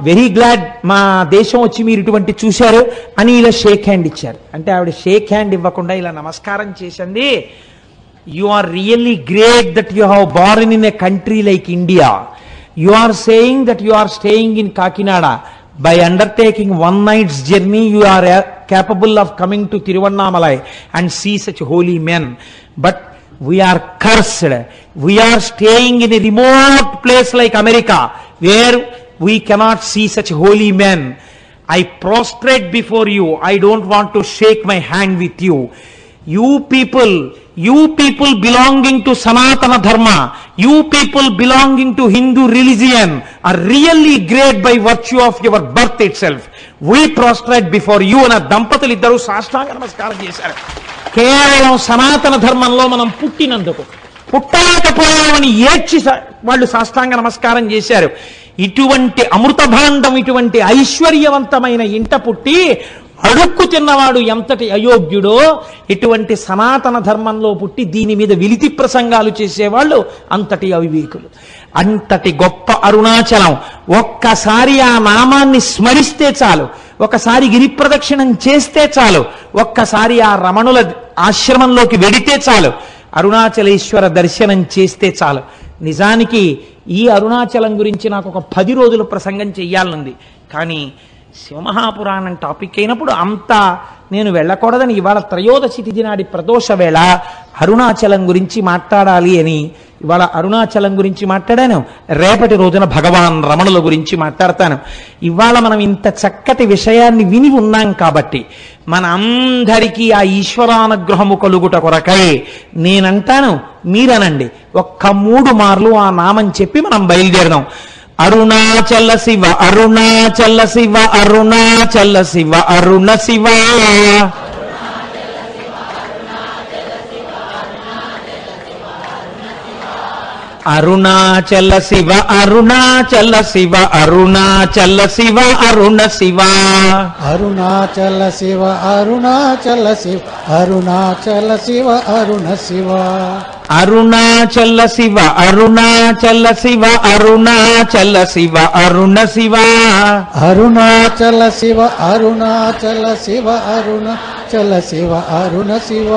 వెరీ గ్లాడ్ మా దేశం వచ్చి మీరు ఇటువంటి చూశారు అని ఇలా షేక్ హ్యాండ్ ఇచ్చారు. అంటే ఆవిడ షేక్ హ్యాండ్ ఇవ్వకుండా ఇలా నమస్కారం చేసింది. You are really great that you have born in a country like India. You are saying that you are staying in Kakinada. By undertaking one night's journey, you are capable of coming to Tiruvannamalai and see such holy men. But we are cursed. We are staying in a remote place like America, where we cannot see such holy men. I prostrate before you. I don't want to shake my hand with you. You people belonging to Sanatana Dharma, you people belonging to Hindu religion are really great by virtue of your birth itself. We prostrate before you. అన్న దంపతులు ఇద్దరు సాష్టాంగ నమస్కారం చేశారు. కేవలం సనాతన ధర్మంలో మనం పుట్టినందుకు, పుట్టలేకపోయామని ఏడ్చి వాళ్ళు సాష్టాంగ నమస్కారం చేశారు. ఇటువంటి అమృత భాండం, ఇటువంటి ఐశ్వర్యవంతమైన ఇంట పుట్టి అడుక్కు తిన్నవాడు ఎంతటి అయోగ్యుడో, ఇటువంటి సనాతన ధర్మంలో పుట్టి దీని మీద విలితి ప్రసంగాలు చేసేవాళ్ళు అంతటి అవివేకులు. అంతటి గొప్ప అరుణాచలం. ఒక్కసారి ఆ నామాన్ని స్మరిస్తే చాలు, ఒకసారి గిరి ప్రదక్షిణం చేస్తే చాలు, ఒక్కసారి ఆ రమణుల ఆశ్రమంలోకి వెడితే చాలు, అరుణాచలేశ్వర దర్శనం చేస్తే చాలు. నిజానికి ఈ అరుణాచలం గురించి నాకు ఒక 10 రోజుల ప్రసంగం చెయ్యాలనుంది. కానీ శివమహాపురాణం టాపిక్ అయినప్పుడు అంత నేను వెళ్ళకూడదని ఇవాళ త్రయోదశి తిథి నాడి ప్రదోష వేళ అరుణాచలం గురించి మాట్లాడాలి అని ఇవాళ అరుణాచలం గురించి మాట్లాడాను. రేపటి రోజున భగవాన్ రమణుల గురించి మాట్లాడతాను. ఇవాళ మనం ఇంత చక్కటి విషయాన్ని విని ఉన్నాం కాబట్టి మన అందరికీ ఆ ఈశ్వరానుగ్రహము కలుగుట కొరకై నేనంటాను, మీరనండి. ఒక్క 3 మార్లు ఆ నామం చెప్పి మనం బయలుదేరదాం. అరుణాచల శివ అరుణాచల శివ అరుణాచల శివ అరుణ శివ అరుణాచల శివ అరుణాచల శివ అరుణాచల శివ అరుణ శివ అరుణాచల శివ అరుణాచల శివ అరుణాచల శివ అరుణ శివ అరుణాచల శివ అరుణాచల శివ అరుణాచల శివ అరుణ శివ అరుణాచల శివ అరుణాచల శివ అరుణాచల శివ అరుణ శివ